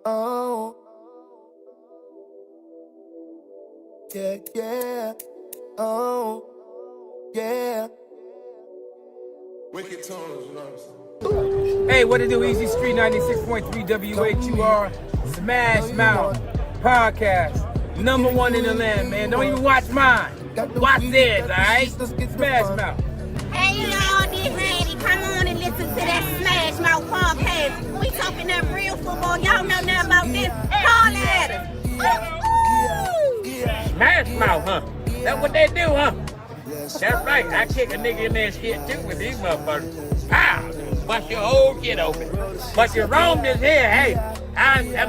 Oh, yeah, yeah. Oh, yeah. Wicked tones, you know what I'm saying? Hey, what it do? Easy Street 96.3 WHUR Smash Mouth Podcast. Number one in the land, man. Don't even watch mine. Watch theirs, alright? Smash Mouth. Hey y'all, this Randy. Come on and listen to that Smash Mouth podcast. We talking that real football. Y'all know nothing about this. Call at us. Smash Mouth, huh? That's what they do, huh? That's right. I kick a nigga in their shit too with these motherfuckers. Pow! Bust your whole kid open. But Jerome is here. Hey,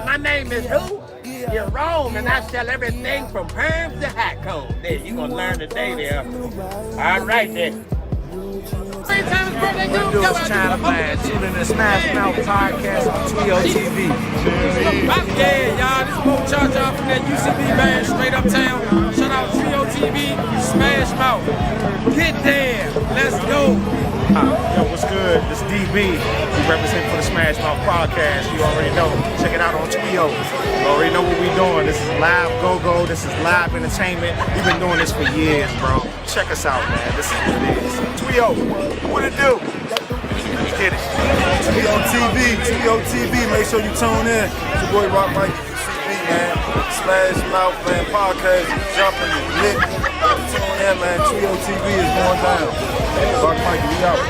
my name is who? Jerome, and I sell everything from perms to hat combs. There, you gonna learn today there. All right then. What do is China Man? Tune in to Smash Mouth Podcast on Twio TV. Yeah, y'all, this is Mo Cha-Cha from that UCB band straight uptown. Shout out Trio TV, Smash Mouth. Get there, let's go. Yo, what's good? This is DB. We represent for the Smash Mouth Podcast. You already know. Check it out on Twio. You already know what we doing. This is live go-go. This is live entertainment. We've been doing this for years, bro. Check us out, man. This is what it is. Twio, what it do? Let's get it. Twio TV, make sure you tune in. It's your boy Rock Mike, UCB, man. Smash Mouth, man, podcast, jumping, lit. Tune in, man. Twio TV is going down. Rock Mike, we out.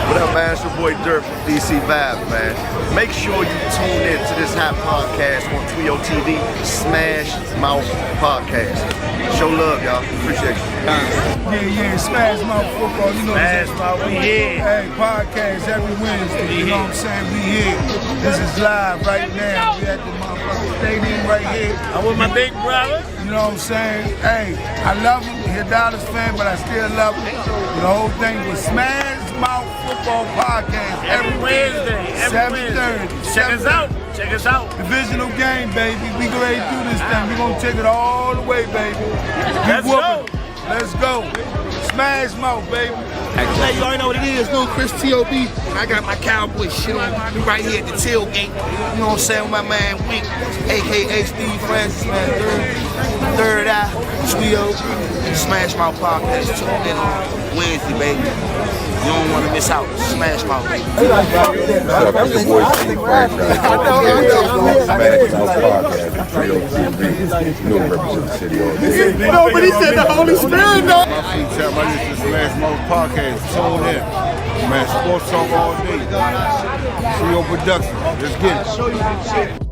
What up, man? It's your boy Dirk from DC Vibes, man. Make sure you tune in to this hot podcast on Twio TV, Smash Mouth Podcast. Show love, y'all. Appreciate you. Yeah, Smash Mouth football, you know. Smash Mouth, we here. Hey, podcast every Wednesday, you know what I'm saying? We here. This is live right now. We at the motherfucking stadium right here. I'm with my big brother. You know what I'm saying? Hey, I love him. He's a Dallas fan, but I still love him. The whole thing was Smash Mouth Football Podcast Every Wednesday. 7:30. Check us out. Check us out. Divisional game, baby. We go ready to do this thing. We're going to take it all the way, baby. Let's go. Let's go. Smash Mouth, baby. Hey, you already know what it is, no Chris T.O.B. I got my cowboy shit on. We right here at the tailgate. You know what I'm saying? With my man Wink, a.k.a. Steve Francis, man. Third Eye, Twio, Smash Mouth Podcast. Tune in on Wednesday, baby. You don't want to miss out. Smash Mouth. What's up? It's your boy Steve Francis. Smash Mouth Podcast. Trio TV. New represent the city all day. No, but he said the Holy Spirit, though. My name is Smash Mouth Podcast. Tune in. Man, sports talk all day. Trio production. Let's get it.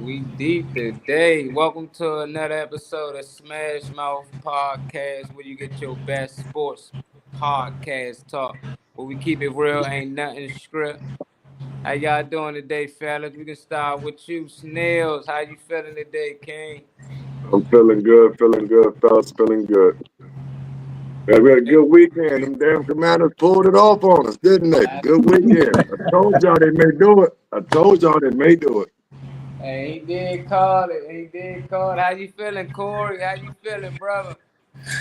We deep today. Welcome to another episode of Smash Mouth Podcast, where you get your best sports podcast talk. Where we keep it real, ain't nothing script. How y'all doing today, fellas? We can start with you, Snails. How you feeling today, King? I'm feeling good, fellas, feeling good. Yeah, we had a good weekend. Them damn Commanders pulled it off on us, didn't they? Good weekend. I told y'all they may do it. Hey, he did call it. How you feeling, Corey? How you feeling, brother?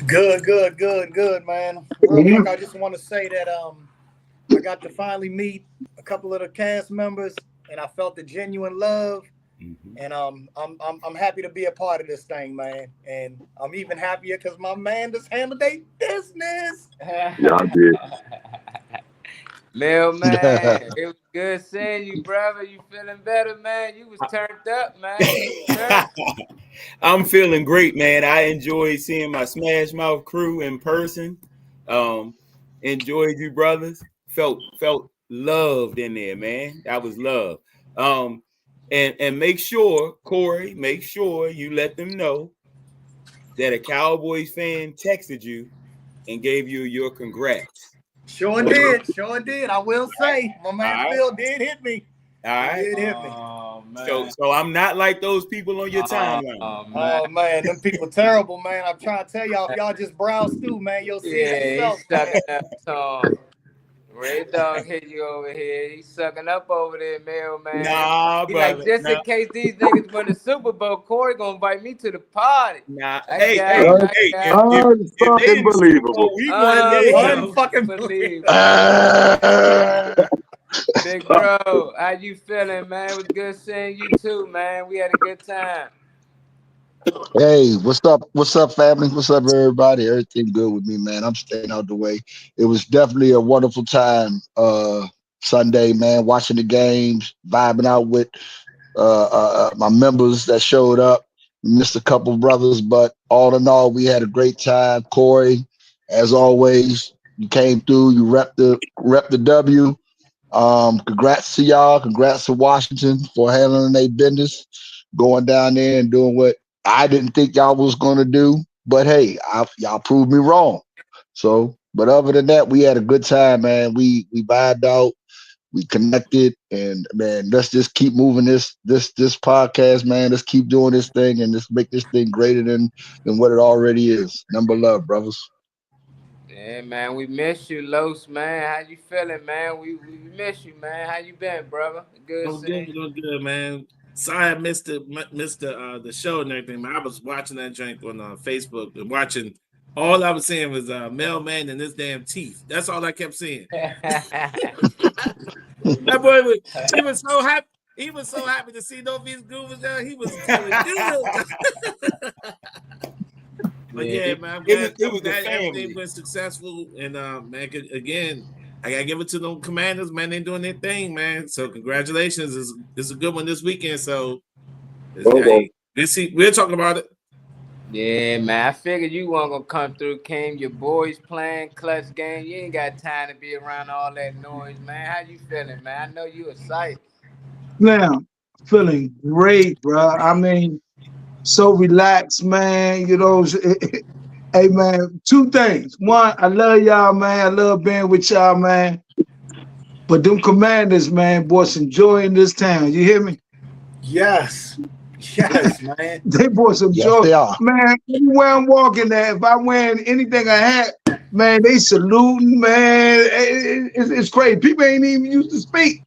Good, man. Real quick, I just want to say that I got to finally meet a couple of the cast members, and I felt the genuine love. And I'm happy to be a part of this thing, man. And I'm even happier because my man just handled their business. Y'all did. Lil man, it was good seeing you, brother. You feeling better, man? You was turned up, man. I'm feeling great, man. I enjoyed seeing my Smash Mouth crew in person. Enjoyed you, brothers. Felt loved in there, man. That was love. And make sure, Corey, you let them know that a Cowboys fan texted you and gave you your congrats. Sure did. I will say, my man Phil did hit me. All right. Did hit me. So I'm not like those people on your timeline. Oh man, them people terrible, man. I'm trying to tell y'all, if y'all just browse through, man, you'll see it yourself. Red Dog hit you over here. He's sucking up over there, mailman. Nah, He brother. like, just nah. in case these niggas win the Super Bowl, Corey gonna invite me to the party. Nah, I hey, got hey, him. That's hey! I got him. If they in the Super Bowl, unfucking we won. There you go. Unfucking believe. Big bro, how you feeling, man? It was good seeing you too, man. We had a good time. Hey, what's up? What's up, family? What's up, everybody? Everything good with me, man. I'm staying out the way. It was definitely a wonderful time Sunday, man, watching the games, vibing out with my members that showed up. Missed a couple brothers, but all in all, we had a great time. Corey, as always, you came through, you rep the W. Congrats to y'all. Congrats to Washington for handling their business, going down there and doing what I didn't think y'all was going to do. But hey, y'all proved me wrong. So, but other than that, we had a good time, man. We vibed out, we connected, and man, let's just keep moving this podcast, man. Let's keep doing this thing and let's make this thing greater than what it already is. Number love, brothers. Yeah, man, we miss you, Los, man. How you feeling, man? We miss you, man. How you been, brother? Good seeing you. Doing good, man. Sorry I missed the show and everything, man. I was watching that drink on Facebook and watching. All I was seeing was Mailman and his damn teeth. That's all I kept seeing. That boy he was so happy. He was so happy to see no these goofers there. He was feeling good. But yeah, man, it was that everything was successful, and man, again, I gotta give it to them Commanders, man. They doing their thing, man. So congratulations, it's a good one this weekend. So hey, we're talking about it. Yeah, man. I figured you weren't gonna come through, King. Your boys playing clutch game. You ain't got time to be around all that noise, man. How you feeling, man? I know you excited. Now, feeling great, bro. I mean, so relaxed, man. You know, hey, man, two things. One, I love y'all, man. I love being with y'all, man. But them Commanders, man, boys, enjoying this town. You hear me? Yes. Yes, man. They brought some joy. They are. Man, anywhere I'm walking there, if I'm wearing anything I had, man, they saluting, man. It's crazy. People ain't even used to speak.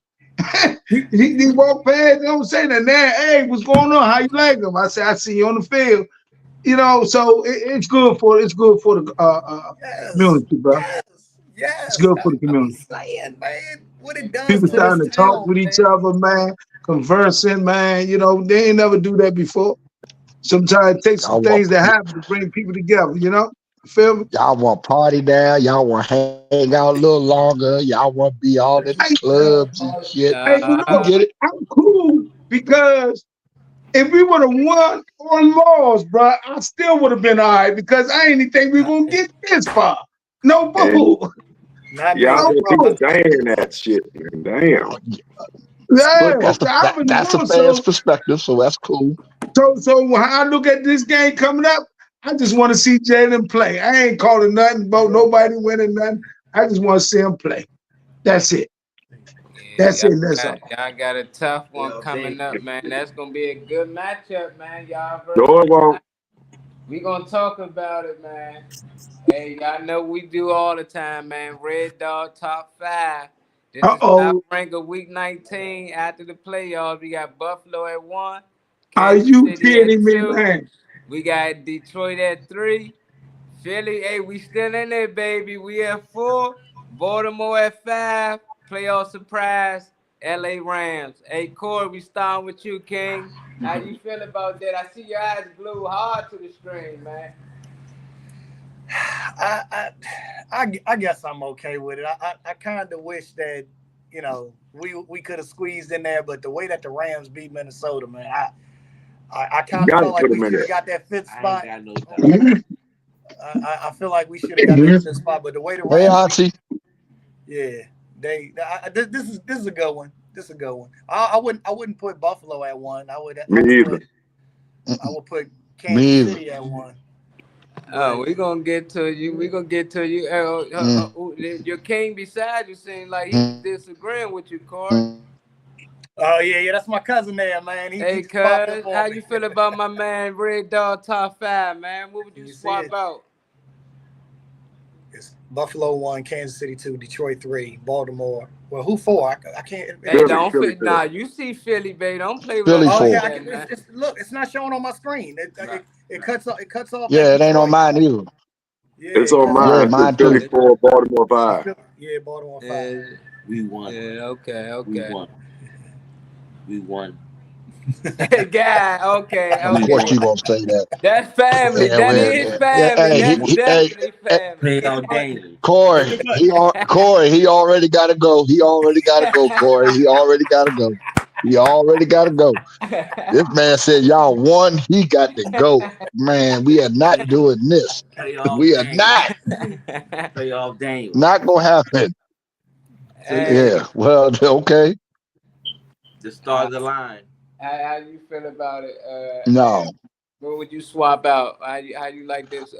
he walk past, they don't say that. Now, hey, what's going on? How you like them? I say, I see you on the field. You know, so it's good for the community, bro. Yes. It's good for the community. Saying, man, what it does. People starting to talk with each other, man. Conversing, man. You know, they ain't never do that before. Sometimes it takes some things that happen to bring people together, you know? Feel me? Y'all want party now. Y'all want hang out a little longer. Y'all want to be all in the clubs and shit. Hey, you know, Get it? I'm cool because if we would have won or lost, bro, I still would have been all right because I didn't think we were going to get this far. No bull. Y'all keep saying that shit, man. Damn. Yeah, that's a fan's perspective, so that's cool. So when I look at this game coming up, I just want to see Jalen play. I ain't calling nothing about nobody winning nothing. I just want to see him play. That's it. That's it. That's all. Y'all got a tough one coming up, man. That's gonna be a good matchup, man. Y'all we gonna talk about it, man. Hey, y'all know we do all the time, man. Red Dog Top 5. This is Top Ranker Week 19 after the playoffs. We got Buffalo at 1. Are you kidding me, man? We got Detroit at 3. Philly, hey, we still in there, baby. We at 4. Baltimore at 5. Playoff surprise, LA Rams. Hey, Corey, we starting with you, King. How you feel about that? I see your eyes glued hard to the screen, man. I guess I'm okay with it. I kind of wish that, you know, we could have squeezed in there, but the way that the Rams beat Minnesota, man, I kind of felt like we should have got that fifth spot. I feel like we should have got that fifth spot, but the way the Rams, this is a good one. This is a good one. I wouldn't put Buffalo at 1. I would put Kansas City at 1. Oh, we gonna get to you. We gonna get to you. Your king beside you seemed like he's disagreeing with you, Corey. Oh yeah, that's my cousin there, man. Hey, cuz, how you feel about my man Red Dog Top 5, man? What would you swap out? It's Buffalo 1, Kansas City 2, Detroit 3, Baltimore. Well, who 4? I can't. Hey, don't fit. Nah, you see Philly, baby. Don't play with Philly us. Oh 4. yeah, look, it's not showing on my screen. It cuts off. It cuts off. Yeah, at it ain't on Detroit. mine either. Yeah, It's on Yeah, mine. mine It's Philly too. 4, Baltimore 5. Yeah, Baltimore 5. We won. Yeah, okay. We won. God, okay. Of course you gonna say that. That's family. Yeah, That well, is family. hey, That's definitely family. Corey, he already gotta go. He already gotta go, Corey. He already gotta go. He already gotta go. This man said y'all won, he got to go. Man, we are not doing this. We are not. Playoff Daniel. Not gonna happen. Hey. Yeah, well, okay. The start of the line. How you feel about it? No. What would you swap out? How you like this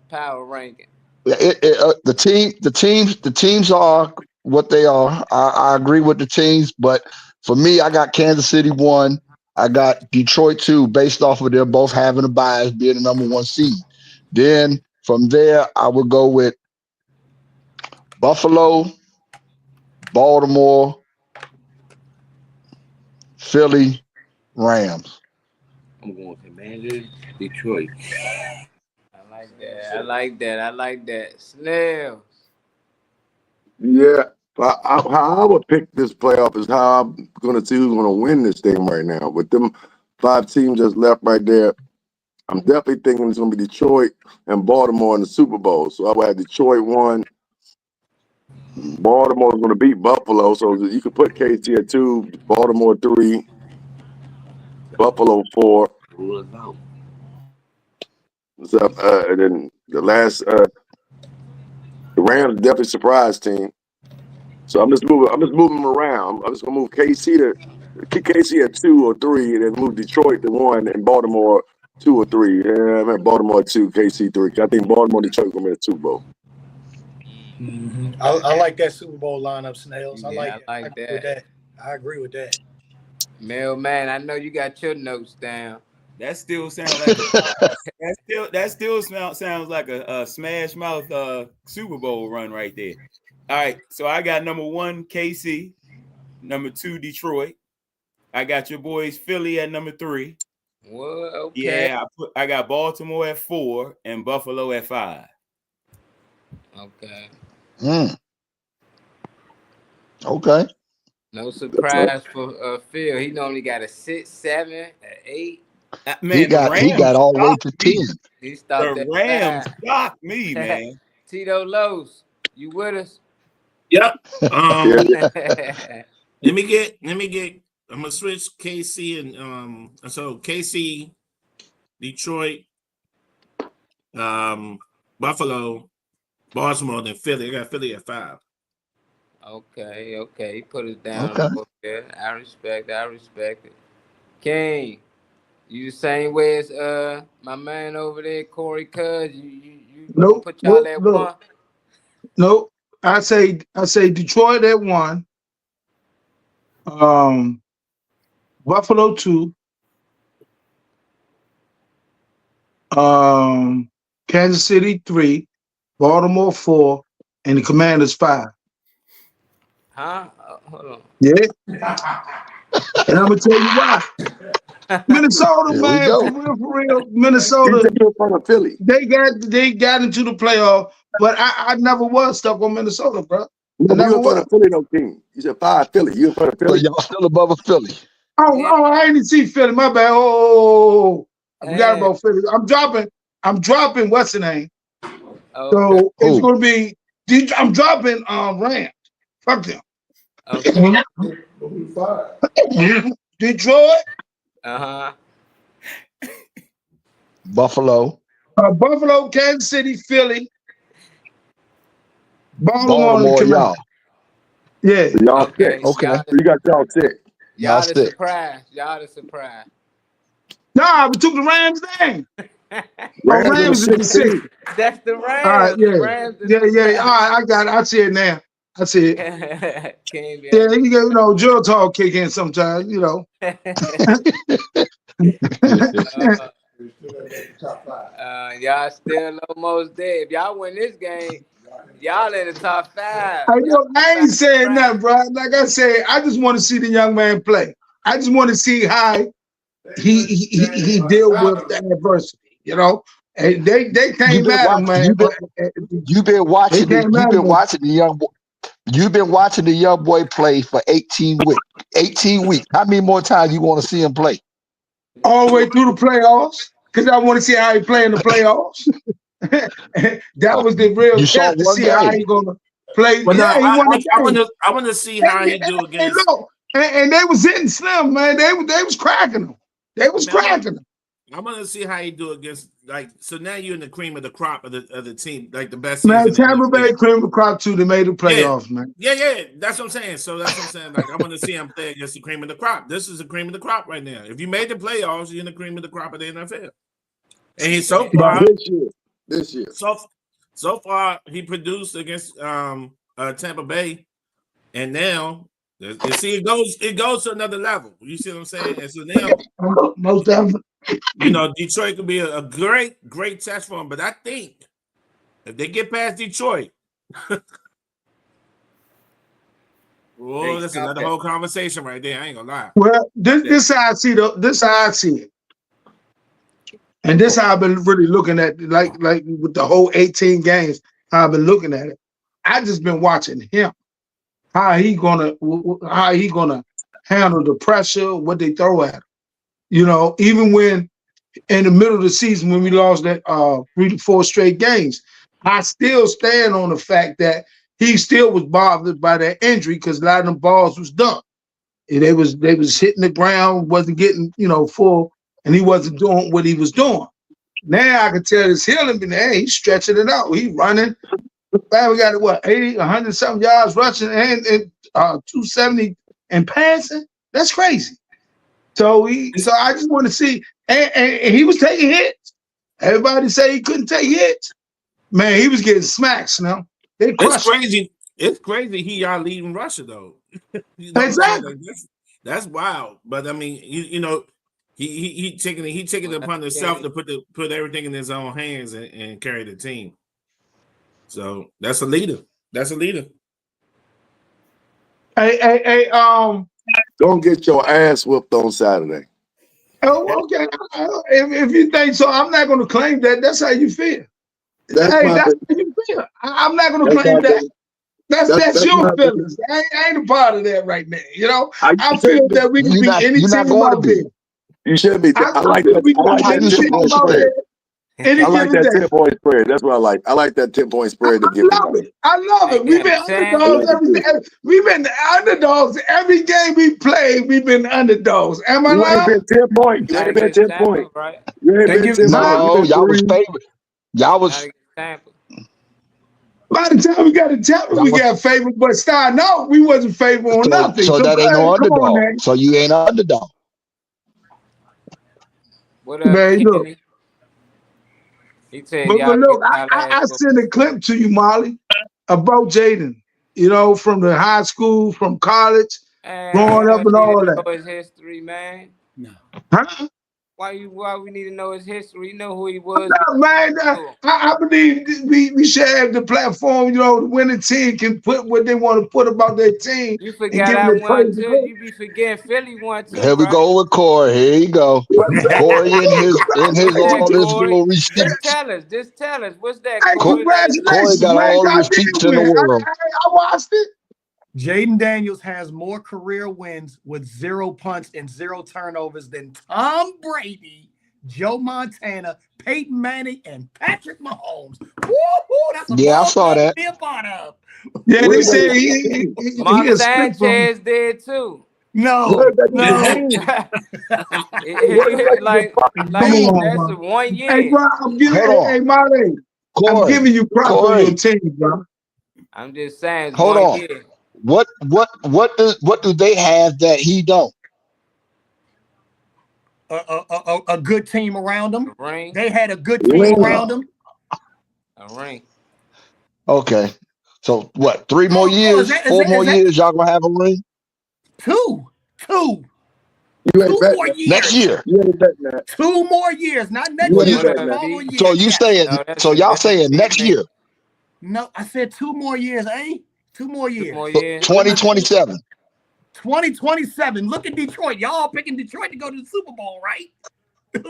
power ranking? The teams are what they are. I agree with the teams, but for me, I got Kansas City 1. I got Detroit 2, based off of them both having a bias, being the number 1 seed. Then from there, I would go with Buffalo, Baltimore, Philly, Rams. I'm going Commanders, Detroit. I like that. Snails. Yeah. How I would pick this playoff is how I'm going to see who's going to win this thing right now. With them 5 teams just left right there, I'm definitely thinking it's going to be Detroit and Baltimore in the Super Bowl. So I would have Detroit 1. Baltimore's going to beat Buffalo, so you could put KC at 2, Baltimore 3, Buffalo 4. So, and then the last, the Rams definitely surprise team. So I'm just moving them around. I'm just gonna move KC at 2 or 3, and then move Detroit to 1 and Baltimore 2 or 3. Yeah, I'm at Baltimore 2, KC 3. I think Baltimore Detroit gonna be a Super Bowl. Mm-hmm. I like that Super Bowl lineup, Snails. I Yeah, like I like that. With that. I agree with that. Man, I know you got your notes down. That still sounds like sounds like a Smash Mouth Super Bowl run right there. All right, so I got number 1 KC, number 2 Detroit. I got your boys Philly at number 3. What? Okay. Yeah, I got Baltimore at 4 and Buffalo at 5. Okay. Okay. No surprise for Phil. He normally got a 6, 7, an 8. Man, he got all the way to 10. He stopped the at Rams 5. shocked me, man. Tito Los, you with us? Yep. Let me get. I'm gonna switch KC and so KC, Detroit, Buffalo, Baltimore, then Philly. I got Philly at 5. Okay. He put us down a little bit. I respect it. King, you the same way as my man over there, Corey Cuz. You Nope. put y'all at 1. Nope. I say Detroit at 1. Buffalo 2. Kansas City 3. Baltimore 4. And the Commanders 5. Huh? Hold on. Yeah. And I'm gonna tell you why. Minnesota, man, for real. Minnesota, Philly. They got into the playoff, but I never was stuck on Minnesota, bro. You in front of Philly, no team. You said 5 Philly. You in front of Philly. So y'all still above a Philly. Oh, I didn't see Philly. My bad. Oh, I forgot about Philly. I'm dropping what's the name? So it's gonna be. I'm dropping Rams. Fuck them. Okay. Detroit. Buffalo. Buffalo, Kansas City, Philly. Baltimore, y'all. Yeah. Y'all Okay. Okay. You got y'all sick. Y'all the surprise. Nah, we took the Rams name. Rams is 6. That's the Rams. All right, yeah. Rams Yeah. All right, I got it. I see it now. I see it. Yeah, you know, Joe talk kick in sometimes, you know. Y'all still almost there. If y'all win this game, Y'all in the top 5. I ain't saying nothing, bro. Like I said, I just want to see the young man play. I just want to see how he deal with the adversity, you know. And they came at him, man. You've been watching the young boy play for 18 weeks. 18 weeks. How many more times you want to see him play? All the way through the playoffs, because I want to see how he play in the playoffs. That was the real test to see how he gonna play. But yeah, I want to see how he do against. And they was hitting Slim, man. They was cracking him. They was cracking him. I'm gonna see how he do against, like, so now you're in the cream of the crop of the team, like the best. Man, Tampa Bay cream of the crop too. They made the playoffs, man. Yeah, that's what I'm saying. So that's what I'm saying. Like, I want to see him play against the cream of the crop. This is the cream of the crop right now. If you made the playoffs, you're in the cream of the crop of the NFL. And he's so far this year. So far he produced against Tampa Bay, and now you see it goes to another level. You see what I'm saying? And so now, most definitely. You know, Detroit could be a great test for him. But I think if they get past Detroit, that's another whole conversation right there. I ain't gonna lie. Well, this how I see it. And this how I've been really looking at, like with the whole 18 games, how I've been looking at it. I just been watching him, how he gonna handle the pressure, what they throw at him. You know, even when in the middle of the season, when we lost that 3 to 4 straight games, I still stand on the fact that he still was bothered by that injury because a lot of them balls was done. And they was hitting the ground, wasn't getting, full, and he wasn't doing what he was doing. Now I can tell his healing, but hey, he's stretching it out. He's running. Man, we got 80, 100 something yards rushing and 270 and passing. That's crazy. So I just want to see, and he was taking hits. Everybody say he couldn't take hits. Man, he was getting smacked. Now it's crazy. It's crazy. He our leading rusher though. Exactly. That's wild. But I mean, he taking it upon himself to put everything in his own hands and carry the team. So that's a leader. Hey, don't get your ass whooped on Saturday. Oh, okay. If you think so, I'm not going to claim that. That's how you feel. That's how you feel. I'm not going to claim that. That's your feelings. I ain't a part of that right now. I feel that we can be any team out there. You should be. I like that. I like that 10-point spread. That's what I like. I like that 10-point spread. I love it. We've been underdogs. We've been underdogs every game we played. We've been underdogs. Am I right? You ain't been 10 points. You ain't been 10 points. You ain't been 10 points. No, y'all was favored. Y'all was. By the time we got to Tampa, we got favored. But no, we wasn't favored on nothing. So that ain't no underdog. So you ain't an underdog. What up, man? Look. But look, I sent a clip to you, Molly, about Jaden. From the high school, from college, growing up and all that. Know his history, man. No. Huh? Why we need to know his history? You know who he was. No, man, I believe we should have the platform. The winning team can put what they want to put about their team. You forgot I won too. You be forgetting Philly won too. Here we go with Corey. Here you go. Corey in his all this little receipts. Just tell us. What's that? Hey, Corey got all the receipts in the world. I watched it. Jaden Daniels has more career wins with 0 punts and 0 turnovers than Tom Brady, Joe Montana, Peyton Manning, and Patrick Mahomes. Woo-hoo, that's a I saw that. Yeah, they said he Sanchez did too. No. Like that's 1 year. Hey, bro, hey, Molly, I'm giving you props on your team, bro. I'm just saying. Hold on. Year. What do they have that he don't? A good team around them. Ring. They had a good team around them. A ring. Okay. So what? 3 more years? 4 more years? Y'all gonna have a ring? 2. 2 more years. Next year. 2 more years, not next year. So you saying? So y'all saying next year? No, I said 2 more years, eh? 2 more years. 2 more years. 2027. 2027. Look at Detroit. Y'all picking Detroit to go to the Super Bowl, right?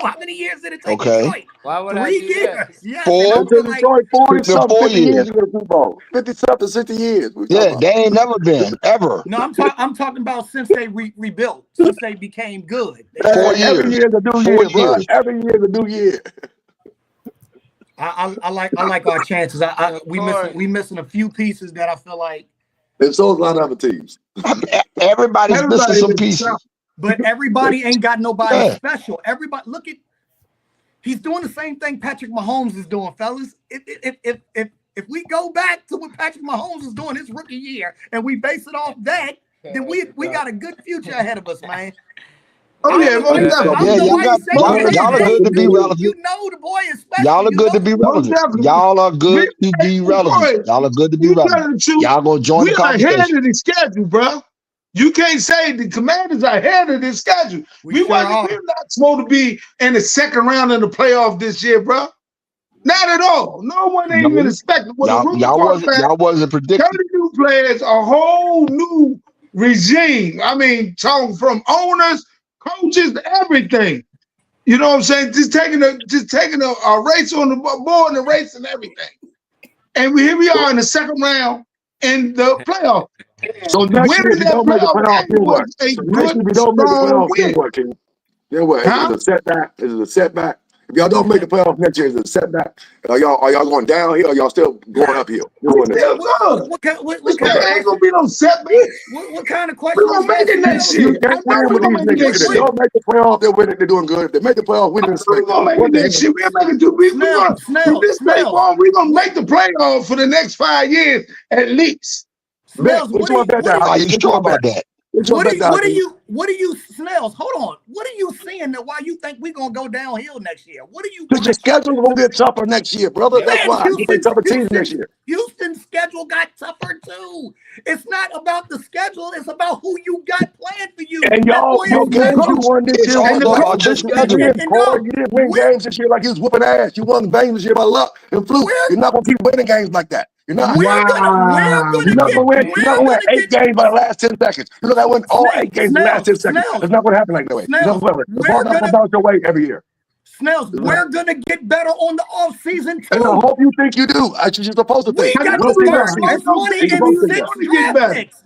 How many years did it take Okay. Detroit? Why would 3 I do years. that? Yes. Four. And I feel like, Detroit 40-something, 4 50 years years. to go to the Super Bowl. 50-something, 60 years. What we Yeah, talking about? they ain't never been ever. no, I'm talking about since they rebuilt, since they became good. 4 Every years. year is a new 4 year, bro. years. Every year is a new year. I like our chances. We missing a few pieces that I feel like. And so is a lot of other teams. Everybody's missing some pieces. But everybody ain't got nobody Yeah. special. Everybody, look at, he's doing the same thing Patrick Mahomes is doing, fellas. If we go back to what Patrick Mahomes is doing his rookie year and we base it off that, then we got a good future ahead of us, man. Oh yeah, Yeah, y'all are good to be relevant. You know the boy is special. Y'all are good to be relevant. Y'all are good to be relevant. Y'all are good to be relevant. Y'all gonna join the We're ahead conversation. of the schedule, bro. You can't say the Commanders are ahead of the schedule. We're not supposed to be in the second round of the playoff this year, bro. Not at all. No one ain't even expecting. Y'all wasn't predicting. 30 new players, a whole new regime. I mean, talking from owners, coaches, everything. You know what I'm saying? Just taking a race on the board and a race and everything. And here we are in the second round in the playoff. So next year, if you don't make the playoff, then what? So next year, if you don't make the playoff, then what, King? Then what? Is it a setback? Is it a setback? If y'all don't make the playoff next year, is it a setback? Are y'all going downhill or y'all still going uphill? What ain't gonna be no setback. What kind of question? We're gonna make it next year. You can't win with these niggas. If they don't make the playoff, they're winning. They're doing good. If they make the playoff, we're gonna make it next year. We're gonna do. We're gonna make the playoff for the next 5 years at least. Snells, what are you sure about that? What are you, Snells? Hold on. What are you seeing that why you think we're gonna go downhill next year? What are you? Because your schedule's gonna get tougher next year, brother. That's why you play tougher teams next year. Houston's schedule got tougher too. It's not about the schedule. It's about who you got playing for you. And y'all, your games you won this year. You didn't win games this year like you was whooping ass. You won games this year by luck and fluke. You're not gonna keep winning games like that. You're not. You're not gonna win. You're not gonna win 8 games by the last 10 seconds. You're not gonna win all 8 games in the last 10 seconds. It's not gonna happen like that way. The ball's not gonna bounce your way every year. Snells, we're gonna get better on the off season too. And I hope you think you do. That's what you're supposed to think. We got the first 1 in 6 picks.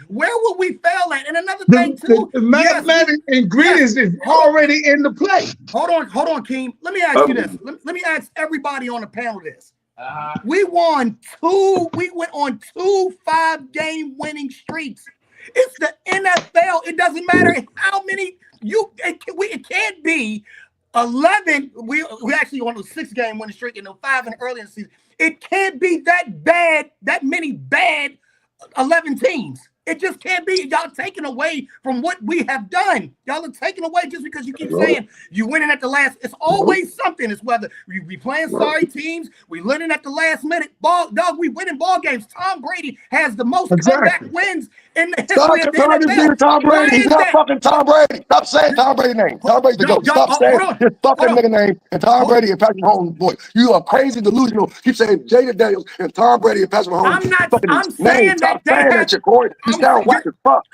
Where will we fail at? And another thing too, the mathematical ingredients is already in the play. Hold on, Keem. Let me ask you this. Let me ask everybody on the panel this. We went on 2 5-game winning streaks. It's the NFL. It doesn't matter how many it can't be 11. We actually on a 6-game winning streak and 5 in the early in the season. It can't be that bad, that many bad 11 teams. It just can't be. Y'all taking away from what we have done. Y'all are taking away just because you keep saying you winning at the last. It's always something. It's whether we be playing sorry teams, we winning at the last minute. We winning ball games. Tom Brady has the most comeback wins in the history of the NFL. Tom Brady. He's not fucking Tom Brady. Stop saying Tom Brady's name. Tom Brady's the GOAT. Stop saying his fucking nigga name and Tom Brady and Patrick Mahomes. Boy, you are crazy, delusional. Keep saying Jaden Daniels and Tom Brady and Patrick Mahomes. I'm saying that they have. You sound whack as fuck.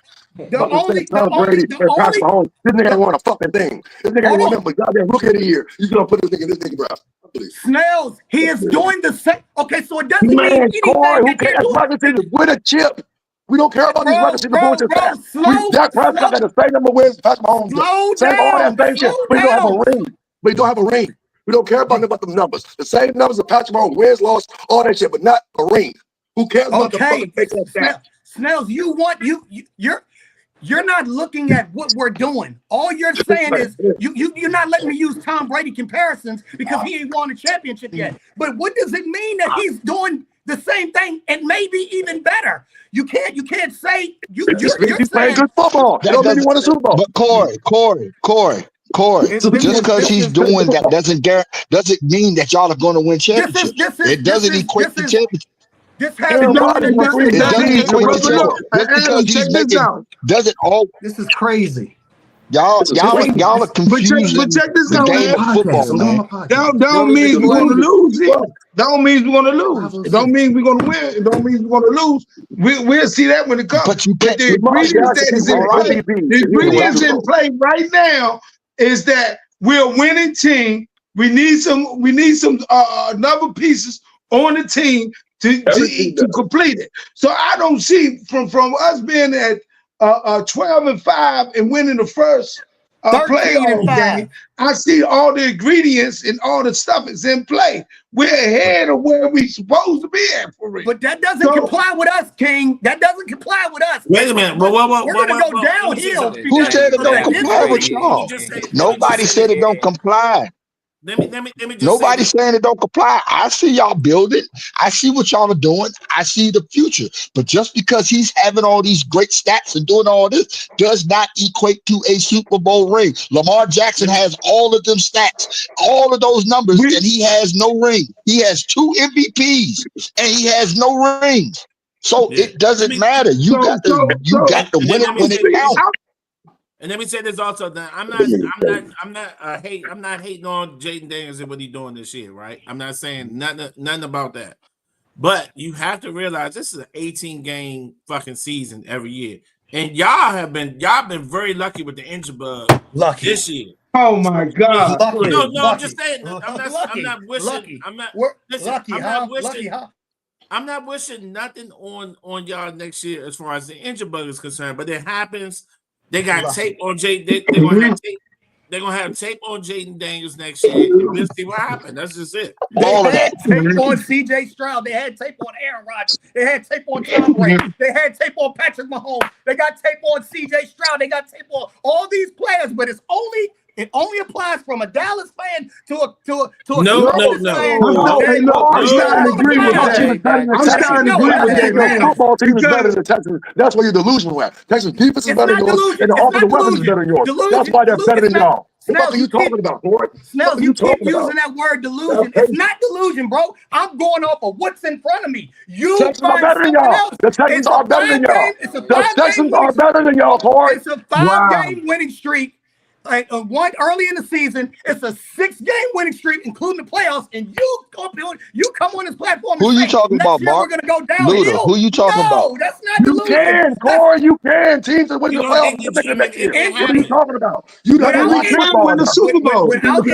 Tom Brady and Patrick Mahomes. This nigga ain't won a fucking thing. This nigga ain't won nothing but goddamn rookie of the year. You gonna put this nigga in this nigga, bro? Snells, he is doing the same. Okay, so it doesn't mean anything. Who cares? With a chip. We don't care about these records. Dak Prescott got the same number of wins Patrick Mahomes. Same all that same shit. We don't have a ring. We don't have a ring. We don't care about the numbers. The same numbers of Patrick Mahomes, wins, lost, all that shit, but not a ring. Who cares about the fucking fake that? Snells, you're not looking at what we're doing. All you're saying is you're not letting me use Tom Brady comparisons because he ain't won a championship yet. But what does it mean that he's doing the same thing and maybe even better? You can't say you're playing good football. You don't really want a Super Bowl. But Corey. Just because he's doing that doesn't mean that y'all are going to win championships. It doesn't equate to championship. This is crazy. Y'all are confusing But check this the out, game man. of football, man. That don't mean we're gonna lose it. That don't mean we're gonna lose. It don't mean we're gonna win. It don't mean we're gonna lose. We'll see that when it comes. But you can't. the ingredients that is in play, the ingredients in play right now is that we're a winning team. We need some another pieces on the team to complete it. So I don't see from us being at 12-5 and winning the first playoff game, I see all the ingredients and all the stuff is in play. We're ahead of where we supposed to be at for real. But that doesn't comply with us, King. That doesn't comply with us. Wait a minute. We're gonna go downhill. Who said it don't comply with y'all? Nobody said it don't comply. Let me just Nobody saying it don't comply. I see y'all building. I see what y'all are doing. I see the future. But just because he's having all these great stats and doing all this does not equate to a Super Bowl ring. Lamar Jackson has all of them stats, all of those numbers, and he has no ring. He has 2 MVPs and he has no rings. So it doesn't matter. You got to win it when it counts. And let me say this also. That I'm not hating on Jayden Daniels and what he's doing this year, right? I'm not saying nothing about that. But you have to realize this is an 18-game fucking season every year, and y'all been very lucky with the injury bug this year. Oh my God! No, I'm just saying. I'm not wishing. I'm not wishing nothing on y'all next year as far as the injury bug is concerned. But it happens. They got tape on Jay. They're gonna have tape on Jayden Daniels next year. We'll see what happens. That's just it. They had tape on C.J. Stroud. They had tape on Aaron Rodgers. They had tape on Tom Brady. They had tape on Patrick Mahomes. They got tape on C.J. Stroud. They got tape on all these players. But it only applies from a Dallas fan to a no. I'm starting to agree with that. I'm starting to agree with that, man. Football team is better than Texas. That's where you're delusional at. Texas defense is better than yours, and the offensive weapons is better than yours. That's why they're better than y'all. What are you talking about, boy? Snell, you keep using that word delusion. It's not delusion, bro. I'm going off of what's in front of me. You Texans are better than y'all. The Texans are better than y'all. The Texans are better than y'all, Corey. It's a 5-game winning streak. One early in the season, it's a 6-game winning streak, including the playoffs, and you come on this platform. Who you talking about, Mark? We're gonna go downhill. Luda, who you talking about? No, that's not You can, Corey. You can. Teams that win the playoffs. What are you talking about? You don't win the Super Bowl without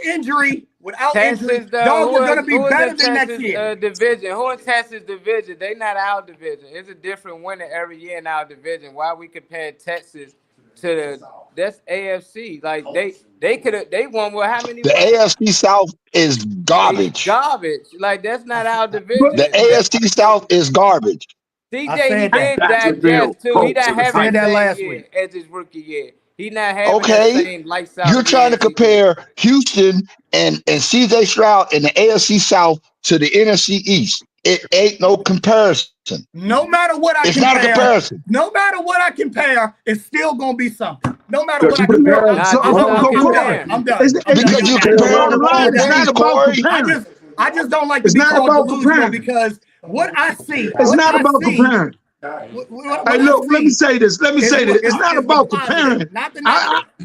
injury. Dogs are gonna be better than next year. Division. Who in Texas division? They not our division. It's a different winner every year in our division. Why we compare Texas to that's AFC? Like they won with how many? The AFC South is garbage. Garbage. Like that's not our division. The AFC South is garbage. DJ, he did digest too. He not having that last year as his rookie year. He not having that same lights out. You're trying to compare Houston and CJ Stroud in the AFC South to the NFC East. It ain't no comparison. No matter what I compare, it's not a comparison. No matter what I compare, it's still gonna be something. No matter what I compare, I'm done. Because you compare on the line. It's not about comparing. I just don't like to be called delusional because what I see. It's not about comparing. Hey, look, let me say this. It's not about comparing.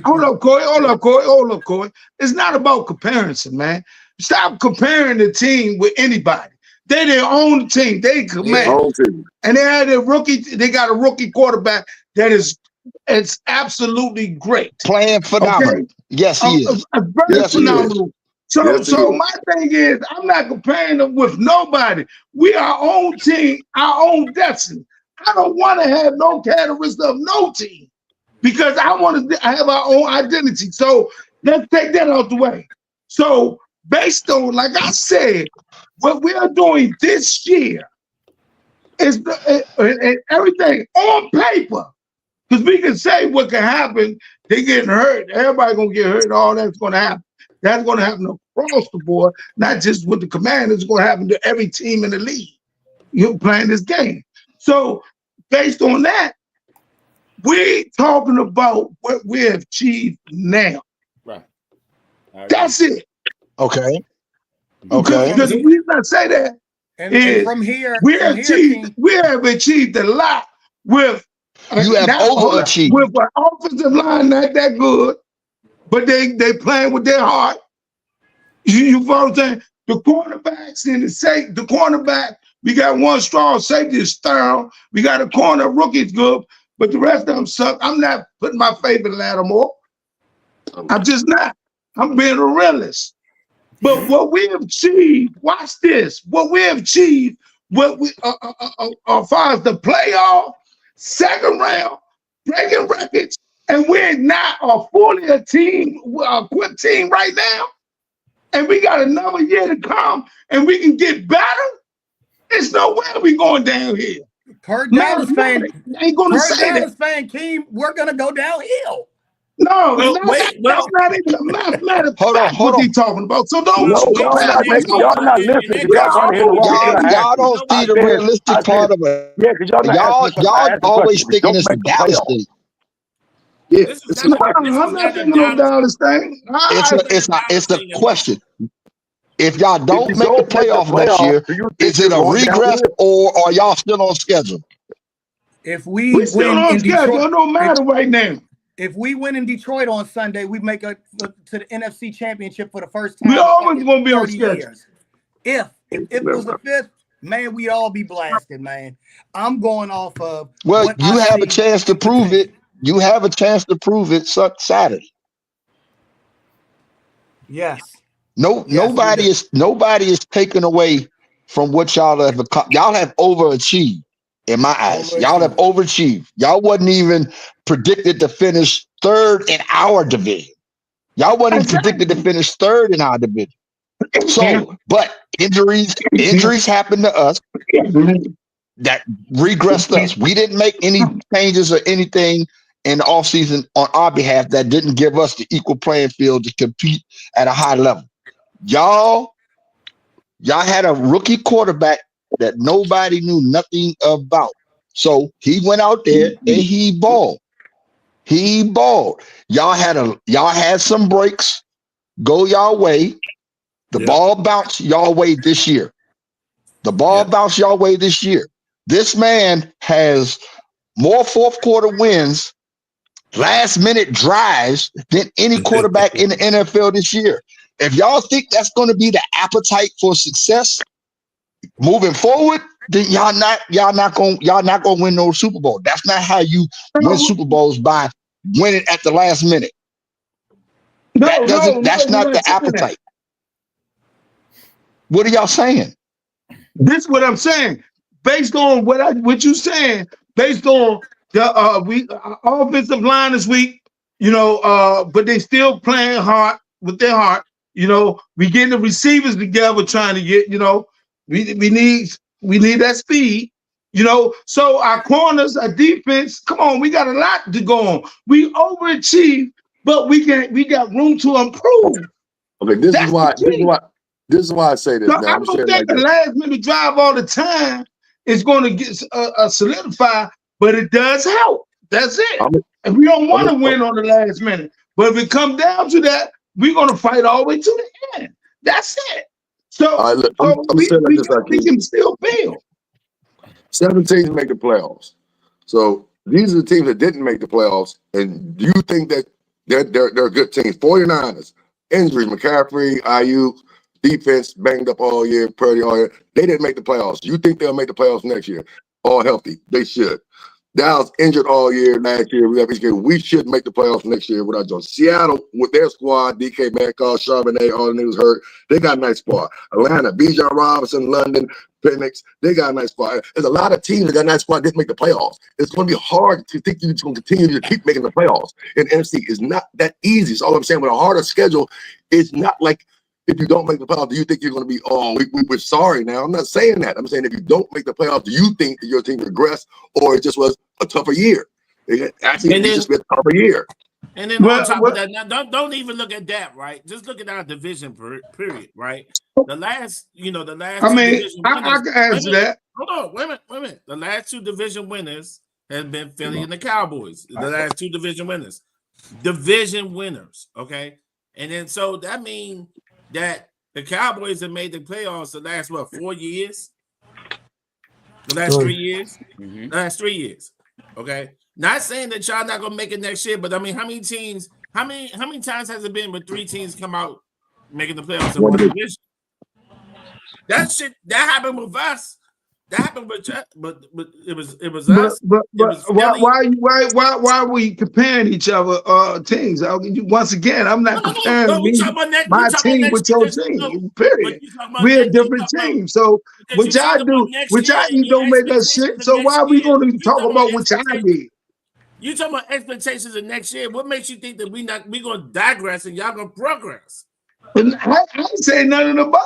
Hold up, Corey. It's not about comparison, man. Stop comparing the team with anybody. They their own team. They command. And they had a rookie. They got a rookie quarterback that is absolutely great. Playing phenomenal. Okay? Yes, he is. Very phenomenal. So my thing is, I'm not comparing them with nobody. We are our own team, our own destiny. I don't want to have no characteristic of no team because I want to have our own identity. So let's take that out the way. So based on, like I said, what we are doing this year is everything on paper. Because we can say what can happen. They getting hurt. Everybody gonna get hurt. All that's gonna happen. That's gonna happen across the board, not just with the Commanders. It's gonna happen to every team in the league. You're playing this game. So based on that, we're talking about what we have achieved now. Right. That's it. Okay. Because the reason I say that and from here, we have achieved a lot with You have overachieved. With an offensive line not that good, but they playing with their heart. You follow what I'm saying? The cornerbacks and the cornerback, we got one strong safety is thorough. We got a corner rookie's good, but the rest of them suck. I'm not putting my faith in Lattimore. I'm just not. I'm being a realist. But what we have achieved, watch this. What we have achieved, what we as far as the playoff, second round, breaking records, and we're not fully a quick team right now. And we got another year to come, and we can get better. There's no way we going downhill. Per Dallas fan, ain't gonna say Dallas that. fan, Keem, we're gonna go downhill. No, that's not even a mathematical fact what they talking about. So don't. Y'all not listening. Y'all trying to hit the wrong. Y'all don't see the realistic part of it. Yeah, because y'all always thinking it's a Dallas thing. Yeah, I'm not thinking no Dallas thing. It's a question. If y'all don't make the playoff next year, is it a regress or are y'all still on schedule? If we still win on in schedule, Detroit, it don't matter right now. If we win in Detroit on Sunday, we make it to the NFC Championship for the first time. We always gonna be on schedule. Years. If it was the 5th, man, we all be blasted, man. I'm going off of. Well, you have a chance to prove it. You have a chance to prove it Saturday. Yes. Nobody is taken away from what y'all have. Y'all have overachieved in my eyes. Y'all have overachieved. Y'all wasn't even predicted to finish 3rd in our division. Y'all wasn't even predicted to finish 3rd in our division. So, but injuries happened to us that regressed us. We didn't make any changes or anything in the offseason on our behalf that didn't give us the equal playing field to compete at a high level. Y'all had a rookie quarterback that nobody knew nothing about. So he went out there and he balled. Y'all had some breaks go y'all way. The ball bounced y'all way this year. This man has more fourth quarter wins, last minute drives than any quarterback in the NFL this year. If y'all think that's going to be the appetite for success moving forward, then y'all not gonna win no Super Bowl. That's not how you win Super Bowls, by winning at the last minute. That's not the appetite. What are y'all saying? This is what I'm saying. Based on what you saying, based on the offensive line this week, but they still playing hard with their heart. We getting the receivers together, trying to get, we need that speed. So our corners, our defense, come on, we got a lot to go on. We overachieved, but we got room to improve. Okay, this is why I say this. So I don't think the last minute drive all the time is going to get solidify, but it does help. That's it. And we don't want to win on the last minute. But if it comes down to that, we're going to fight all the way to the end. That's it. So, we can still build. 7 teams make the playoffs. So these are the teams that didn't make the playoffs. And do you think that they're good teams? 49ers, injury, McCaffrey, Ayuk, defense banged up all year, Purdy all year. They didn't make the playoffs. You think they'll make the playoffs next year? All healthy. They should. Dallas injured all year last year. We should make the playoffs next year without Jones. Seattle, with their squad, DK Metcalf, Charbonnet, all the niggas hurt. They got a nice squad. Atlanta, Bijan Robinson, London, Penix, they got a nice squad. There's a lot of teams that got a nice squad that didn't make the playoffs. It's going to be hard to think you're going to continue to keep making the playoffs. And NFC is not that easy. So all I'm saying, with a harder schedule, it's not like, if you don't make the playoffs, do you think you're going to be, we're sorry now? I'm not saying that. I'm saying if you don't make the playoffs, do you think that your team regressed, or it just was a tougher year? Actually, it's just been a tougher year. And then on top of that, now, don't even look at that, right? Just look at our division period, right? The last. I can answer that. Hold on, wait a minute. The last 2 division winners have been Philly and the Cowboys. The last 2 division winners, okay? And then so that means that the Cowboys have made the playoffs the last 4 years? The last 3 years? The last 3 years. Okay. Not saying that y'all not gonna make it next year, but I mean, how many times has it been where 3 teams come out making the playoffs in one division? That happened with us. That happened with but it was us. But why are we comparing each other teams? Once again, I'm not comparing my team with your team. Period. We're a different team. So what y'all do, don't make us shit. So why are we going to talk about what y'all did? You talking about expectations of next year? What makes you think that we gonna digress and y'all gonna progress? And I ain't saying none of the above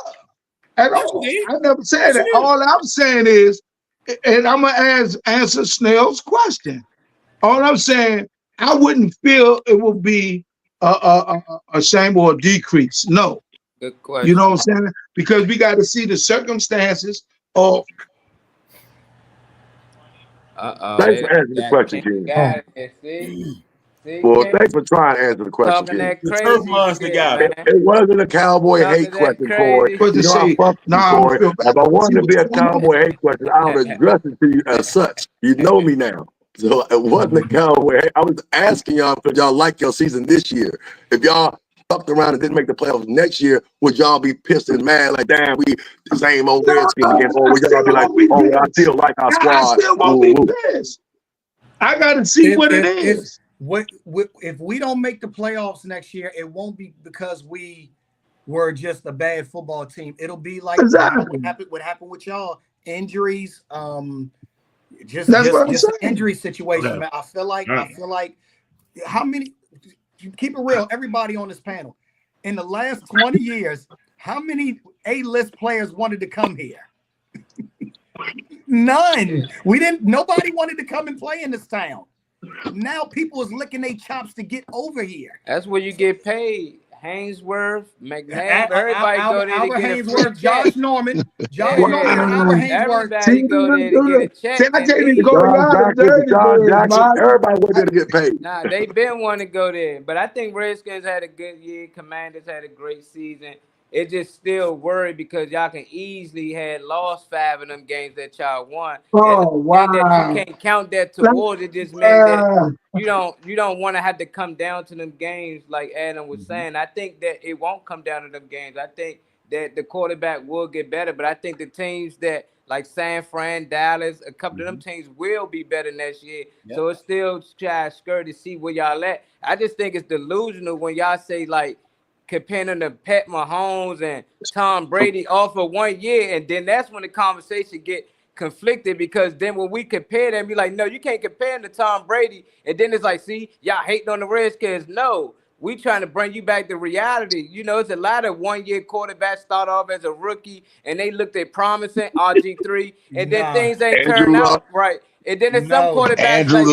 at all. I never said that. All I'm saying is, and I'm gonna answer Snell's question. All I'm saying, I wouldn't feel it would be a shame or a decrease. No. Good question. You know what I'm saying? Because we got to see the circumstances of. Thanks for answering the question, King. Well, thanks for trying to answer the question, King. It wasn't a cowboy hate question, Corey. You know I fuck you, Corey. If I wanted to be a cowboy hate question, I would address it to you as such. You know me now. So it wasn't a cowboy hate. I was asking y'all if y'all like your season this year. If y'all fucked around and didn't make the playoffs next year, would y'all be pissed and mad like, damn, we the same old Redskins again? Or would y'all be like, oh, I still like our squad? I still won't be pissed. I got to see what it is. If we don't make the playoffs next year, it won't be because we were just a bad football team. It'll be like what happened with y'all, injuries, just an injury situation. Man. I feel like how many? Keep it real, everybody on this panel. In the last 20 years, how many A-list players wanted to come here? None. Nobody wanted to come and play in this town. Now people is licking their chops to get over here. That's where you get paid. Hainsworth, McNabb, everybody go there Albert to get Hainsworth, Josh Norman, Albert Hainsworth. Everybody go there to get a check. See, I can't even go John Jackson, everybody went there to get paid. Nah, they been wanting to go there. But I think Redskins had a good year. Commanders had a great season. It just still worried because y'all can easily had lost 5 of them games that y'all won. And that you can't count that towards it. Just meant that you don't want to have to come down to them games like Adam was saying. I think that it won't come down to them games. I think that the quarterback will get better, but I think the teams that like San Fran, Dallas, a couple of them teams will be better next year. Yep. So it's still scary to see where y'all at. I just think it's delusional when y'all say like comparing to Pat Mahomes and Tom Brady off of 1 year, and then that's when the conversation get conflicted because then when we compare them, you're like, no, you can't compare them to Tom Brady, and then it's like, see, y'all hating on the Redskins. No, we trying to bring you back to reality. You know, it's a lot of 1 year quarterbacks start off as a rookie, and they looked at promising RG3, and then things ain't turned out right. And then there's some quarterbacks some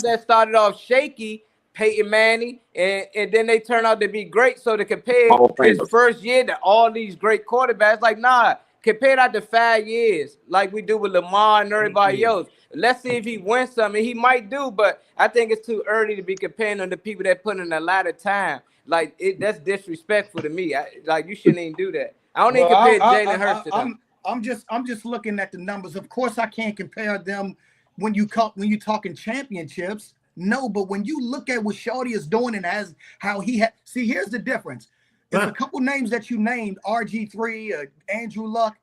that started off shaky. Peyton Manning, and then they turn out to be great. So to compare his first year to all these great quarterbacks, like, nah, compare that to 5 years, like we do with Lamar and everybody else. Let's see if he wins something. He might do, but I think it's too early to be comparing on the people that put in a lot of time. Like, that's disrespectful to me. You shouldn't even do that. I don't even compare Jalen Hurts to them. I'm just looking at the numbers. Of course, I can't compare them when you talking championships. No, but when you look at what Shorty is doing and how he had, see, here's the difference. There's a couple names that you named, RG3, Andrew Luck.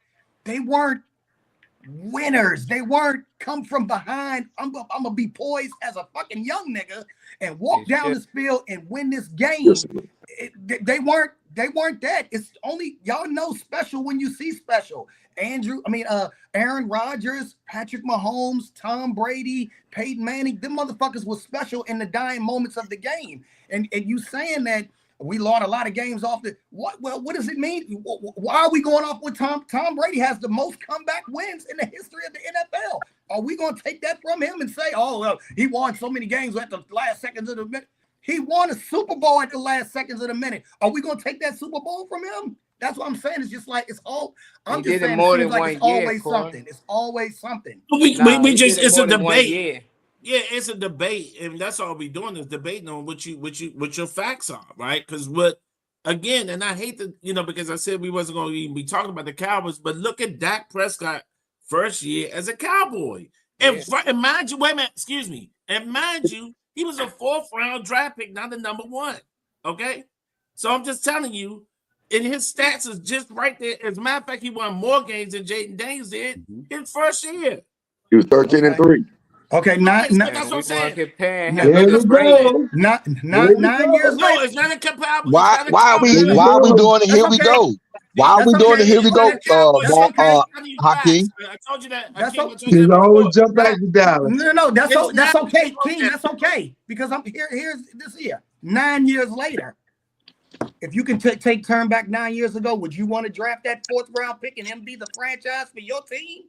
They weren't winners. They weren't come from behind. I'm gonna be poised as a fucking young nigga and walk down this field and win this game. They weren't that. It's only y'all know special when you see special. Aaron Rodgers, Patrick Mahomes, Tom Brady, Peyton Manning, them motherfuckers was special in the dying moments of the game. And you saying that we lost a lot of games off the what does it mean? Why are we going off with Tom Brady has the most comeback wins in the history of the NFL? Are we going to take that from him and say, oh, well, he won so many games at the last seconds of the minute? He won a Super Bowl at the last seconds of the minute. Are we going to take that Super Bowl from him? That's what I'm saying. It's just like it's all. I'm just saying it seems like it's always something. It's always something. It's a debate. Yeah, it's a debate, and that's all we're doing is debating on what your facts are, right? Because again, and I hate to, because I said we wasn't going to even be talking about the Cowboys, but look at Dak Prescott first year as a Cowboy. And mind you, wait a minute, excuse me. And mind you, he was a 4th round draft pick, not the number 1. Okay? So I'm just telling you, and his stats is just right there. As a matter of fact, he won more games than Jaden Daniels did his first year. He was 13-3. Okay, that's what I'm saying. Comparing him. There we go. 9 years No, later. it's not a comparable. Why are we doing it? Here we go. Why are we doing it? Here we go. Hakeem. I told you that. He's always jump back to Dallas. No, that's okay, King. That's okay because I'm here. Here's this year. 9 years later, if you can turn back 9 years ago, would you want to draft that 4th round pick and him be the franchise for your team?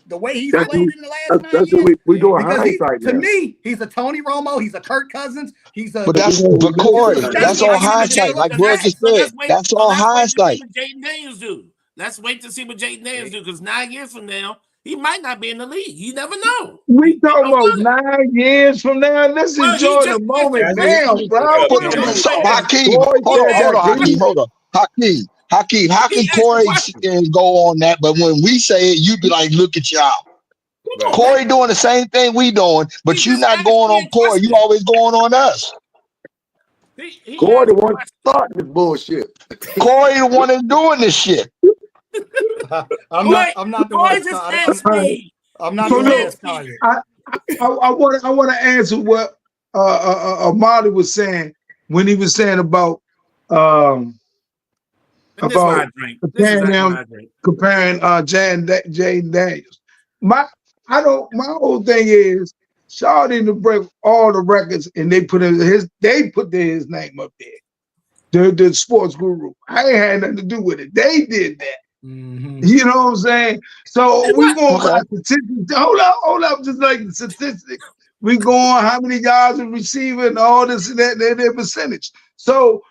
The way he's played in the last 9 years. That's we doing hindsight. To me, he's a Tony Romo. He's a Kirk Cousins. He's a. But Corey, that's all hindsight. Like Bud just said, that's all hindsight. Jaden Daniels do. Let's wait to see what Jaden Daniels do because 9 years from now, he might not be in the league. You never know. We talking about 9 years from now. Let's enjoy the moment now, bro. So Hakeem, hold on. Hakeem, how can Corey go on that? But when we say it, you be like, look at y'all. Corey doing the same thing we doing, but you not going on Corey. You always going on us. Corey the one starting this bullshit. Corey the one that's doing this shit. I'm not the one. I'm not the one. I want to answer what Marley was saying when he was saying about comparing Jaden Daniels. My whole thing is Shaw didn't break all the records and they put his name up there. The sports guru. I ain't had nothing to do with it. They did that. Mm-hmm. You know what I'm saying? So we going by statistics. Hold up, just like the statistics. We go on how many yards of receiver and all this and that, their percentage. So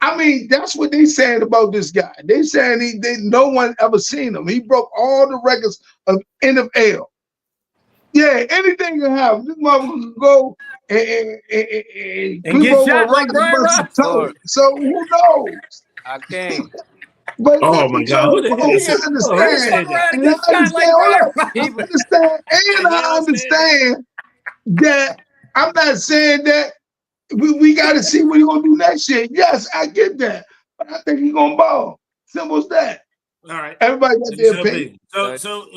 I mean, that's what they saying about this guy. They saying no one ever seen him. He broke all the records of NFL. Yeah, anything can happen. This motherfucker can go and get shot like Brian Robinson. So who knows? I can't. But oh my God! I understand that. I'm not saying that. We got to see what he's going to do next year. Yes, I get that. But I think he's going to ball. Simple as that. All right. Everybody got their opinion. So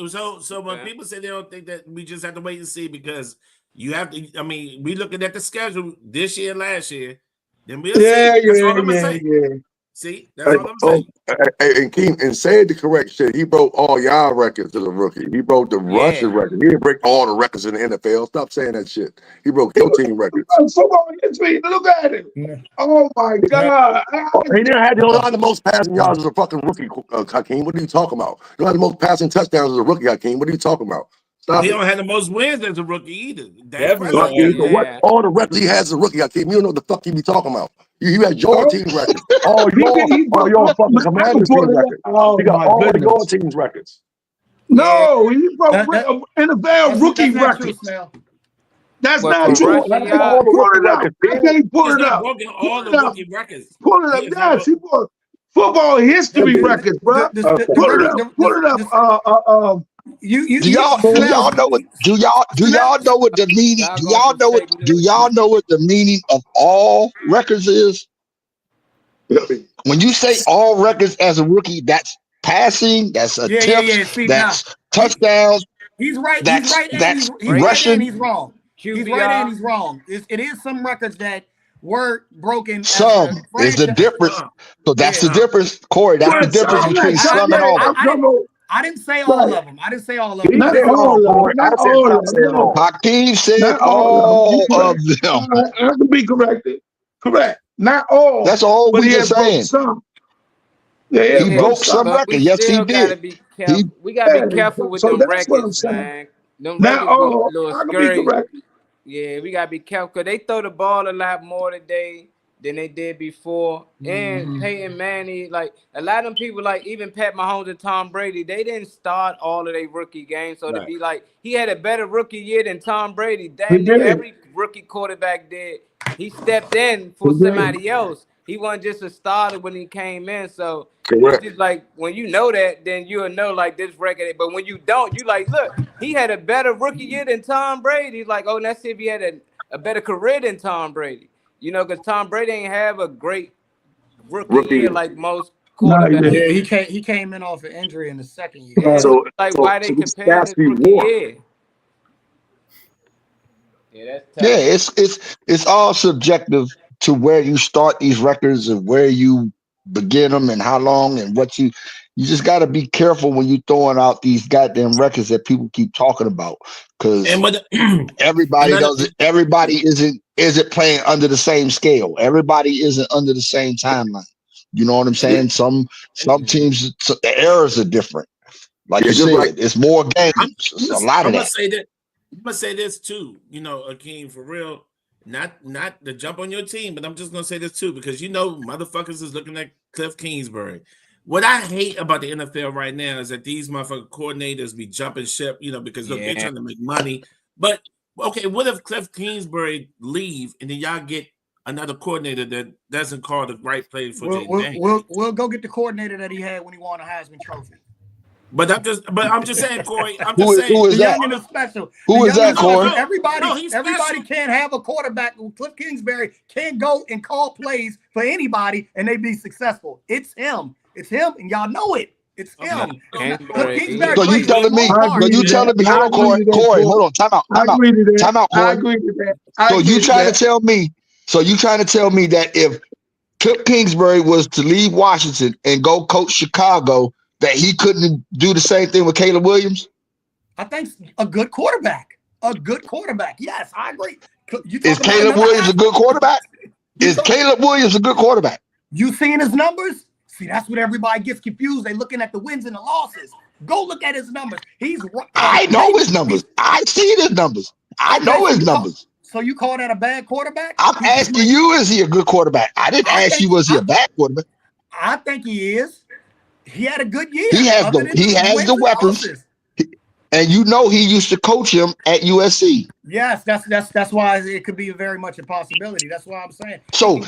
when people say they don't think that, we just have to wait and see because you have to, I mean, we looking at the schedule this year and last year. Then we'll see. That's all I'm going to say. See? That's all I'm saying. And said the correct shit. He broke all y'all records as a rookie. He broke the rushing record. He didn't break all the records in the NFL. Stop saying that shit. He broke your team records. Look at it. Oh my God. He didn't have the most passing yards as a fucking rookie, Hakeem. What are you talking about? You don't have the most passing touchdowns as a rookie, Hakeem. What are you talking about? He don't have the most wins as a rookie either. What all the records he has as a rookie, Hakeem, you don't know what the fuck he be talking about. You had your team records. All your fucking Commanders team records. He got all of your team's records. No, he broke NFL rookie records. That's not true. Pull it up. I can't pull it up. All the rookie records. Pull it up. Yes, he broke football history records, bro. Pull it up. Pull it up. Do y'all know what the meaning? Do y'all know what the meaning of all records is? When you say all records as a rookie, that's passing, that's attempts, that's touchdowns. He's right. That's he's right. He's rushing. Right and he's wrong. He's right and he's wrong. It is some records that were broken. Some is the difference. So that's the difference, Corey. That's the difference between some and all. I didn't say all of them. Not all of them. Hakeem said all of them. I can be corrected. Correct. Not all. That's all we just saying. Yeah, he broke some records. Yes, he did. We gotta be careful with the records, man. Not all. I can be corrected. Yeah, we gotta be careful because they throw the ball a lot more today than they did before. And Peyton Manning, like a lot of them people, like even Pat Mahomes and Tom Brady, they didn't start all of their rookie games. So to be like, he had a better rookie year than Tom Brady. Damn near every rookie quarterback did. He stepped in for somebody else. He wasn't just a starter when he came in. So it's just like when you know that, then you'll know like this record. But when you don't, you like, look, he had a better rookie year than Tom Brady. Like, oh, let's see if he had a better career than Tom Brady. You know, because Tom Brady ain't have a great rookie year like most quarterbacks. Yeah, he came in off an injury in the second year. Yeah, so why they compare this rookie year? Yeah, that's tough. It's all subjective to where you start these records and where you begin them and how long and what you just got to be careful when you throwing out these goddamn records that people keep talking about, because everybody isn't playing under the same scale. Everybody isn't under the same timeline. You know what I'm saying? Some teams, the errors are different. Like you said, it's more games. A lot of that. I'm gonna say this too, you know, Akeem, for real, not to jump on your team, but I'm just gonna say this too, because you know motherfuckers is looking at Cliff Kingsbury. What I hate about the NFL right now is that these motherfucking coordinators be jumping ship, you know, because look, they're trying to make money. But okay, what if Cliff Kingsbury leave and then y'all get another coordinator that doesn't call the right play for Jaden Daniels? We'll go get the coordinator that he had when he won a Heisman Trophy. But I'm just saying, Corey. Who is that? Young and special. Who is that, Corey? Everybody can't have a quarterback. Cliff Kingsbury can't go and call plays for anybody and they be successful. It's him. It's him, and y'all know it. It's him. So you telling me? Hold on, Corey. Hold on. Time out, Corey. I agree with that. So you trying to tell me that if Cliff Kingsbury was to leave Washington and go coach Chicago, that he couldn't do the same thing with Caleb Williams? I think a good quarterback. Yes, I agree. Is Caleb Williams a good quarterback? Is Caleb Williams a good quarterback? You seeing his numbers? See, that's what everybody gets confused. They looking at the wins and the losses. Go look at his numbers. I know his numbers. I see his numbers. I know his numbers. So you call that a bad quarterback? I'm asking you, is he a good quarterback? I didn't ask you, was he a bad quarterback? I think he is. He had a good year. He has the weapons. And you know he used to coach him at USC. Yes, that's why it could be very much a possibility. That's why I'm saying. So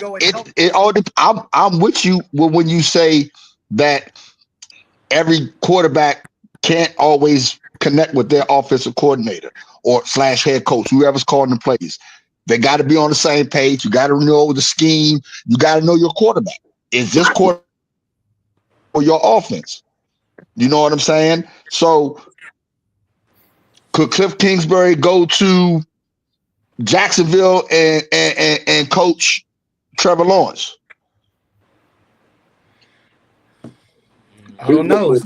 I'm with you when you say that every quarterback can't always connect with their offensive coordinator or / head coach, whoever's calling the plays. They got to be on the same page. You got to know the scheme. You got to know your quarterback. Is this quarterback for your offense? You know what I'm saying? So could Cliff Kingsbury go to Jacksonville and coach Trevor Lawrence? I don't know.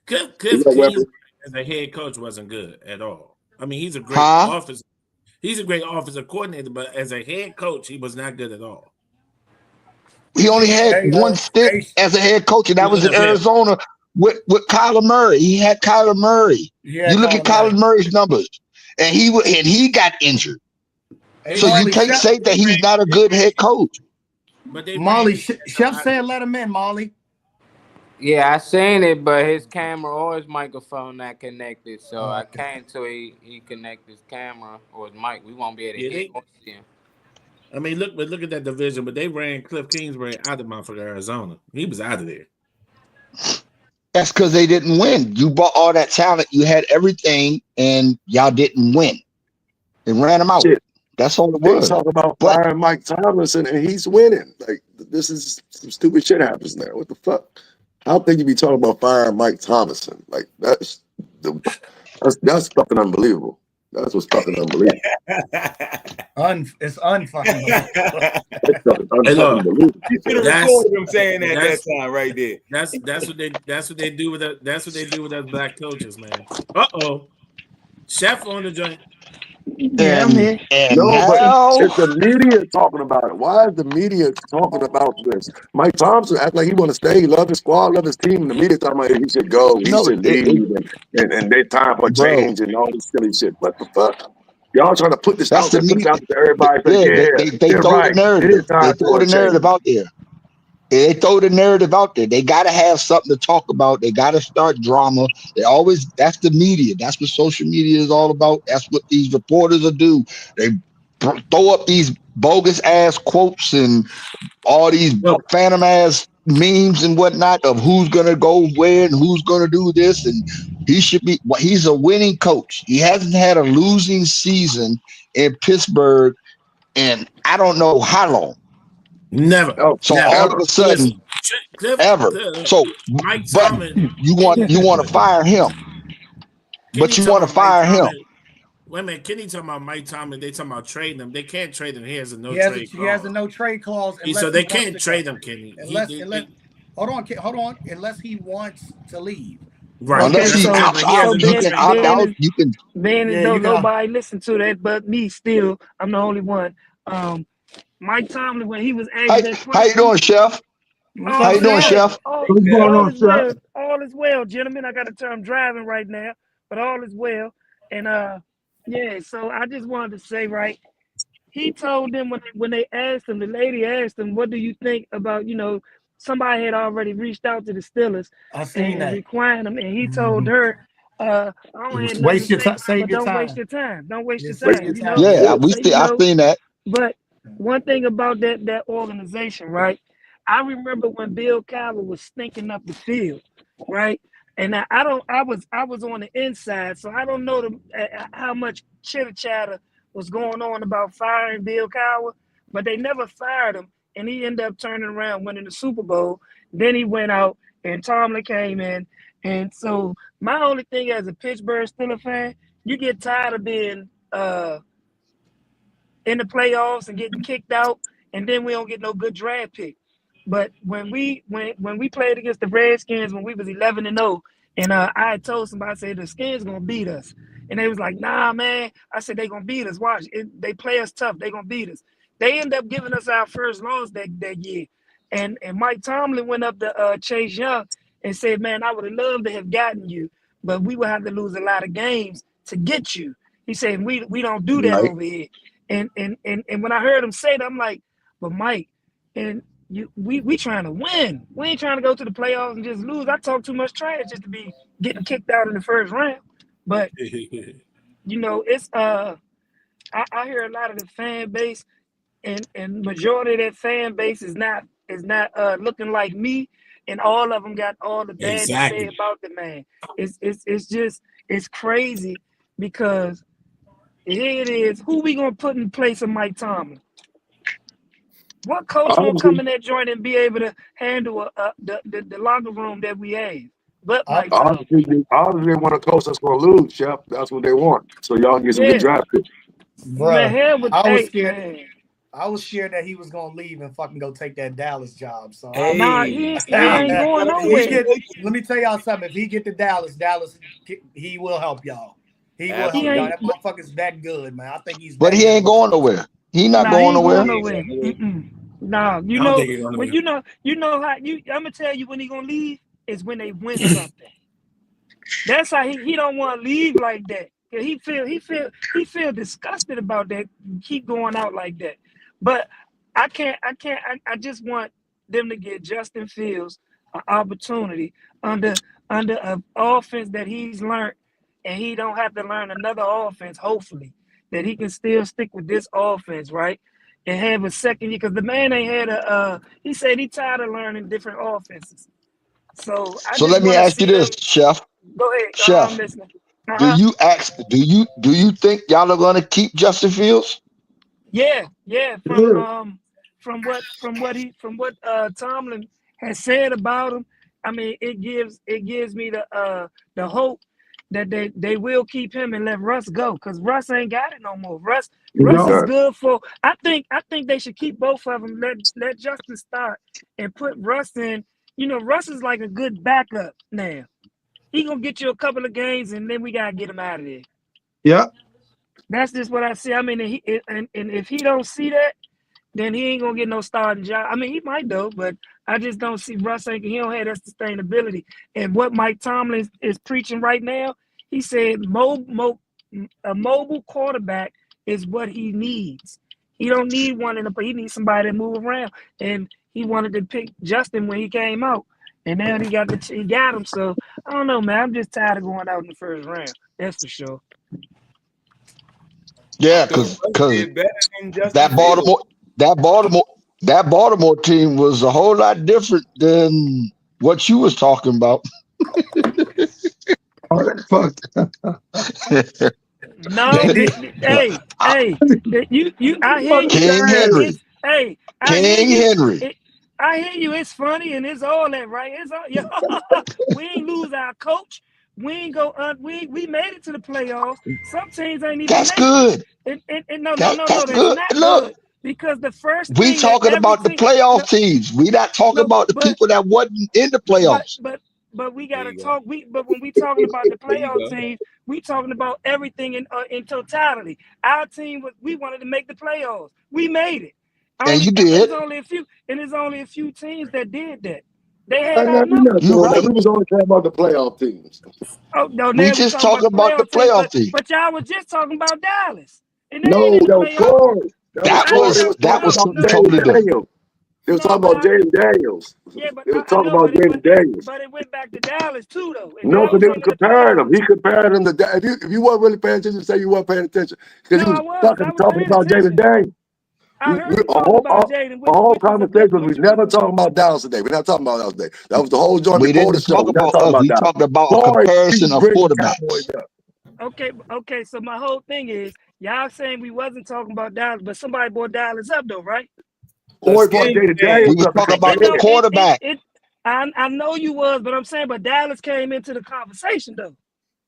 Cliff Kingsbury as a head coach wasn't good at all. I mean, he's a great offensive. He's a great offensive coordinator, but as a head coach, he was not good at all. He only had one stint as a head coach, and that was in Arizona with Kyler Murray. He had Kyler Murray. You look at Kyler Murray's numbers, and he got injured. So you can't say that he's not a good head coach. Molly, Chef said let him in, Molly. Yeah, I seen it, but his camera or his microphone not connected. So I came till he connect his camera or his mic. We won't be able to hear him. I mean, look at that division, but they ran Cliff Kingsbury out of motherfucking Arizona. He was out of there. That's because they didn't win. You bought all that talent, you had everything, and y'all didn't win. It ran them out. Shit. That's all it was. They talk about firing Mike Tomlinson, and he's winning. Like, this is some stupid shit happens there. What the fuck? How think you be talking about firing Mike Tomlinson? Like, that's fucking unbelievable. That's what's fucking unbelievable. It's unfucking unbelievable. You should have recorded him saying that time right there. That's what they do with us. That's what they do with us black coaches, man. Chef on the joint. But it's the media talking about it. Why is the media talking about this? Mike Thompson act like he want to stay. He love his squad, love his team. And the media talking about he should go. He should leave. And their time for change and all this silly shit. What the fuck? Y'all trying to put this out there to everybody. They throw the narrative. They throw the narrative out there. They throw the narrative out there. They got to have something to talk about. They got to start drama. That's the media. That's what social media is all about. That's what these reporters will do. They throw up these bogus ass quotes and all these phantom ass memes and whatnot of who's going to go where and who's going to do this and He should be. Well, he's a winning coach. He hasn't had a losing season in Pittsburgh, and I don't know how long. Never. So never. all of a sudden, ever. So, Mike but Tomlin, you want to fire him, but you want to fire him. Wait a minute, Kenny talking about Mike Tomlin. They talking about trading him. They can't trade him. He has a no He trade has a no trade clause. So they can't trade him, Kenny. Hold on. Unless he wants to leave. Right. Unless he opts out, you can opt out. You can. Nobody listen to that but me. Still, I'm the only one. Mike Tomlin, when he was asked that question, how you doing, Chef? How you doing, Chef? All is well, gentlemen. I got to turn. I'm driving right now, but all is well. And so I just wanted to say, right, he told them when they asked him, the lady asked him, what do you think about, somebody had already reached out to the Steelers and requiring them, and he told her, I don't have waste your time. Don't waste your time. Don't waste your time. Yeah, I've seen that. But one thing about that organization, right? I remember when Bill Cowher was stinking up the field, right? And I was on the inside, so I don't know how much chitter chatter was going on about firing Bill Cowher, but they never fired him, and he ended up turning around, winning the Super Bowl. Then he went out, and Tomlin came in, and so my only thing as a Pittsburgh Steelers fan, you get tired of being in the playoffs and getting kicked out, and then we don't get no good draft pick. But when we played against the Redskins when we was 11-0, and I had told somebody, I said the Skins gonna beat us, and they was like, nah, man. I said they gonna beat us. Watch, they play us tough. They gonna beat us. They end up giving us our first loss that year, and Mike Tomlin went up to Chase Young and said, man, I would have loved to have gotten you, but we would have to lose a lot of games to get you. He said we don't do that over here. And when I heard him say that, I'm like, but Mike, and we trying to win. We ain't trying to go to the playoffs and just lose. I talk too much trash just to be getting kicked out in the first round. But it's I hear a lot of the fan base, and majority of that fan base is not looking like me, and all of them got all the bad to say about the man. It's crazy because here it is. Who we gonna put in place of Mike Tomlin? What coach gonna come in that joint and be able to handle the locker room that we have? But Mike honestly, they want a coach that's gonna lose, Chef. That's what they want. So y'all get some good draft picks. Bruh, I was scared that he was gonna leave and fucking go take that Dallas job. So he ain't going nowhere. Let me tell y'all something. If he get to Dallas, he will help y'all. He will help y'all. That motherfucker's that good, man. I think he's. But he ain't going nowhere. He not going nowhere. No, you know how I'm gonna tell you when he gonna leave is when they win something. That's how he don't want to leave like that. He feel disgusted about that. Keep going out like that. But I just want them to get Justin Fields an opportunity under an offense that he's learned, and he don't have to learn another offense. Hopefully, that he can still stick with this offense, right? And have a second year, because the man ain't had he said he tired of learning different offenses. So let me ask you this, Chef. Go ahead, Chef. I'm listening. Do you think y'all are gonna keep Justin Fields? Yeah. From what Tomlin has said about him, I mean, it gives me the hope that they will keep him and let Russ go, because Russ ain't got it no more. Russ is good for. I think they should keep both of them. Let Justin start and put Russ in. Russ is like a good backup now. He gonna get you a couple of games, and then we gotta get him out of there. Yeah, that's just what I see. I mean, and if he don't see that, then he ain't gonna get no starting job. I mean, he might though, but I just don't see Russ. He don't have that sustainability. And what Mike Tomlin is preaching right now, he said a mobile quarterback is what he needs. He don't need one he needs somebody to move around. And he wanted to pick Justin when he came out. And now he got him. So I don't know, man. I'm just tired of going out in the first round. That's for sure. Yeah, because that Baltimore team was a whole lot different than what you was talking about. Fuck. No, hey, I hear you. King Henry. Hey, King Henry. I hear you. It's funny and it's all that, right? It's all, we ain't lose our coach. We ain't go. We made it to the playoffs. Some teams ain't even. That's good. No, That's that's good. not Look, good. Because the first we thing talking about the playoff teams. We not talking about the people that wasn't in the playoffs. But we gotta talk. But when we talking about the playoff teams, we talking about everything in totality. Our team we wanted to make the playoffs. We made it. And you did. There's only a few teams that did that. They had our We numbers. was only talking about the playoff teams. Oh no, we just talking about the playoff team. But y'all was just talking about Dallas. And No, that was Corey. That was something totally different. They was talking about Jaden Daniels. Yeah, but they was talking about Jaden Daniels. But it went back to Dallas too, though. No, because they were comparing them. He compared them to. If you weren't really paying attention, say you weren't paying attention because he was talking about Jaden Daniels. The whole conversation was we never talking about Dallas today. We're not talking about Dallas today. That was the whole joint. We didn't talk about us. We talked about a comparison of quarterbacks. Okay. So my whole thing is y'all saying we wasn't talking about Dallas, but somebody brought Dallas up though, right? We were talking about the quarterback. I know you was, but I'm saying, but Dallas came into the conversation though.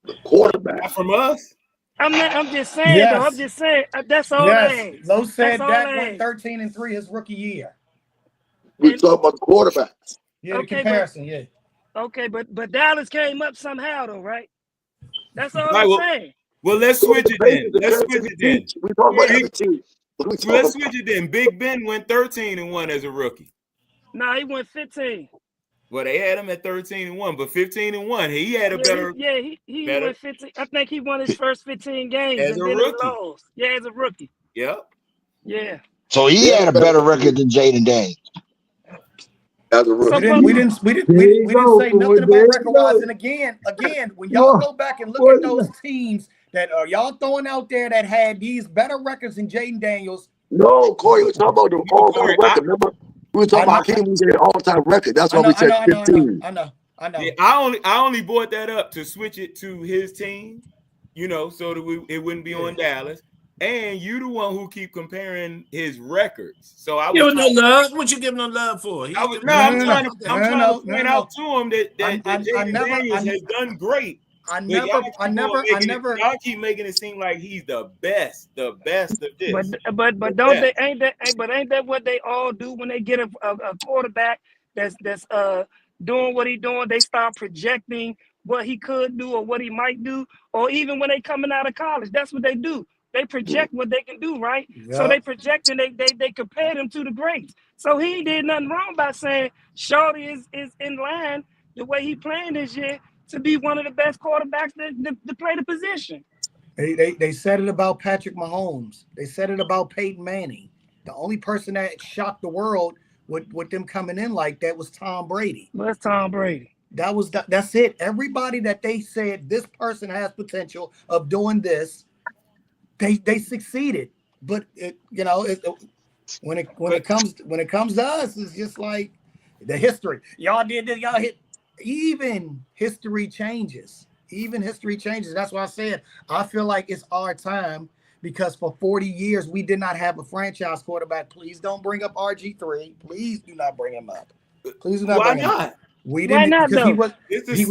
The quarterback from us. I'm just saying though. I'm just saying that's all. Yes. Lowe said Dak went 13-3 his rookie year. We talking about the quarterbacks. Yeah, the comparison. Yeah. Okay, but Dallas came up somehow though, right? That's all I'm saying. Well, let's switch it then. Let's switch it then. We talking about the team. Let's switch it then. Big Ben went 13-1 as a rookie. No, he went 15. Well, they had him at 13-1, but 15-1. He had a better. Yeah, he went 15. I think he won his first 15 games as and a then rookie. he lost. Yeah, as a rookie. Yep. Yeah. So he had a better record than Jaden Daniels. As a rookie. We didn't say nothing about record-wise. And again, when y'all go back and look at those teams that are y'all throwing out there that had these better records than Jaden Daniels. No, Corey, we're talking about the all-time record. Remember, we were talking about King was an all-time record. That's why we said 15. I know. Yeah, I only brought that up to switch it to his team, so that it wouldn't be on Dallas. And you the one who keep comparing his records. So I was no love. What you giving him love for? I'm trying to point out to him that Jaden Daniels has done great. I never. Y'all keep making it seem like he's the best of this. But ain't that what they all do when they get a quarterback that's doing what he doing? They start projecting what he could do or what he might do, or even when they coming out of college, that's what they do. They project what they can do, right? Yep. So they project and they compare them to the greats. So he did nothing wrong by saying Shorty is in line the way he playing this year to be one of the best quarterbacks to play the position. They said it about Patrick Mahomes. They said it about Peyton Manning. The only person that shocked the world with them coming in like that was Tom Brady. What's Tom Brady? That's it. Everybody that they said this person has potential of doing this, they succeeded. But when it comes to us, it's just like the history. Y'all did this. Y'all hit. Even history changes. That's why I said I feel like it's our time because for 40 years we did not have a franchise quarterback. Please don't bring up RG3. Please do not bring him up. Please do not. Why not? We didn't because he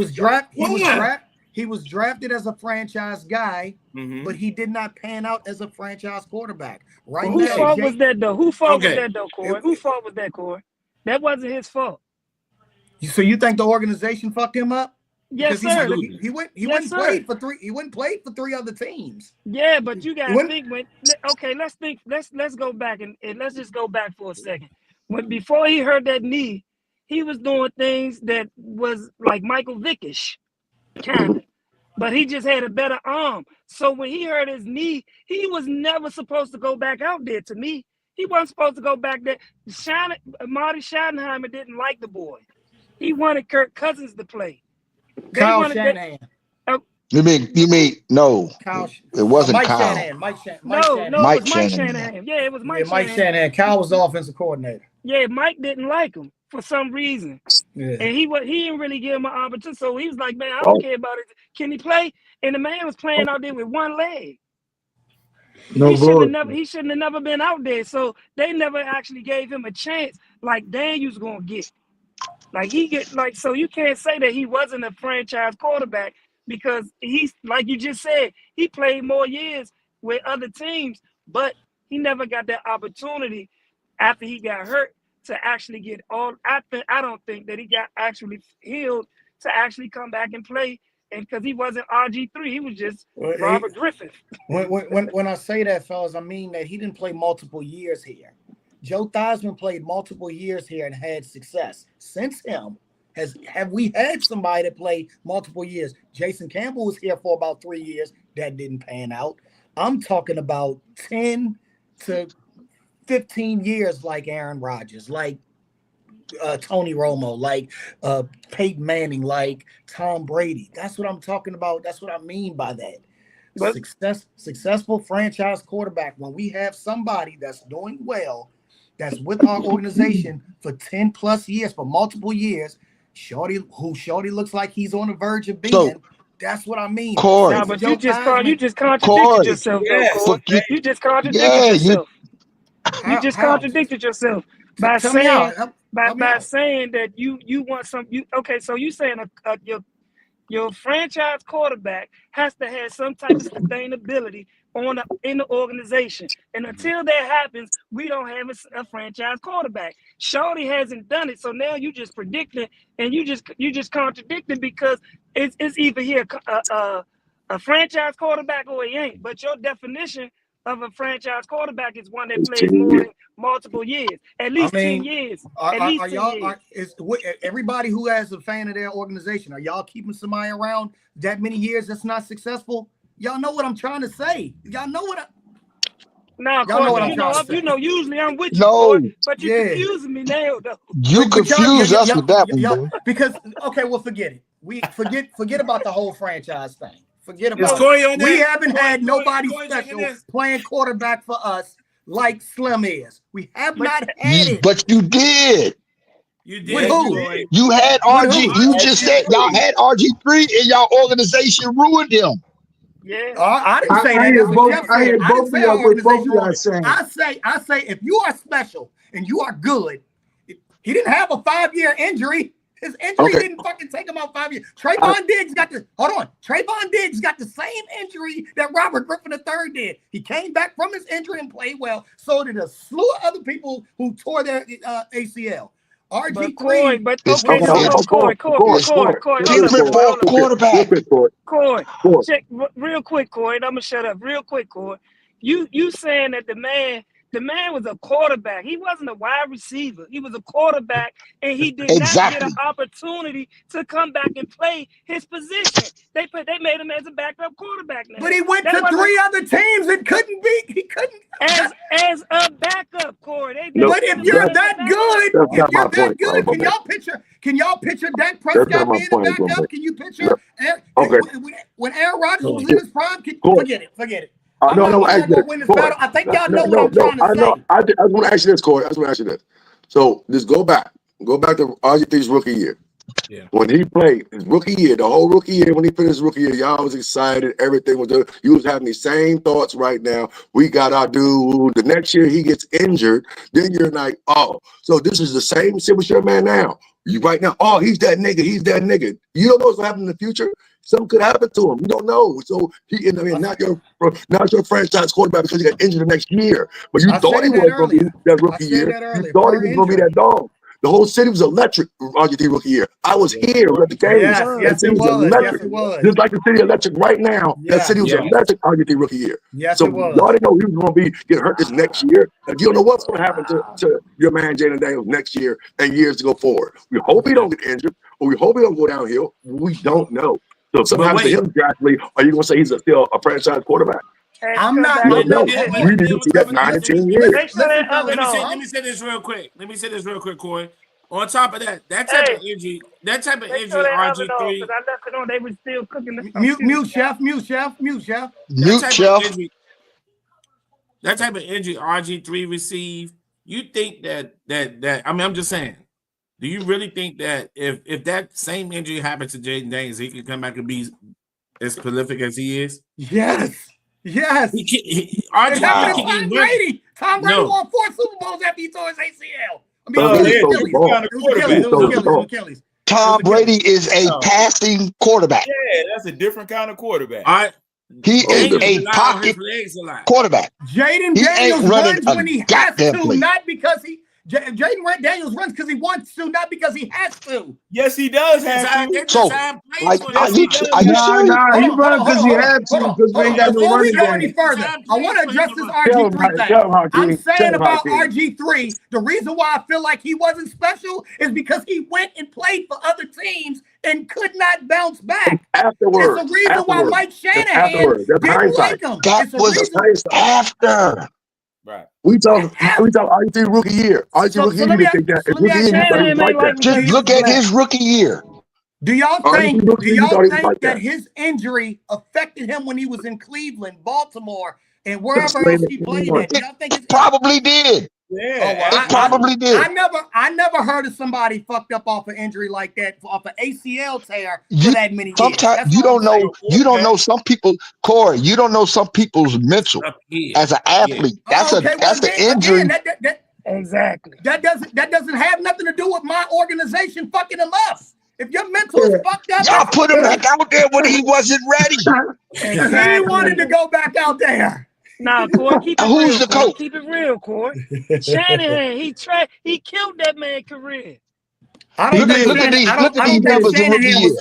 was drafted as a franchise guy, but he did not pan out as a franchise quarterback. Right? Well, whose fault was that though? Whose fault was that though, Corey? Whose fault was that, Corey? That wasn't his fault. So you think the organization fucked him up? Yes, sir. He went played for three. He went and played for 3 other teams. Yeah, but you gotta think let's think. Let's go back and let's just go back for a second. Before he hurt that knee, he was doing things that was like Michael Vickish, kind of. But he just had a better arm. So when he hurt his knee, he was never supposed to go back out there. To me, he wasn't supposed to go back there. Marty Schottenheimer didn't like the boy. He wanted Kirk Cousins to play. Kyle Shanahan. You mean no? It wasn't Mike Kyle. Shanahan. Mike Shanahan. Yeah, it was Mike Shanahan. Shanahan. Kyle was the offensive coordinator. Yeah, Mike didn't like him for some reason. And he didn't really give him an opportunity. So he was like, man, I don't care about it. Can he play? And the man was playing out there with one leg. He shouldn't have never been out there. So they never actually gave him a chance like Daniels gonna get. So you can't say that he wasn't a franchise quarterback because he's, like you just said, he played more years with other teams, but he never got that opportunity after he got hurt to actually get all. I don't think that he got actually healed to actually come back and play. And because he wasn't RG3, he was just Robert Griffin. When I say that, fellas, I mean that he didn't play multiple years here. Joe Theismann played multiple years here and had success. Since him, have we had somebody that played multiple years? Jason Campbell was here for about 3 years. That didn't pan out. I'm talking about 10 to 15 years like Aaron Rodgers, like Tony Romo, like Peyton Manning, like Tom Brady. That's what I'm talking about. That's what I mean by that. Successful franchise quarterback. When we have somebody that's doing well, that's with our organization for 10 plus years, for multiple years, Shorty looks like he's on the verge of being. That's what I mean. Corey, no, but you just contradicted yourself. Corey. You just contradicted yourself. You just contradicted yourself by saying that you want some. Okay, so you saying your franchise quarterback has to have some type of sustainability in the organization, and until that happens, we don't have a franchise quarterback. Shorty hasn't done it, so now you just predicted and you just contradicted because it's either here a franchise quarterback or he ain't. But your definition of a franchise quarterback is one that plays more than multiple years, at least 10 years. Everybody who has a fan of their organization, are y'all keeping somebody around that many years that's not successful? Y'all know what I'm trying to say. Y'all know what usually I'm with you, but you're confusing me now, though. You confuse us with that one, bro. Because well, forget it. We forget about the whole franchise thing. Forget about it. We haven't had nobody special playing quarterback for us like Slim is. We have not had it. But you did. You did. With who? You had RG. You just said y'all had RG3 and y'all organization ruined him. Yeah, I didn't say that. I had both of y'all with both of y'all saying. I say, if you are special and you are good, he didn't have a 5-year injury. His injury didn't fucking take him out 5 years. Trayvon Diggs got Trayvon Diggs got the same injury that Robert Griffin III did. He came back from his injury and played well. So did a slew of other people who tore their ACL. RG3. Corey, check real quick, Corey. I'm gonna shut up real quick, Corey. You saying that the man was a quarterback. He wasn't a wide receiver. He was a quarterback, and he did not get an opportunity to come back and play his position. They made him as a backup quarterback now. But he went to 3 other teams and couldn't be. He couldn't as a backup, Corey. But if you're that good, can y'all picture Dak Prescott being a backup? Can you picture when Aaron Rodgers was in his prime? Forget it. I think y'all know what I'm trying to say. I want to ask you this, Corey. I just want to ask you this. So just go back to RG3's rookie year. Yeah. When he played his rookie year, the whole rookie year, when he finished his rookie year, y'all was excited. Everything was good. You was having the same thoughts right now. We got our dude. The next year he gets injured. Then you're like, oh, so this is the same shit with your man now. You right now, oh, he's that nigga. You don't know what's going to happen in the future. Something could happen to him. You don't know. So not your franchise quarterback because he got injured the next year. But you thought he was going to be that rookie year. You thought he was going to be that dog. The whole city was electric RG3 rookie year. I was here at the game. Yes, it was. Just like the city electric right now. That city was electric RG3 rookie year. Yes, so it was. y'all didn't know he was going to get hurt this next year. And you don't know what's going to happen to your man Jayden Daniels next year and years to go forward. We hope he don't get injured, or we hope he don't go downhill. We don't know. So if something happens to him drastically, are you going to say he's still a franchise quarterback? I'm not. We need to see that 9 to 10 years. Let me say this real quick, Corey. On top of that type of injury, RG3. They were still cooking. Mute chef. That type of injury RG3 received. You think that I'm just saying, Do you really think that if that same injury happened to Jaden Daniels, he could come back and be as prolific as he is? Yes. Yes. Tom Brady. Tom Brady won 4 Super Bowls after he tore his ACL. It was Achilles. Tom Brady is a passing quarterback. Yeah, that's a different kind of quarterback. All right. He is a pocket quarterback. Jaden Daniels runs when he has to, not because he. Jaden Daniels runs because he wants to, not because he has to. Yes, he does have to. So, are you sure? Nah, he runs because he had to, because we ain't got no running Before we go game. any further, I want to address this RG3 thing. I'm saying about RG3, the reason why I feel like he wasn't special is because he went and played for other teams and could not bounce back. Afterwards. It's the reason why Mike Shanahan didn't like him. That was after. Right. We talk RG rookie year. RG rookie year. Just look at his rookie year. Do y'all think that his injury affected him when he was in Cleveland, Baltimore, and wherever else he played at? Do y'all think it probably did? Yeah, it probably did. I never heard of somebody fucked up off an injury like that, off an ACL tear for that many years. Sometimes you don't know. You don't know some people, Corey. You don't know some people's mental as an athlete. That's an injury. Exactly. That doesn't have nothing to do with my organization fucking him up. If your mental is fucked up, y'all put him back out there when he wasn't ready. He wanted to go back out there. Nah, Corey, keep it Who's real, the coach? Keep it real, Corey. Shanahan, he killed that man's career. Look at these numbers in rookie year.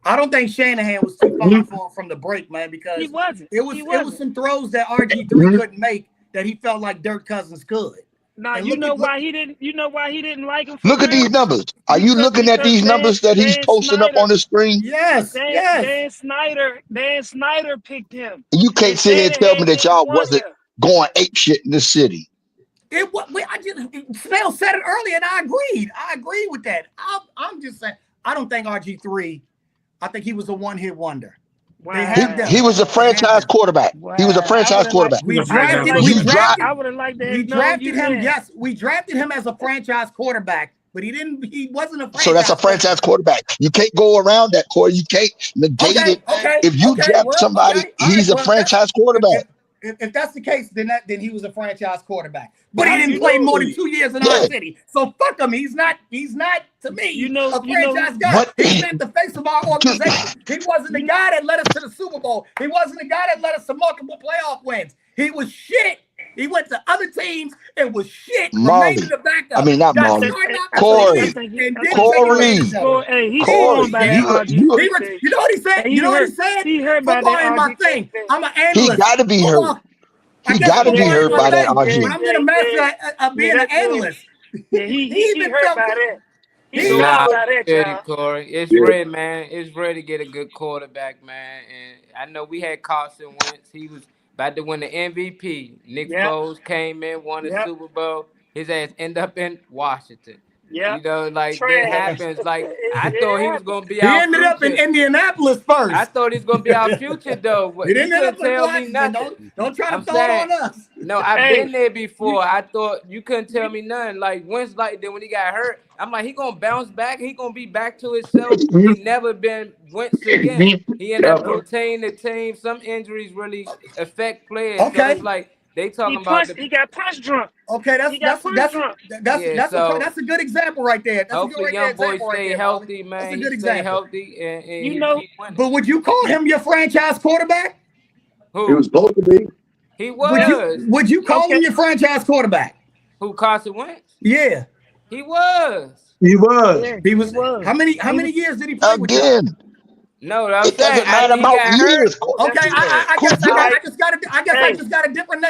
I don't think Shanahan was too far for him from the break, man, because he wasn't. It was some throws that RG3 couldn't make that he felt like Dirk Cousins could. Now you know why he didn't like him. Look at these numbers. Are you looking at these numbers that he's posting up on the screen? Yes. Dan Snyder picked him. You can't sit here and tell me that y'all wasn't going ape shit in the city. Snell said it earlier, and I agreed. I agree with that. I'm just saying, I don't think RG3. I think he was a one-hit wonder. Wow. He was a franchise quarterback. Wow. He was a franchise quarterback. We drafted him. Yes, we drafted him as a franchise quarterback, but he wasn't a franchise. So that's a franchise quarterback. You can't go around that, Corey. You can't negate it. If you draft somebody, he's a franchise quarterback. If that's the case, then he was a franchise quarterback. But he didn't play more than 2 years in our city. So fuck him. He's not to me a franchise guy. He's not the face of our organization. He wasn't the guy that led us to the Super Bowl. He wasn't the guy that led us to multiple playoff wins. He was shit. He went to other teams and was shit. Marley. I mean, not Marley. Corey. Hey, he's on by that. You know what he said? You know what he said? He heard by Football that ain't my thing. I'm an analyst. He got to be hurt. He got to be hurt by that RG. I'm going to master of being an analyst. Yeah, he heard by that. Corey. It's ready, man. It's ready to get a good quarterback, man. And I know we had Carson Wentz. He was about to win the MVP. Nick Foles came in, won the Super Bowl. His ass ended up in Washington. Yeah, you know, like that happens. Like I thought he was gonna be. He ended up in Indianapolis first. I thought he was gonna be our future though. He didn't tell me nothing. Don't try to throw it on us. No, I've been there before. I thought you couldn't tell me nothing. Like Wentz, like then when he got hurt, I'm like he gonna bounce back. He gonna be back to himself. He never been Wentz again. He ended up rotating the team. Some injuries really affect players. Okay, so it's like. They talking about he got punch drunk. Okay, that's a good example right there. That's hopefully a good young boy stay healthy, man. That's a good example. Stay healthy, and you know. But would you call him your franchise quarterback? Who? He was supposed to be. He was. Would you call him your franchise quarterback? Who? Carson Wentz? Yeah, he was. He was. He was. How many years did he play with you? Again. No, that was doesn't matter about years. Okay, I just got a different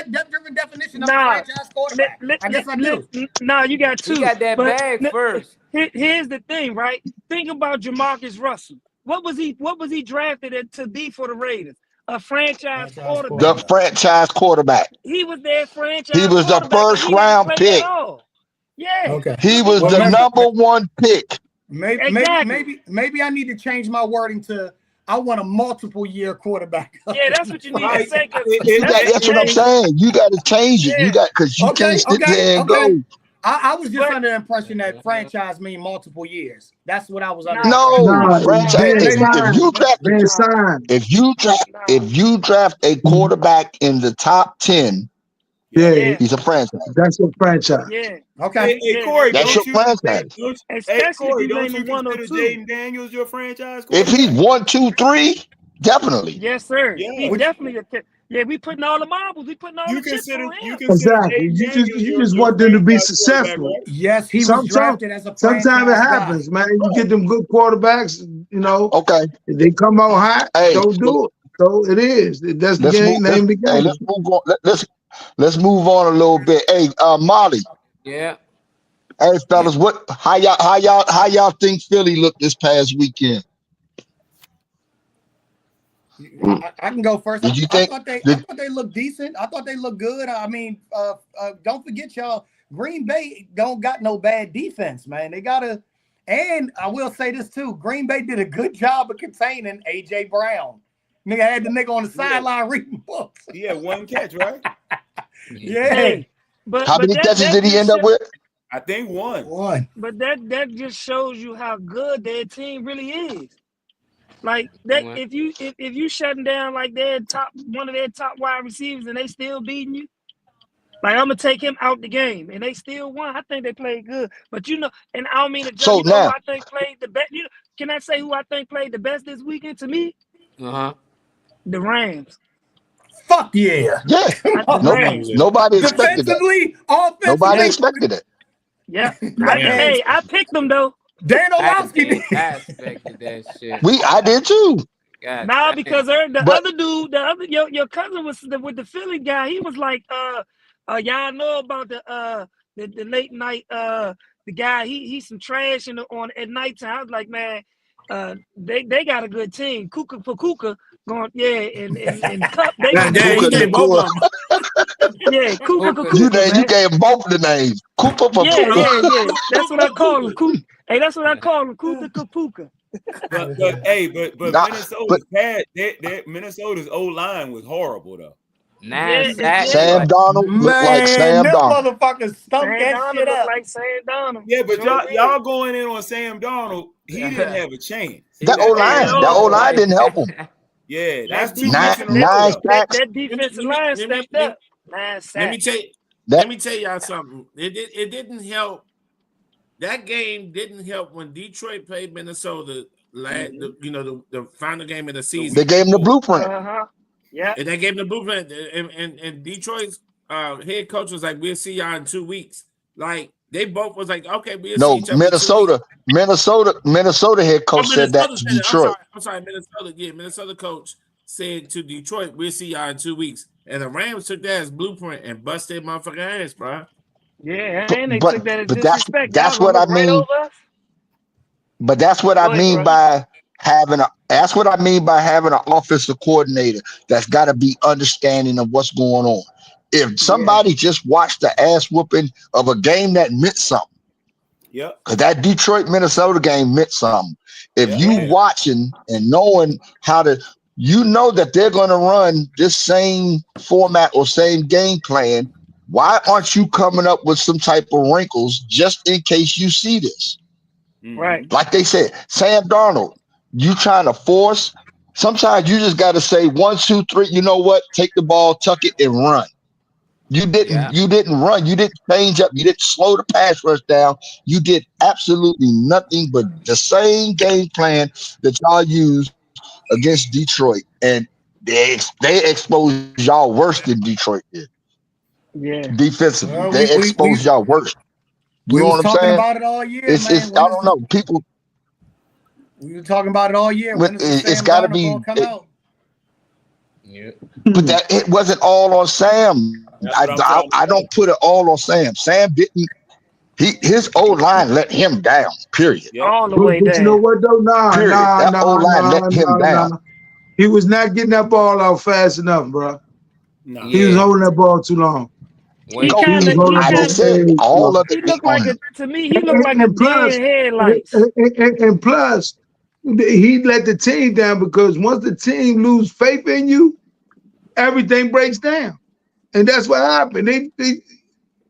definition of a franchise quarterback. I guess I do. No, you got two. You got that bag first. Here's the thing, right? Think about Jamarcus Russell. What was he drafted to be for the Raiders? A franchise quarterback. The franchise quarterback. He was their franchise. He was the first round pick. Yeah. Okay. He was the number one pick. Maybe I need to change my wording to I want a multiple year quarterback. Yeah, that's what you need to say. That's what I'm saying. You got to change it. You got because you can't sit there and go. I was just under the impression that franchise mean multiple years. That's what I was under. No, franchise. If you draft a quarterback in the top 10, he's a franchise. That's a franchise. Yeah. Okay. Hey, Corey, That's your franchise. Corey, don't you consider Jaden Daniels your franchise? If he's 1, 2, 3, definitely. Yes, sir. Yeah. He's definitely we putting all the marbles. We putting all the chips on him. Exactly. You just want them to be successful. Yes, he was drafted as a franchise Sometimes it happens, man. You get them good quarterbacks, Okay. If they come out hot, don't do it. So it is. That's the game. Name the game. Hey, let's move on. Let's move on a little bit. Hey, Molly. Yeah. Hey, fellas, how y'all think Philly looked this past weekend? I can go first. Did you I think thought they looked decent. I thought they looked good. I mean, don't forget, y'all, Green Bay don't got no bad defense, man. They gotta, and I will say this too. Green Bay did a good job of containing AJ Brown. Nigga had the nigga on the sideline reading books. Yeah, one catch, right? Yeah. Hey, but How many catches did he end up with? I think one. But that just shows you how good their team really is. Like that, if you shutting down like one of their top wide receivers and they still beating you, like I'm gonna take him out the game and they still won. I think they played good, but and I don't mean to judge who I think played the best. Can I say who I think played the best this weekend to me? The Rams. Fuck yeah. Yeah. Nobody expected Defensively, that. Nobody expected it. Yeah. I picked them though. Dan Orlovsky. I expected that shit. I did too. Nah, because other dude, your cousin was with the Philly guy. He was like, y'all know about the late night the guy. He's some trash at nighttime. I was like, man, they got a good team. Kuka for Kuka going, and Cup. They both of them. Yeah, Kuka for Kuka. You gave both the names. Kuka for Kuka. Yeah. That's what I call him. Hey, that's what I call him. Kuka Kapuka. But Minnesota's O-line was horrible though. Sam Donald looked like Sam Donald. Motherfuckers stunk that shit up. Like Sam Donald. Yeah, but y'all going in on Sam Donald. He didn't have a chance. That O-line didn't help him. Yeah, that's too nine sacks. That defensive line stepped up. Let me tell y'all something. It didn't help. That game didn't help when Detroit played Minnesota. The final game of the season. They gave him the blueprint. Yeah, and they gave him the blueprint. And Detroit's head coach was like, "We'll see y'all in 2 weeks." Like they both was like, "Okay, we'll see each other." Minnesota head coach said that to Detroit. I'm sorry, Minnesota. Yeah, Minnesota coach said to Detroit, "We'll see y'all in 2 weeks." And the Rams took that as blueprint and busted motherfucking ass, bro. Yeah, and they took that as disrespect. That's what I mean. But that's what I mean by having an offensive coordinator that's got to be understanding of what's going on. If somebody just watched the ass whooping of a game that meant something, because that Detroit Minnesota game meant something. If you watching and knowing that they're going to run this same format or same game plan, why aren't you coming up with some type of wrinkles just in case you see this? Right. Like they said, Sam Darnold, you trying to force. Sometimes you just got to say 1, 2, 3. You know what? Take the ball, tuck it, and run. You didn't run. You didn't change up. You didn't slow the pass rush down. You did absolutely nothing but the same game plan that y'all used against Detroit, and they exposed y'all worse than Detroit did. Yeah, defensively, they exposed y'all worse. You know what I'm saying? About it all year, it's I don't know. People. We were talking about it all year. It's got to be. But that it wasn't all on Sam. I don't put it all on Sam. Sam didn't. His O-line let him down. Period. All the way down. You know what though? That O-line let him down. He was not getting that ball out fast enough, bro. No. He was holding that ball too long. He looked like he looked like a deer in headlights. And plus, he let the team down because once the team lose faith in you, everything breaks down. And that's what happened.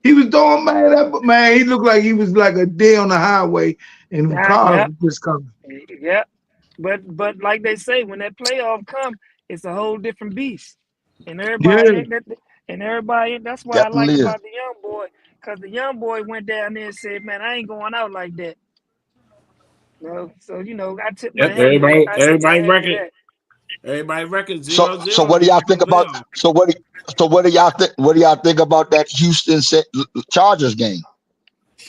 He was doing, man, he looked like he was like a deer on the highway and the cars was just coming. Yep. But like they say, when that playoff come, it's a whole different beast. And everybody that's why I like Definitely is. about the young boy, because the young boy went down there and said, man, I ain't going out like that. So I tip my hat. Everybody record. Everybody record 0-0. So what do y'all think about? So what do y'all think? What do y'all think about that Houston Chargers game?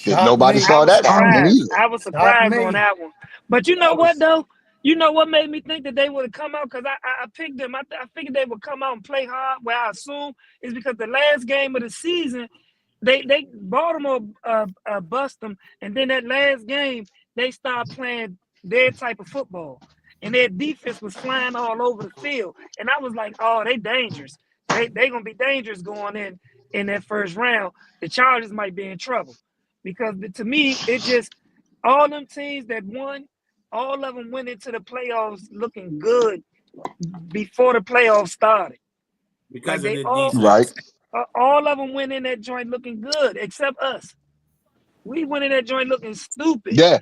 Nobody saw that happening either. I was surprised on that one. But you know what though? You know what made me think that they would have come out? Because I picked them. I figured they would come out and play hard. Well, I assume is because the last game of the season, they Baltimore bust them, and then that last game they started playing their type of football, and their defense was flying all over the field. And I was like, oh, they dangerous. They gonna be dangerous going in that first round. The Chargers might be in trouble because to me it just all them teams that won. All of them went into the playoffs looking good before the playoffs started. Because like of the all, defense. All of them went in that joint looking good, except us. We went in that joint looking stupid. Yeah.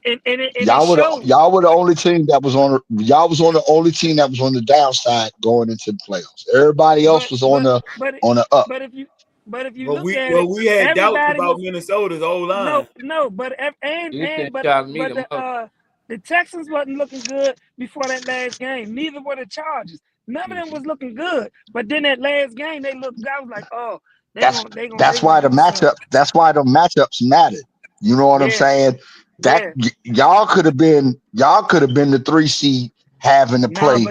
And y'all were the only team that was on. Y'all was on the only team that was on the downside going into the playoffs. Everybody else was on the up. But if you look at it, we had doubts about Minnesota's O-line. No, but the Texans wasn't looking good before that last game. Neither were the Chargers. None of them was looking good. But then that last game, they looked. I was like, oh, that's why the matchups mattered. You know what I'm saying? That y'all could have been the 3 seed having to play,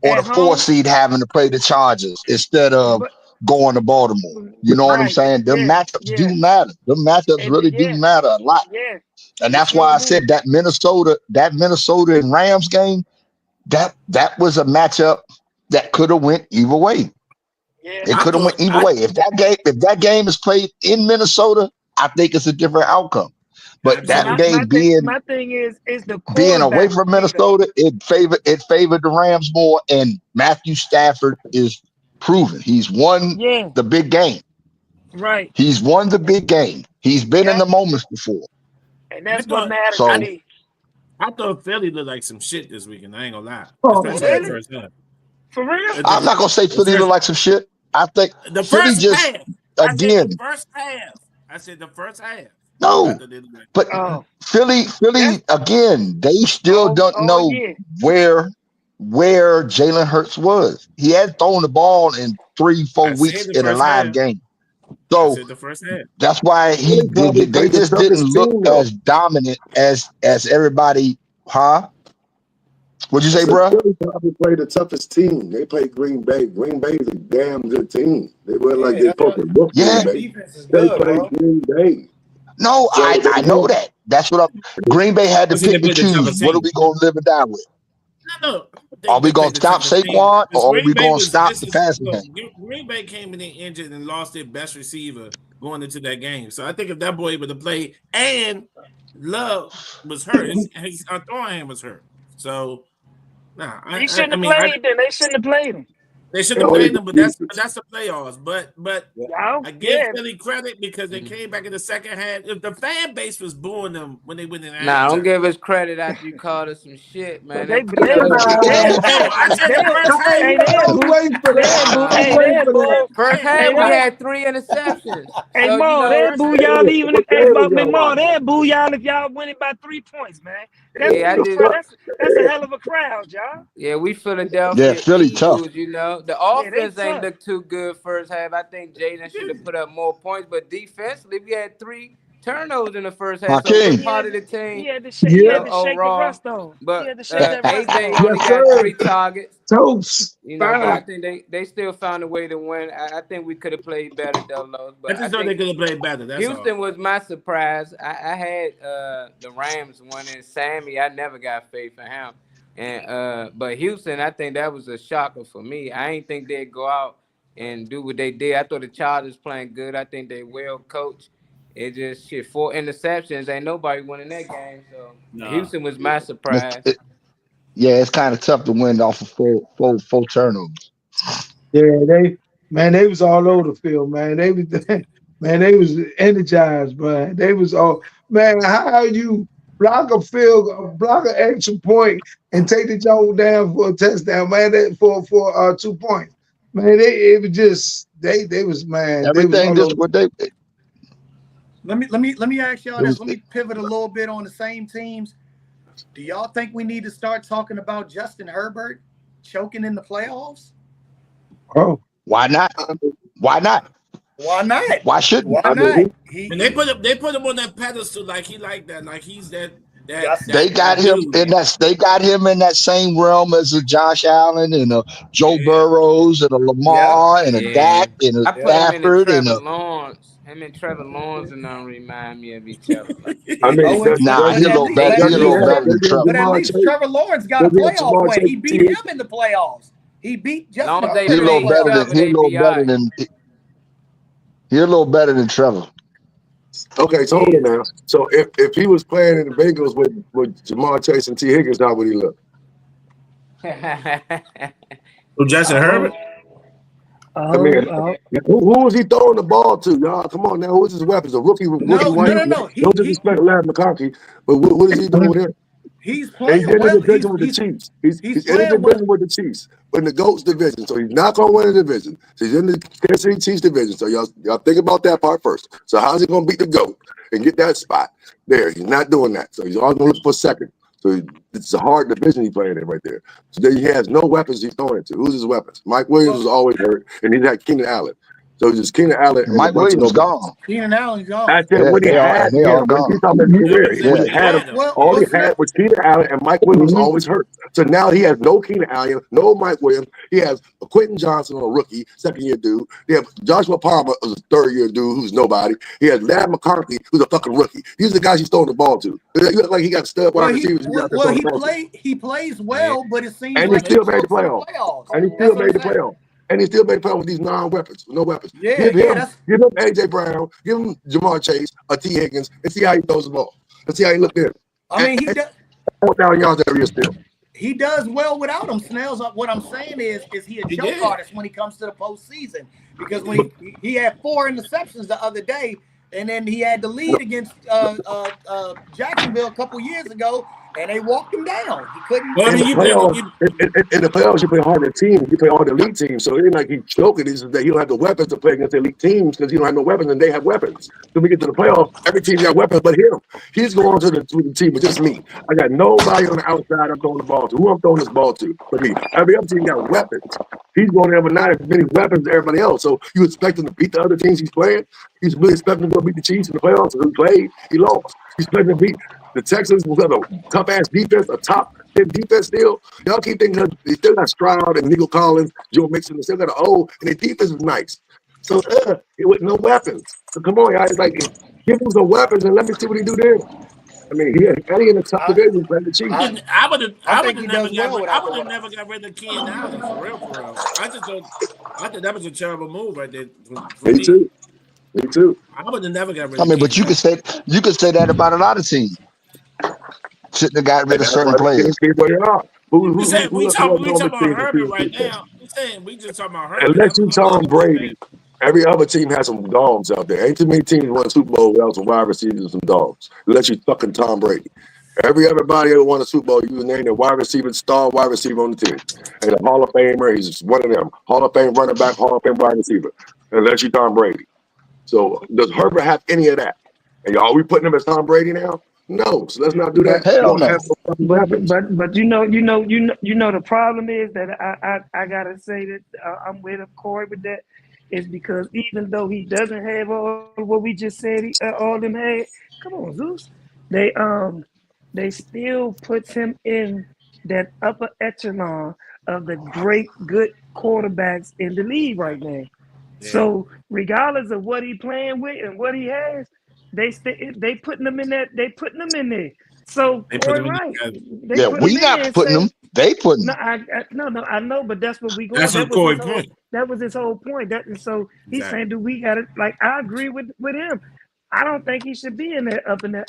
or the 4 seed having to play the Chargers instead of going to Baltimore. You know what I'm saying? The matchups do matter. The matchups really do matter a lot. Yeah. And that's why I said that Minnesota and Rams game, that was a matchup that could have went either way. Yeah. It could have went either way. If that game is played in Minnesota, I think it's a different outcome. But that game my thing is the being away from Minnesota, it favored the Rams more, and Matthew Stafford is proven. He's won the big game. Right. He's won the big game. He's been in the moments before. And that's what matters to me. I thought Philly looked like some shit this weekend. I ain't gonna lie. Really? First half. For real? I'm not gonna say Philly looked like some shit. I think the Philly first just half. again. The first half. I said the first half. No, but Philly again. They still don't know where Jalen Hurts was. He had thrown the ball in 3-4 weeks in a live game. So that's why they just didn't look as dominant as everybody, huh? What'd you say, bro? They played the toughest team. They played Green Bay. Green Bay is a damn good team. They weren't like they supposed to look. Yeah, Green Bay. They played Green Bay. No, I know that. That's what Green Bay had to pick and choose. What are we going to live and die with? No. Are we going to stop Saquon, or are we going to stop the passing game? Green Bay came in injured and lost their best receiver going into that game. So I think if that boy would have played and Love was hurt, his throwing hand was hurt. So, he shouldn't have played then. They shouldn't have played him. They shouldn't have played them, but that's the playoffs. But I give Philly credit because they came back in the second half. If the fan base was booing them when they went in, don't give us credit after you called us some shit, man. First half we had 3 interceptions. Hey, so, Mo, they boo y'all even if they boo y'all if y'all win it by 3 points, man. That's a hell of a crowd, y'all. Yeah, we Philadelphia. Yeah, Philly tough. You know, the offense ain't look too good first half. I think Jaden should have put up more points, but defensively, we had 3 turnovers in the first half. So part of the team. He had to shake the rust on. But AJ only got 3 targets. You know, I think they still found a way to win. I think we could have played better, though. But I just thought they could have played better. That's Houston was my surprise. I had the Rams winning. Sammy, I never got faith in him. And but Houston, I think that was a shocker for me. I ain't think they'd go out and do what they did. I thought the Chargers playing good. I think they well coached. It just 4 interceptions. Ain't nobody winning that game. So Houston was my surprise. It's kind of tough to win off of 4 turnovers. Yeah, they was all over the field, man. Man, they was energized, man. They was all, man, how you block a block an extra point and take the Jones down for a touchdown, man, for 2 points. Man, it was just they was, man, Everything they was just what they. Let me ask y'all this. Let me pivot a little bit on the same teams. Do y'all think we need to start talking about Justin Herbert choking in the playoffs? Oh, why not? Why not? Why not? Why shouldn't? Why not? And they put him on that pedestal like he like that, like he's that. They got him in that. They got him in that same realm as a Josh Allen and a Joe Burrows and a Lamar and a Dak and a Stafford and a. Lawrence. Him and Trevor Lawrence and them remind me of each other. I mean, nah, he a little better. He a little better than Trevor. But at least Trevor Lawrence got a playoff win. He beat him in the playoffs. He beat Justin Herbert. He a little better than. He a little better than. He a little better than Trevor. Okay, so hold on now. So if he was playing in the Bengals with Jamar Chase and T. Higgins, how would he look? Who, Justin Herbert? I mean, who was he throwing the ball to, y'all? Come on now, who's his weapons? A rookie? No. Don't disrespect Larry McConkey, but what is he doing with him? He's playing well. He's in the division with the Chiefs. He's in the division with the Chiefs, in the GOATS division. So he's not going to win the division. So he's in the Kansas City Chiefs division. So y'all think about that part first. So how's he going to beat the GOAT and get that spot there? He's not doing that. So he's always going to look for second. So it's a hard division he's playing in right there. So then he has no weapons he's throwing into. Who's his weapons? Mike Williams was always hurt, and he's had Keenan Allen. So it's just Keenan Allen. And Mike Williams gone. Keenan Allen gone. I said when he had him, when he had him, all he had was Keenan Allen, and Mike Williams was always hurt. So now he has no Keenan Allen, no Mike Williams. He has a Quentin Johnson, a rookie, second-year dude. They have Joshua Palmer, a third-year dude who's nobody. He has Larry McCarthy, who's a fucking rookie. These are the guys he's throwing the ball to. You look like he got stud wide receivers. He plays well, but it seems and like he still made the playoffs. And he still made the playoffs. And he still made playoffs with these non-weapons, no weapons. Give him AJ Brown, give him Jamar Chase, or T. Higgins, and see how he throws the ball. And see how he looked there. I mean, he does. 4,000 yards every year still. He does well without him. Snell's. What I'm saying is he a joke artist when he comes to the postseason, because when he had 4 interceptions the other day, and then he had the lead against Jacksonville a couple years ago, and they walked him down. He couldn't. Well, in the playoffs, you play harder teams. You play all the elite teams. So it ain't like he's choking. It's that he don't have the weapons to play against the elite teams because he don't have no weapons and they have weapons. So we get to the playoffs, every team got weapons but him. He's going to the team with just me. I got nobody on the outside I'm throwing the ball to. Who I'm throwing this ball to? But me. Every other team got weapons. He's going there, but not as many weapons as everybody else. So you expect him to beat the other teams he's playing? He's really expecting to go beat the Chiefs in the playoffs. So he played, he lost. He's expecting to beat the Texans with a tough-ass defense, a top 10 defense still. Y'all keep thinking they still got Stroud and Nico Collins, Joe Mixon, they still got an O, and their defense is nice. So it with no weapons. So come on, y'all. It's like, give him some weapons and let me see what he do there. I mean, he in the top division playing the Chiefs. I would have never got rid of Keenan Allen, for real. I think that was a terrible move right there. Me too. I would have never got rid of. I mean, but you could say that about a lot of teams. Shouldn't have got rid of certain players. We talking about Herbert right now. We just talking about Herbert. Unless you Tom Brady, every other team has some dogs out there. Ain't too many teams won a Super Bowl without some wide receivers and some dogs. Unless you fucking Tom Brady. Everybody ever won a Super Bowl, you name a wide receiver, star wide receiver on the team. And a Hall of Famer, he's one of them. Hall of Fame running back, Hall of Fame wide receiver. Unless you Tom Brady. So does Herbert have any of that? And are we putting him as Tom Brady now? No, so let's not do that. Hell no. But you know the problem is that I gotta say that I'm with Corey with that is because even though he doesn't have all what we just said all them had, come on Zeus, they still puts him in that upper echelon of the great good quarterbacks in the league right now. Yeah. So regardless of what he playing with and what he has, they putting them in that. They putting them in there. So Corey right. Yeah, we not putting them. They putting them. No, I know, but that's what we going. That's what Corey point. That was his whole point. So he's saying, do we got it? Like I agree with him. I don't think he should be in that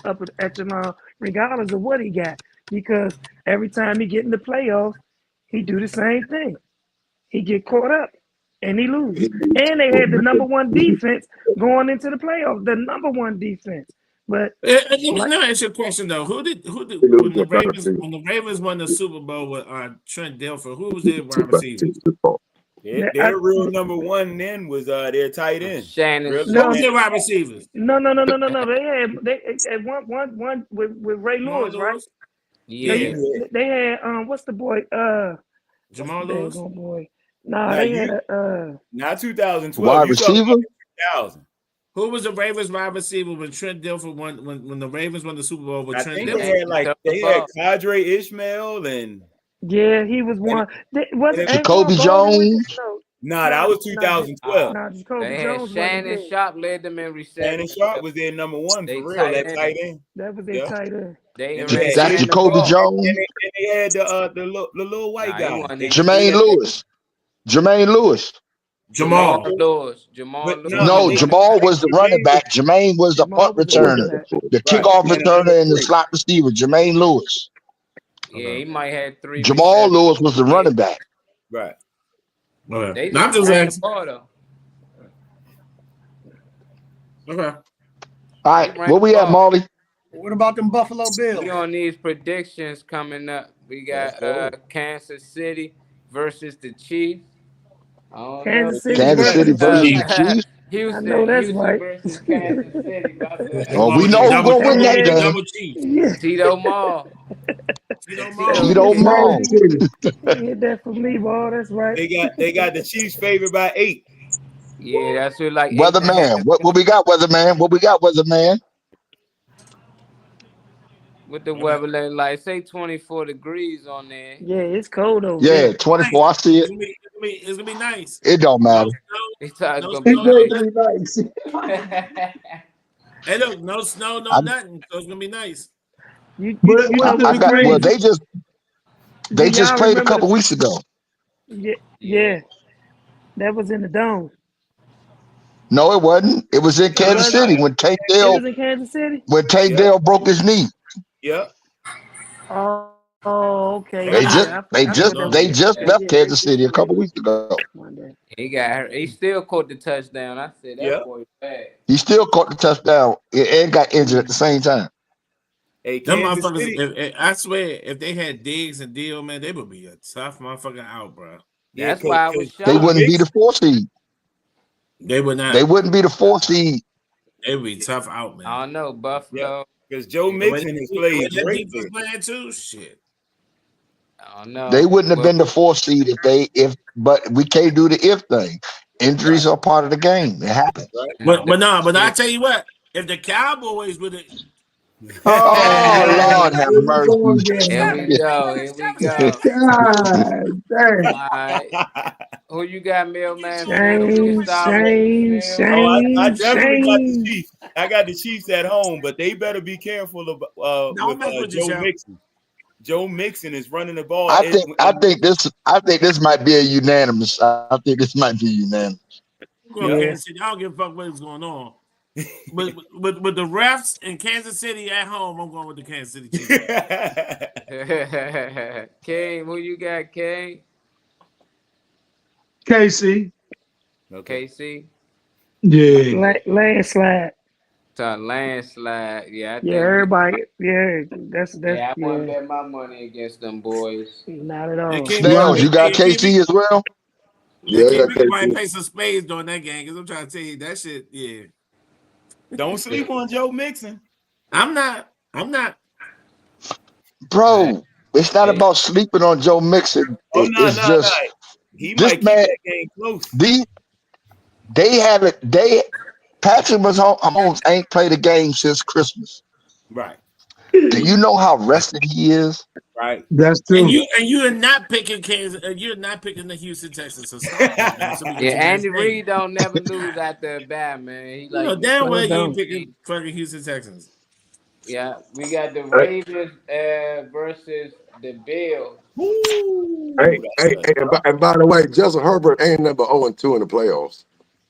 upper echelon, regardless of what he got, because every time he get in the playoffs, he do the same thing. He get caught up. and he lose. And they had the number one defense going into the playoffs. The number one defense. But let me ask you a question though. Who did when the Ravens won the Super Bowl with Trent Dilfer? Who was their wide receivers? Their real number one then was their tight end. Shannon. What was their wide receivers? No. They had one with Ray Lewis, right? Yeah. They had what's the boy? Jamal Lewis. Boy. Nah, they had not 2012. Wide receiver. 2000. Who was the Ravens wide receiver when Trent Dilfer won? When the Ravens won the Super Bowl with Trent Dilfer? They had Qadre Ishmael and he was one. Jacoby Jones. Nah, that was 2012. Jacoby Jones. Shannon Sharp led them in reception. Shannon Sharp was their number one for real. That tight end. That was their tight end. That's Jacoby Jones. And they had the little white guy. Jermaine Lewis. Jamal Lewis. No, Jamal was the running back. Jermaine was the punt returner, the kickoff returner, and the slot receiver. Jermaine Lewis. Yeah, he might have 3. Jamal Lewis was the running back. Right. Okay. They just ran the ball though. Okay. All right, where we at, Molly? What about them Buffalo Bills? We on these predictions coming up. We got Kansas City versus the Chiefs. Kansas City versus the Chiefs. Houston, I know that's right. versus Kansas City. Oh, we know who's gonna win that game. Tito Mall. Tito Mall. Get that from me, boy. That's right. They got the Chiefs favored by 8. Yeah, that's what like Weatherman. What we got, Weatherman? With the weather like say 24 degrees on there. Yeah, it's cold over Yeah, there. 24. I see it. It's gonna be nice. It don't matter. It's gonna be nice. Hey, look, no snow, nothing. So it's gonna be nice. They just played a couple weeks ago. Yeah. That was in the dome. No, it wasn't. It was in Kansas City when Tank Dell. It was in Kansas City. When Tank Dell broke his knee. Yep. Oh, okay. They just left Kansas City a couple weeks ago. He got hurt. He still caught the touchdown. I said that boy bad. He still caught the touchdown and got injured at the same time. Hey, Them motherfuckers, I swear, if they had Diggs and Deal, man, they would be a tough motherfucker out, bro. That's why I was shocked. They wouldn't be the 4 seed. They would not. They wouldn't be the 4 seed. They would be tough out, man. I don't know, Buffalo. Because Joe Mixon has played great. Playing too, shit. I don't know. They wouldn't have been the 4 seed but we can't do the if thing. Injuries are part of the game. It happens. But I tell you what, if the Cowboys would have. Oh, Lord have mercy. Here we go. God damn. All right. Who you got, Mailman? Shane. I definitely got the Chiefs. I got the Chiefs at home, but they better be careful with Joe Mixon. Joe Mixon is running the ball. I think this might be a unanimous. I think this might be unanimous. I don't give a fuck what's going on. But with the refs in Kansas City at home, I'm going with the Kansas City Chiefs. Kane, who you got, Kane? KC. Okay, KC. Yeah. Landslide. Landslide. Yeah. I think everybody. Yeah, that's. I wouldn't bet my money against them boys. Not at all. Spells, you got KC as well? Yeah, I might play some spades during that game because I'm trying to tell you that shit. Yeah. Don't sleep on Joe Mixon. I'm not. Bro, it's not about sleeping on Joe Mixon. It's just he might keep that game close. They haven't. Patrick Mahomes ain't played a game since Christmas. Right. Do you know how rested he is? Right. That's true. And you are not picking Kansas. You're not picking the Houston Texans. So Andy Reid don't never lose after a bad man. He like damn well you ain't picking fucking Houston Texans. Yeah, we got the Ravens versus the Bills. And by the way, Justin Herbert ain't number 0-2 in the playoffs.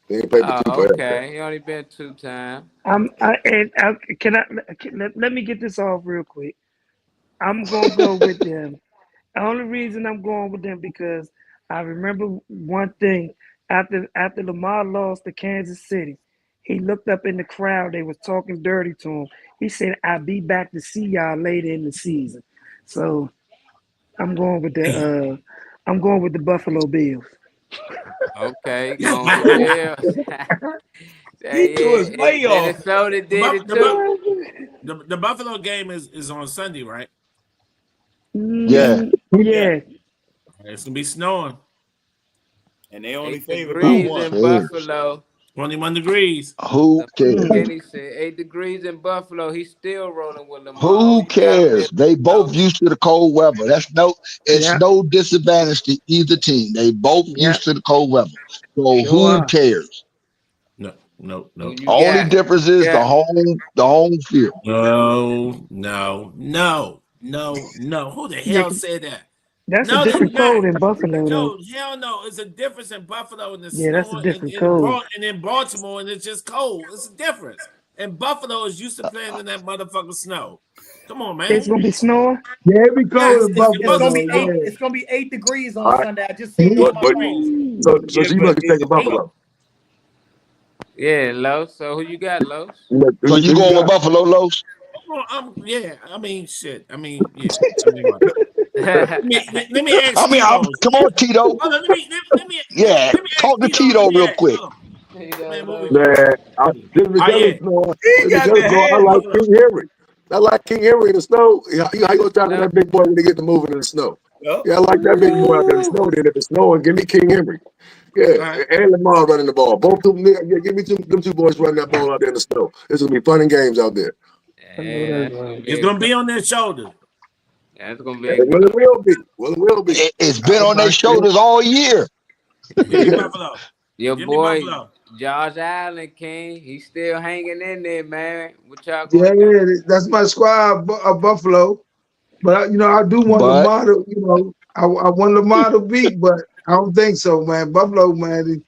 He ain't played the 2 playoffs. Okay, he only been 2 times. Let me get this off real quick. I'm gonna go with them. The only reason I'm going with them because I remember one thing. after Lamar lost to Kansas City, he looked up in the crowd. They was talking dirty to him. He said, "I'll be back to see y'all later in the season." So I'm going with the Buffalo Bills. Okay, going with Bills. He threw his way off. Minnesota did it too. The Buffalo game is on Sunday, right? Yeah. Yeah. It's gonna be snowing. And they only 8 favor degrees by in 1. Buffalo. 21 degrees. Who cares? Kenny said 8 degrees in Buffalo. He's still rolling with Lamar. Who cares? They both used to the cold weather. It's no disadvantage to either team. They both used to the cold weather. So who cares? No. Only difference is the home field. No. Who the hell said that? That's a different code in Buffalo, though. Hell no. It's a difference in Buffalo and the Yeah, that's a snow different code. and in Baltimore, and it's just cold. It's a difference. And Buffalo is used to playing in that motherfucking snow. Come on, man. It's gonna be snowing. Yeah, it be cold in Buffalo. It's gonna be 8 degrees on Sunday. I just seen it on my phone. So you must be taking Buffalo. Yeah, Los. So who you got, Los? So you going with Buffalo, Los? Yeah. I mean, shit. I mean, yeah. Let me ask come on, Tito. Let me talk to Tito real quick. Man, I like King Henry. I like King Henry in the snow. How you gonna talk to that big boy when they get to moving in the snow? Yeah, I like that big boy out there in the snow. Then if it's snowing, give me King Henry. Yeah, and Lamar running the ball. Both of them. Yeah, give me them two boys running that ball out there in the snow. This is gonna be fun and games out there. It's gonna be on their shoulders. Yeah, it's gonna be. Well, it will be. Well, it will be. It's been on their shoulders all year. Your boy Josh Allen, King, he's still hanging in there, man. What y'all going Yeah, that's my squad of Buffalo. But I do want Lamar to, I want Lamar to beat, but I don't think so, man. Buffalo, man,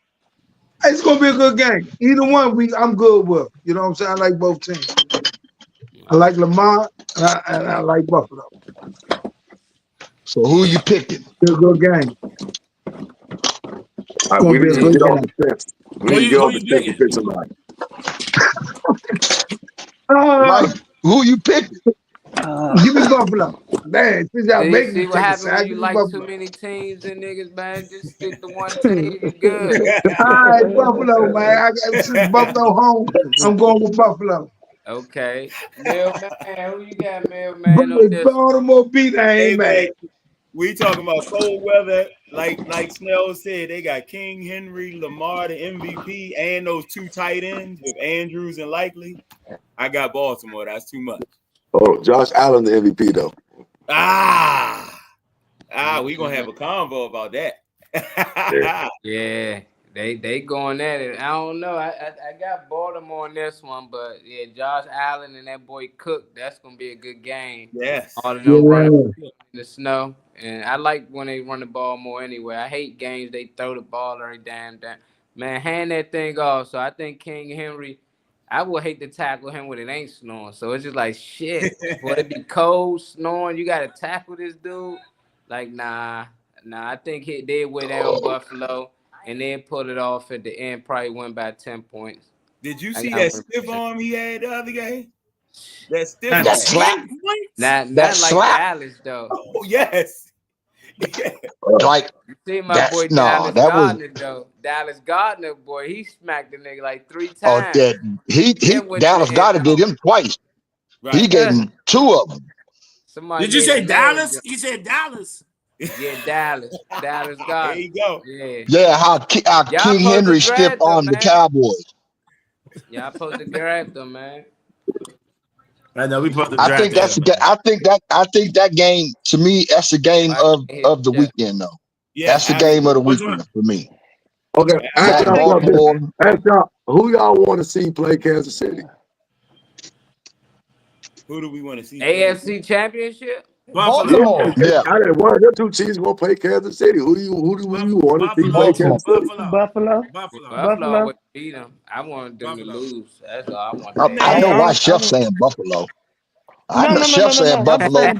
it's gonna be a good game. Either one, I'm good with. You know what I'm saying? I like both teams. I like Lamar and I like Buffalo. So who you picking? It's a good game. We need to get off the fence. We need to get off the fence and pick somebody. Who you picking? Give me Buffalo. Man, see what happens when you like too many teams and niggas, man. Just stick to one team. You good. All right, Buffalo, man. Since Buffalo home, I'm going with Buffalo. Okay. Mailman, who you got, Mailman? On this? Baltimore beat, I ain't mad. We talking about cold weather, like Snell said. They got King Henry, Lamar, the MVP, and those two tight ends with Andrews and Likely. I got Baltimore. That's too much. Oh, Josh Allen, the MVP though. We gonna have a convo about that. Yeah, they going at it. I don't know. I got Baltimore on this one, but yeah, Josh Allen and that boy Cook. That's gonna be a good game. Yes. All of them running in the snow, and I like when they run the ball more anyway. I hate games they throw the ball every damn time. Man, hand that thing off. So I think King Henry. I would hate to tackle him when it ain't snowing. So it's just like, shit. Would it be cold, snowing? You got to tackle this dude? Like, nah. I think they went down Buffalo and then pulled it off at the end. Probably went by 10 points. Did you see that stiff arm he had the other game? That stiff arm. Slap. Not like slap. Dallas, though. Oh, yes. Like, you see my boy Dallas Gardner, though. Dallas Gardner, boy, he smacked the nigga like 3 times. Dallas Gardner did him twice. Right. He gave him 2 of them. Did you say Dallas? You said Dallas. Yeah, Dallas Gardner. There you go. Yeah, how King Henry stiff on the Cowboys. Y'all supposed to grab them, man. I know we put the. I think that game, to me, that's the game of the weekend, though. Yeah, that's the game of the weekend for me. Okay, ask y'all, who y'all want to see play Kansas City? Who do we want to see? AFC Championship? Baltimore. Yeah. One of the 2 teams gonna play Kansas City. Who do you want to see play Kansas City? Buffalo would beat them. I want them to lose. That's all I want. I know why Chef's saying Buffalo. I know Chef's saying Buffalo.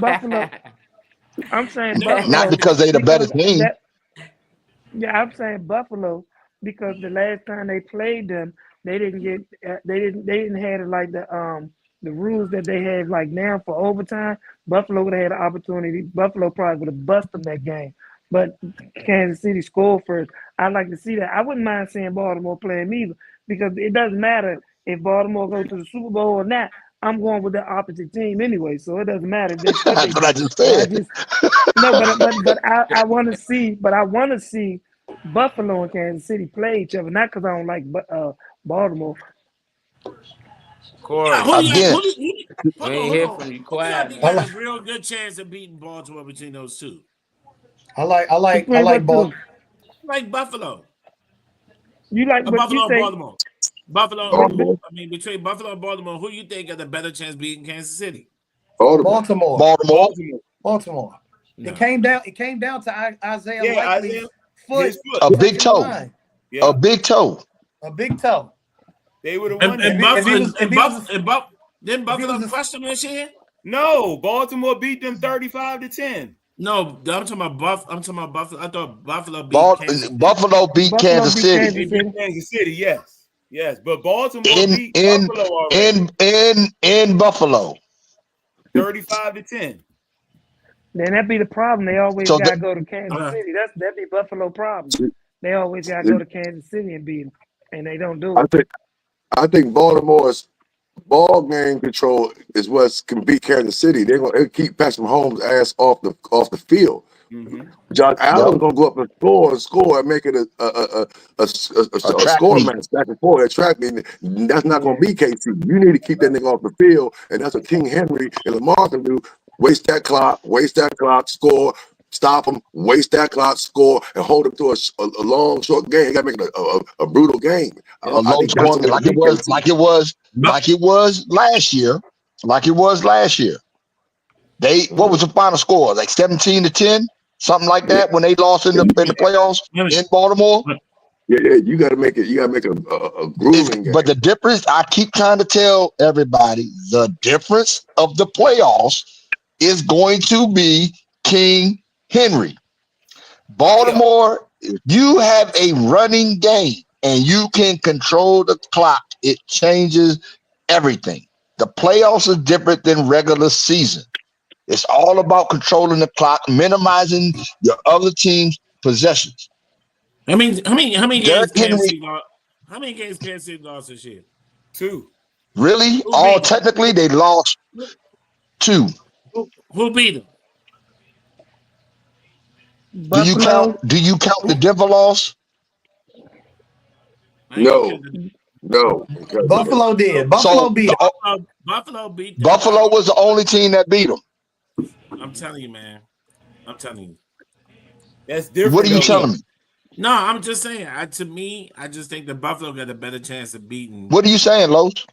I'm saying Buffalo. Not because they the better team. I'm saying Buffalo because the last time they played them, they didn't have it like the rules that they have like now for overtime. Buffalo would have had an opportunity. Buffalo probably would have busted them that game, but Kansas City scored first. I'd like to see that. I wouldn't mind seeing Baltimore playing either, because it doesn't matter if Baltimore goes to the Super Bowl or not. I'm going with the opposite team anyway, so it doesn't matter. That's what I just said. But I want to see. But I want to see Buffalo and Kansas City play each other, not because I don't like Baltimore. Corey, Again, we ain't hear from you I quiet. think there's a real good chance of beating Baltimore between those two. I like Baltimore. Like Buffalo. You like Buffalo and Baltimore. Buffalo. I mean, between Buffalo and Baltimore, who you think got a better chance beating Kansas City? Baltimore. Baltimore. No. It came down to Isaiah Likely's foot. A big toe. Yeah. A big toe. A big toe. They would have won. Didn't Buffalo crush them this year? No, Baltimore beat them 35-10. No, I'm talking about Buffalo. I thought Buffalo beat Kansas City. Buffalo beat Kansas City. They beat Kansas City, yes. But Baltimore beat in Buffalo already. in Buffalo. 35-10. Then that'd be the problem. They always So gotta go to Kansas City. That'd be Buffalo problem. They always gotta go to Kansas City and beat them, and they don't do it. I think Baltimore's ball game control is what can beat Kansas City. They're gonna keep Patrick Mahomes' ass off the field. Josh Allen's gonna go up and score and make it a score match back and forth. Attracting. That's not gonna be KC. You need to keep that nigga off the field, and that's what King Henry and Lamar can do. Waste that clock, score, stop them, waste that clock, score, and hold them to a long, short game. You gotta make it a brutal game. Like it was last year. What was the final score? Like 17-10, something like that, when they lost in the playoffs in Baltimore. Yeah, you gotta make it. You gotta make a grueling game. But the difference, I keep trying to tell everybody, the difference of the playoffs is going to be King Henry. Baltimore, if you have a running game and you can control the clock, it changes everything. The playoffs are different than regular season. It's all about controlling the clock, minimizing your other team's possessions. How many games Kansas City lost this year? 2. Really? Technically, they lost 2. Who beat them? Do you count the Denver loss? No. Buffalo did. Buffalo beat them. Buffalo beat them. Buffalo was the only team that beat them. I'm telling you, man. That's different. What are you telling me? No, I'm just saying. To me, I just think the Buffalo got a better chance of beating. What are you saying, Los?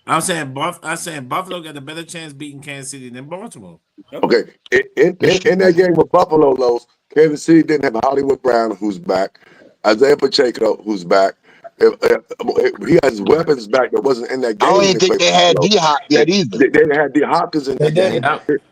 I'm saying Buffalo got a better chance beating Kansas City than Baltimore. Okay, in that game with Buffalo, Los, Kansas City didn't have Hollywood Brown, who's back, Isaiah Pacheco, who's back. He has weapons back that wasn't in that game. I don't even think they had D-Hop yet either. They didn't have D-Hopkins in that game.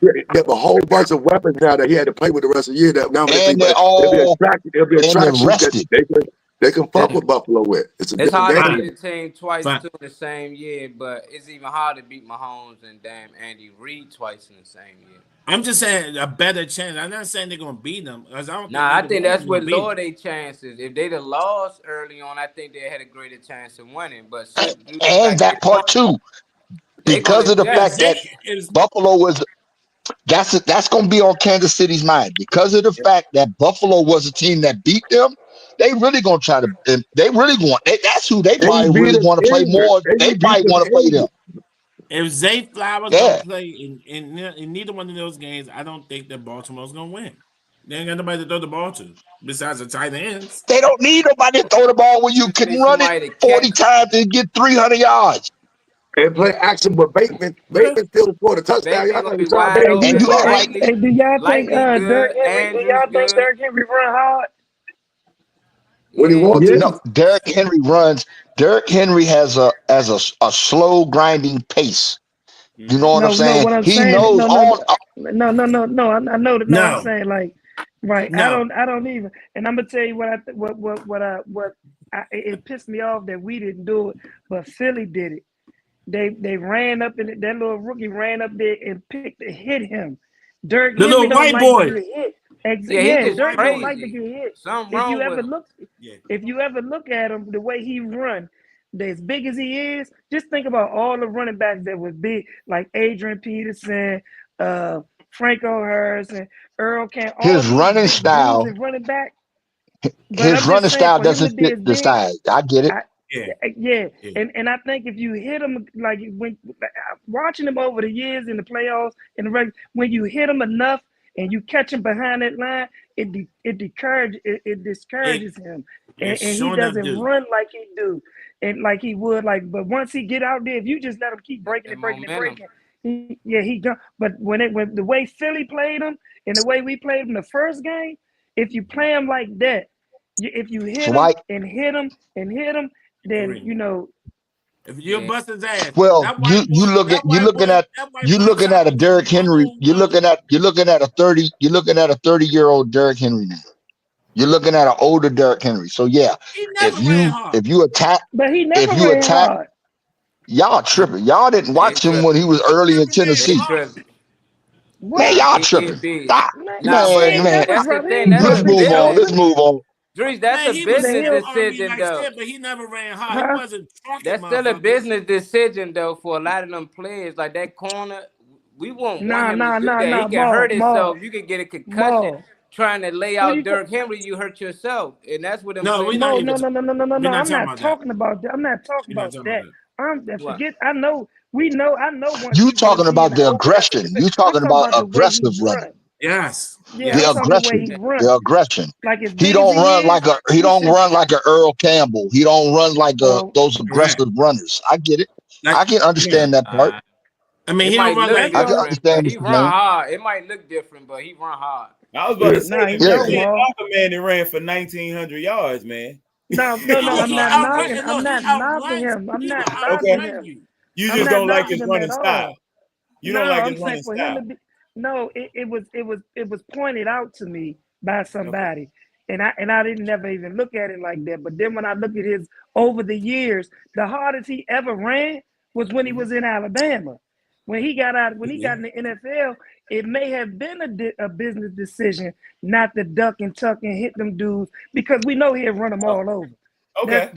They have a whole bunch of weapons now that he had to play with the rest of the year. That now they'll be attraction that they can fuck with Buffalo with. It's hard game. to beat a team twice in the same year, but it's even hard to beat Mahomes and damn Andy Reid twice in the same year. I'm just saying a better chance. I'm not saying they're gonna beat them. I think that's what lowered their chances. If they'd have lost early on, I think they had a greater chance of winning. But and that part too, because of the fact that Buffalo was. That's going to be on Kansas City's mind because of the fact that Buffalo was a team that beat them. They really going to try to. They really want. That's who they probably really want to play more. They probably want to play them. If Zay Flowers don't play in neither one of those games, I don't think that Baltimore's gonna win. They ain't got nobody to throw the ball to besides the tight ends. They don't need nobody to throw the ball when you can run it 40 times and get 300 yards. And play action with Bateman. Bateman still scored a touchdown. Do y'all think Derrick Henry run hard? What he wants? No, Derrick Henry runs. Derrick Henry has a slow grinding pace. You know what I'm saying? Knows all. No. I know that. No, I'm saying like, right. No. I don't even. And I'm gonna tell you what it pissed me off that we didn't do it, but Philly did it. They ran up in it. That little rookie ran up there and hit him. Derrick The Henry little white don't boy. like to get hit. Yeah, he Derrick don't like to crazy. get hit. Something If wrong you ever with him. look, if you ever look at him, the way he run, as big as he is, just think about all the running backs that was big, like Adrian Peterson, Franco Harrison, Earl Campbell, all His these running big style, dudes and running back. But his I'm running just saying, style for him to doesn't be fit as the big, size. I get it. yeah. And I think if you hit him, like when watching him over the years in the playoffs in the regular, when you hit him enough and you catch him behind that line, it discourages him, and he sure enough doesn't do. run like he do, and like he would like. But once he get out there, if you just let him keep breaking it, he go. But when the way Philly played him and the way we played him the first game, if you play him like that, if you hit him Swipe. and hit him and hit him, then you know. If you bust his ass, Well, that you white boy, looking at a Derrick Henry. You're looking at a 30-year-old Derrick Henry now. You're looking at an older Derrick Henry. So yeah, if you attack, but he never ran hard. Y'all tripping. Y'all didn't watch him when he was early in Tennessee. Man, y'all tripping. Stop. Man. That's the thing. Let's move on. Let's move on. Dries, that's a business decision, though. But he never ran hard. He wasn't trucking. That's still a business decision, though, for a lot of them players. Like that corner, we won't want him to do that. He can hurt himself. You can get a concussion trying to lay out Derrick Henry. You hurt yourself, and that's what. No. I'm not talking about that. I'm not talking about that. Forget. I know. We know. I know. You talking about the aggression? You talking about aggressive running? Yes. The aggression. Like he don't run like a Earl Campbell. He don't run like those aggressive runners. I get it. I can understand that part. I mean, he don't run like I can understand. He run hard. It might look different, but he run hard. I was about to say, man that ran for 1,900 yards, man. No, I'm not knocking. I'm not knocking him. I'm not knocking him. You just don't like his running style. You don't like his running style. No, it was pointed out to me by somebody, and I didn't never even look at it like that. But then when I look at his over the years, the hardest he ever ran was when he was in Alabama. When he got in the NFL, it may have been a business decision not to duck and tuck and hit them dudes because we know he'll run them all over. Okay.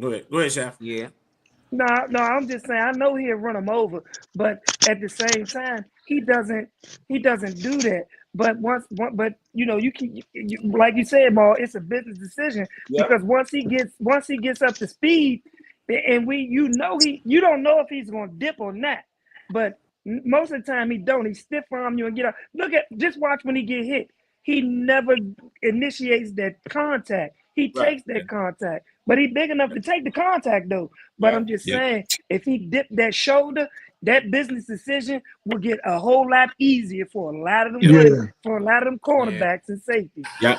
Go ahead, Chef. Yeah. No, I'm just saying I know he'll run them over, but at the same time, he doesn't do that. But but you know, you like you said, Maul, it's a business decision because once he gets up to speed, and you don't know if he's gonna dip or not, but most of the time he don't. He stiff arm you and get up. Just watch when he get hit. He never initiates that contact. He takes that contact, but he's big enough to take the contact though. But I'm just saying, if he dipped that shoulder, that business decision will get a whole lot easier for a lot of them cornerbacks and safeties. Yeah.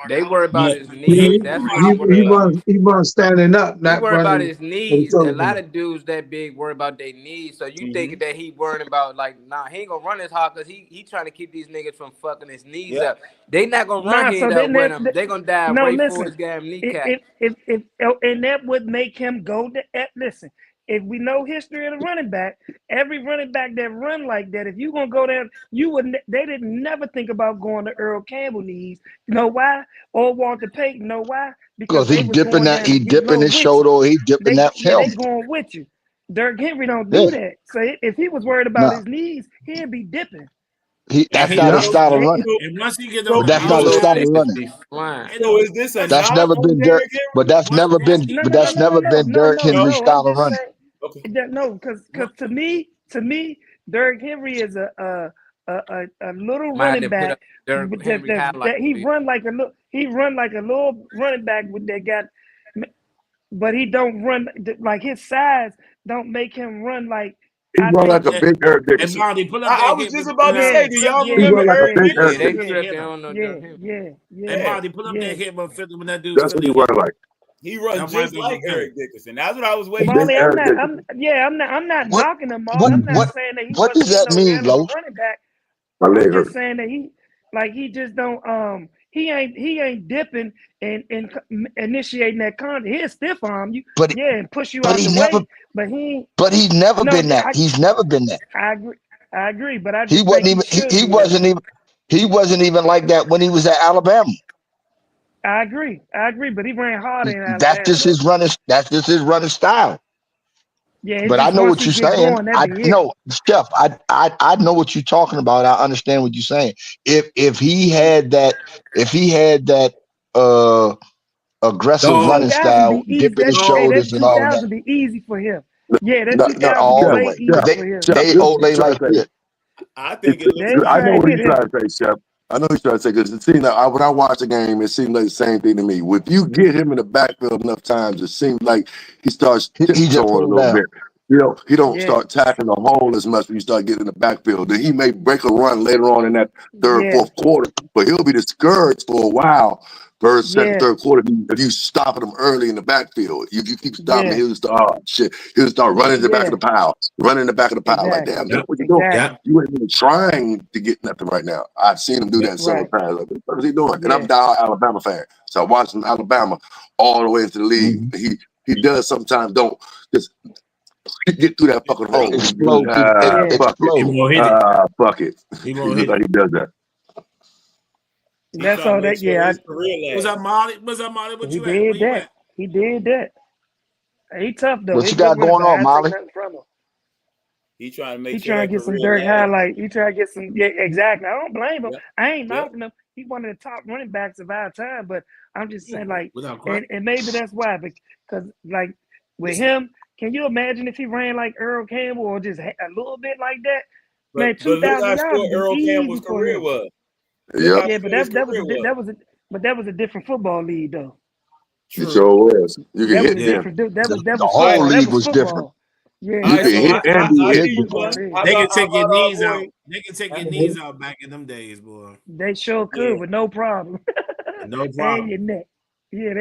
They worry about his knees. That's what he runs standing up, not worry about running. his knees. A lot of dudes that big worry about their knees. So you think that he worrying about like, he ain't gonna run as hard because he trying to keep these niggas from fucking his knees up. They not gonna run up with him. They gonna die for his damn kneecap. And that would make him go to listen. If we know history of the running back, every running back that run like that, if you gonna go there, they didn't never think about going to Earl Campbell knees. You know why? Or Walter Payton. You know why? Because he dipping his shoulder, or he dipping that helmet. They going with you. Derrick Henry don't do that. So if he was worried about his knees, he'd be dipping. That's not a style of running. That's not a style of running. So is this that's never been Derrick, but that's never been Derrick Henry's style of running. Okay. No, because to me, Derrick Henry is a little running back. He run like a little running back with that guy, but he don't run like his size don't make him run like. He run like a big Eric Dickerson. I was just about to say, do y'all remember Eric Dickerson? Yeah. And Marty, pull up that hit when that dude. That's what he run like. He runs just like Eric Dickerson. That's what I was waiting for. I'm not knocking him. I'm not saying that he what does that mean, Lo? Running back. I'm just saying that he just don't he ain't dipping and initiating that contact. He'll stiff arm you, But and push you but out the he's way. never But he but he's never no, been that. He's never been that. I agree, but I He just wasn't think even he should he be wasn't even he wasn't even like that when he was at Alabama. I agree, but he ran harder in That's Alabama just though. his running style. Yeah, it's But I just know once what he you're get saying. going, that I be it. know, Chef. I know what you're talking about. I understand what you're saying. If he had that aggressive That running 2000 be style, easy. dipping his That shoulders and all that, 2000 be easy for him. Yeah, that No, 2000 be all the way way. easy They for him. they this hold is they trying like to say. shit. I think it looks They I know try to what hit he's him. trying to say, Chef. I know he's trying to say because it seems like when I watch the game, it seems like the same thing to me. If you get him in the backfield enough times, it seems like he starts He just tiptoeing a pulled little down. bit. You know, he don't Yeah, start tackling the hole as much when you start getting in the backfield. Then he may break a run later on in that third, yeah, fourth quarter, but he'll be discouraged for a while. First, second, yeah, third quarter, if you stopping him early in the backfield, if you keep stopping, yeah, he'll start he'll start running to the back of yeah. the pile, running in the back of the pile. Like, Exactly, damn, Yep. what you doing? exactly. You ain't even trying to get nothing right now. I've seen him do Yep. that several Right. times. Like, what is he doing? And I'm Yeah, a diehard Alabama fan, so I watched him Alabama all the way into the league. He does sometimes don't just get through that fucking hole. Explode. yeah. Fuck it. He Explode. won't hit it. Fuck it. He He won't looks hit like it. he does that. He That's trying all to make that. sure Yeah, his career What's lasts. up, Molly? What's up, Molly? What he you at? Where did you that. at? He did that. He tough though. What He you good got running going back. on, I take Molly? nothing from him. He trying to He make sure trying that to get some career dirt lasts. highlight. He trying to get some. Yeah, exactly. I don't blame him. Yep. I ain't Yep. knocking him. He's one of the top running backs of our time. But I'm just saying, like, Without question. and maybe that's why. Because like with him, can you imagine if he ran like Earl Campbell or just a little bit like that? Man, But look 2,000 how yards short would Earl be Campbell's easy for career him. was. Look Yep. how Yeah, but short his that career was a different football league though. He True. sure was. You can That was hit a Yeah. them. different. That was The football. whole That league was was different. football. Yeah, All You right, can so hit and I be give hit. you football. one. Then How They can about take your our knees boy? out. They can take your knees out back in them days, boy. they sure could Yeah. with no problem. No And problem. your neck. Yeah,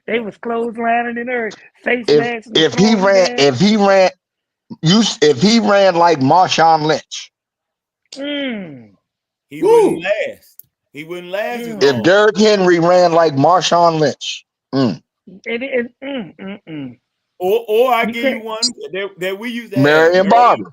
they was clotheslining and everything, face masks and If he throwing you ran down. if he ran if he ran like Marshawn Lynch, He Woo! wouldn't last. He wouldn't last as Mm. if long. Derrick Henry ran like Marshawn Lynch, Or I You give you can't. one that we used to have. Marion Barber.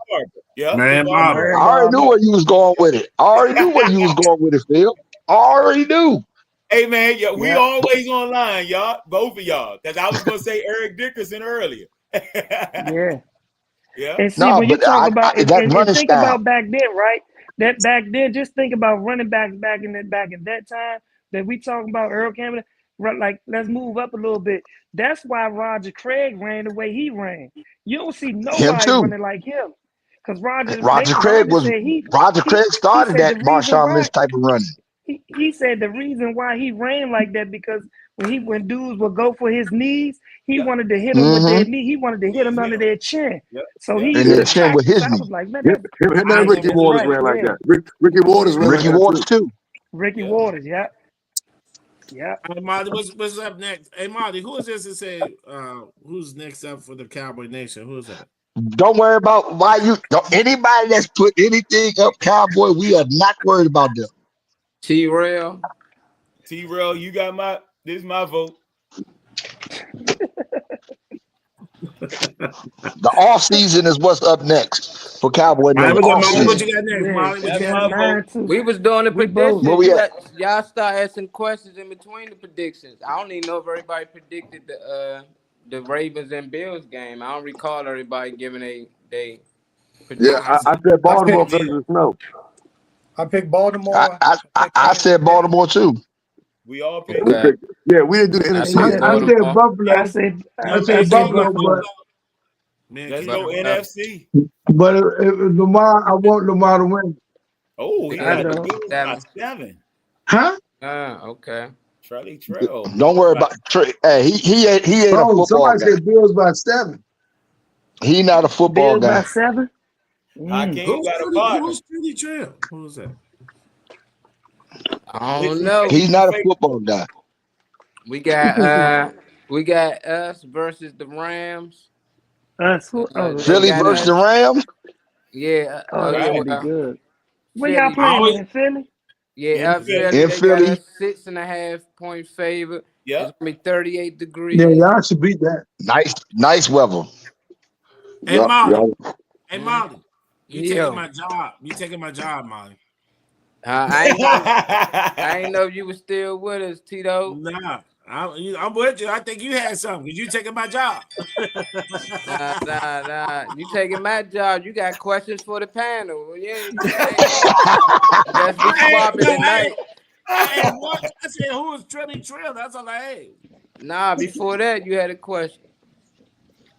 Yep. Man, LeVar Barber. Burton. I already knew where you was going with it. I already knew where you was going with it, Phil. I already knew. Hey man, yeah, we Yeah. always online, y'all. Both of y'all. Because I was gonna say Eric Dickerson earlier. Yeah. Yeah. And see, No, when you but talk about that and running think style. about back then, right? That back then, just think about running backs back in that time that we talking about Earl Campbell. Like, let's move up a little bit. That's why Roger Craig ran the way he ran. You don't see Him nobody too. running like him. Because Roger Craig started said the that reason Marshawn why Lynch type of running. he said the reason why he ran like that because when dudes would go for his knees, he wanted to hit them with their knee. He wanted to hit them under their chin. Yep. So Yep. he And used then to chin with practice. his I knee. was like, man, Him and I Ricky remember Waters that. ran like yeah. that. Ricky Waters ran like Ricky that Waters too. too. Ricky Yeah. Waters, yeah. Yeah. Hey, Molly, what's up next? Hey, Molly, who is this to say who's next up for the Cowboy Nation? Who is that? Don't worry about anybody that's put anything up Cowboy, we are not worried about them. T-Rail, you got this is my vote. The off season is what's up next for Cowboy Nation. What you got next, Molly? That's my vote. we was doing the predictions. Where we at? Y'all start asking questions in between the predictions. I don't even know if everybody predicted the Ravens and Bills game. I don't recall everybody giving a prediction. Yeah, I said Baltimore because of the snow. I picked Baltimore. I said Baltimore too. We all picked. Okay. We didn't do the NFC. I said Buffalo. I said Buffalo, but Let's go NFC. But if Lamar, I want Lamar to win. Oh, he got the Bills by 7. Huh? Okay. Charlie Trail. Don't worry about Trey. Hey, he ain't a football somebody guy. said Bills by 7. He not a football Bills guy. by 7. Who's Charlie Trail? Who's that? I don't know. He's not a football guy. We got us versus the Rams. Us? Philly versus the Rams? Yeah. Oh, that would be well, good. Where Philly. y'all playing in Philly? Yeah, up Philly, In they got Philly. a 6.5 point favorite. Yeah. It's gonna be 38 degrees. Yeah, y'all should beat that. Nice weather. Hey, Yup, Molly. y'all. Hey, Molly. You Yo. taking my job. You taking my job, Molly. I ain't know you were still with us, Tito. Nah. I'm with you. I think you had something because you taking my job. Nah. You taking my job. You got questions for the panel. Yeah. Guess we swapping tonight. Hey, what? I said, who was Trilly Trill? That's all I had. Nah, before that, you had a question.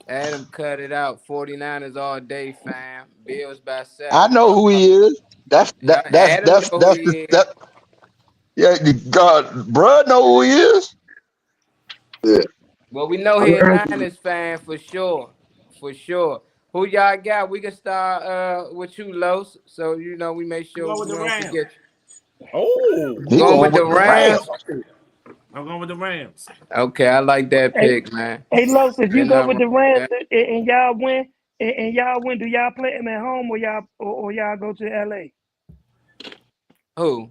Adam cut it out. 49ers all day, fam. Bills by 7. I know who he is. That's Adam know who he is. Yeah, God, bruh know who he is. Yeah. Well, we know he's a Niners fan for sure. For sure. Who y'all got? We can start with you, Los. So you know we make sure we don't forget you. Oh, going with the Rams. I'm going with the Rams. Okay, I like that pick, man. Hey, Los, if you Good go with the number. Rams and y'all win, do y'all play them at home or y'all go to LA? Who?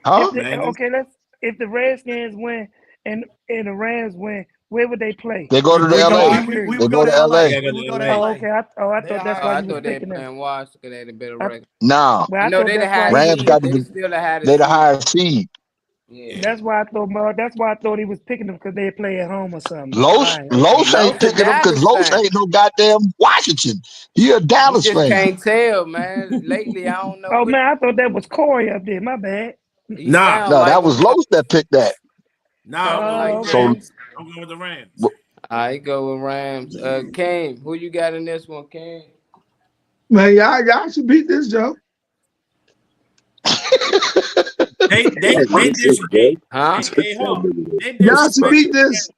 Huh? If the Redskins win and the Rams win, where would they play? They go to the LA. They go to LA. Oh, okay. I thought that's why I you was thought they picking them. playing Washington. They had a better record. Nah. Well, I know thought they the that's why highest Rams seed. got They to still the highest They the seed. highest seed. Yeah. That's why I thought he was picking them because they play at home or something. Los ain't picking them because Los ain't no goddamn Washington. He a Dallas You just fan. can't tell, man. Lately, I don't know. Oh man, I thought that was Corey up there. My bad. Nah, that was Los that picked that. Nah, I'm going with the So Rams. I'm going with the Rams. I go with Rams. Kane, who you got in this one, Kane? Man, y'all should beat this, Joe. They disrespected. Huh? Hey, hold on. Y'all should beat this.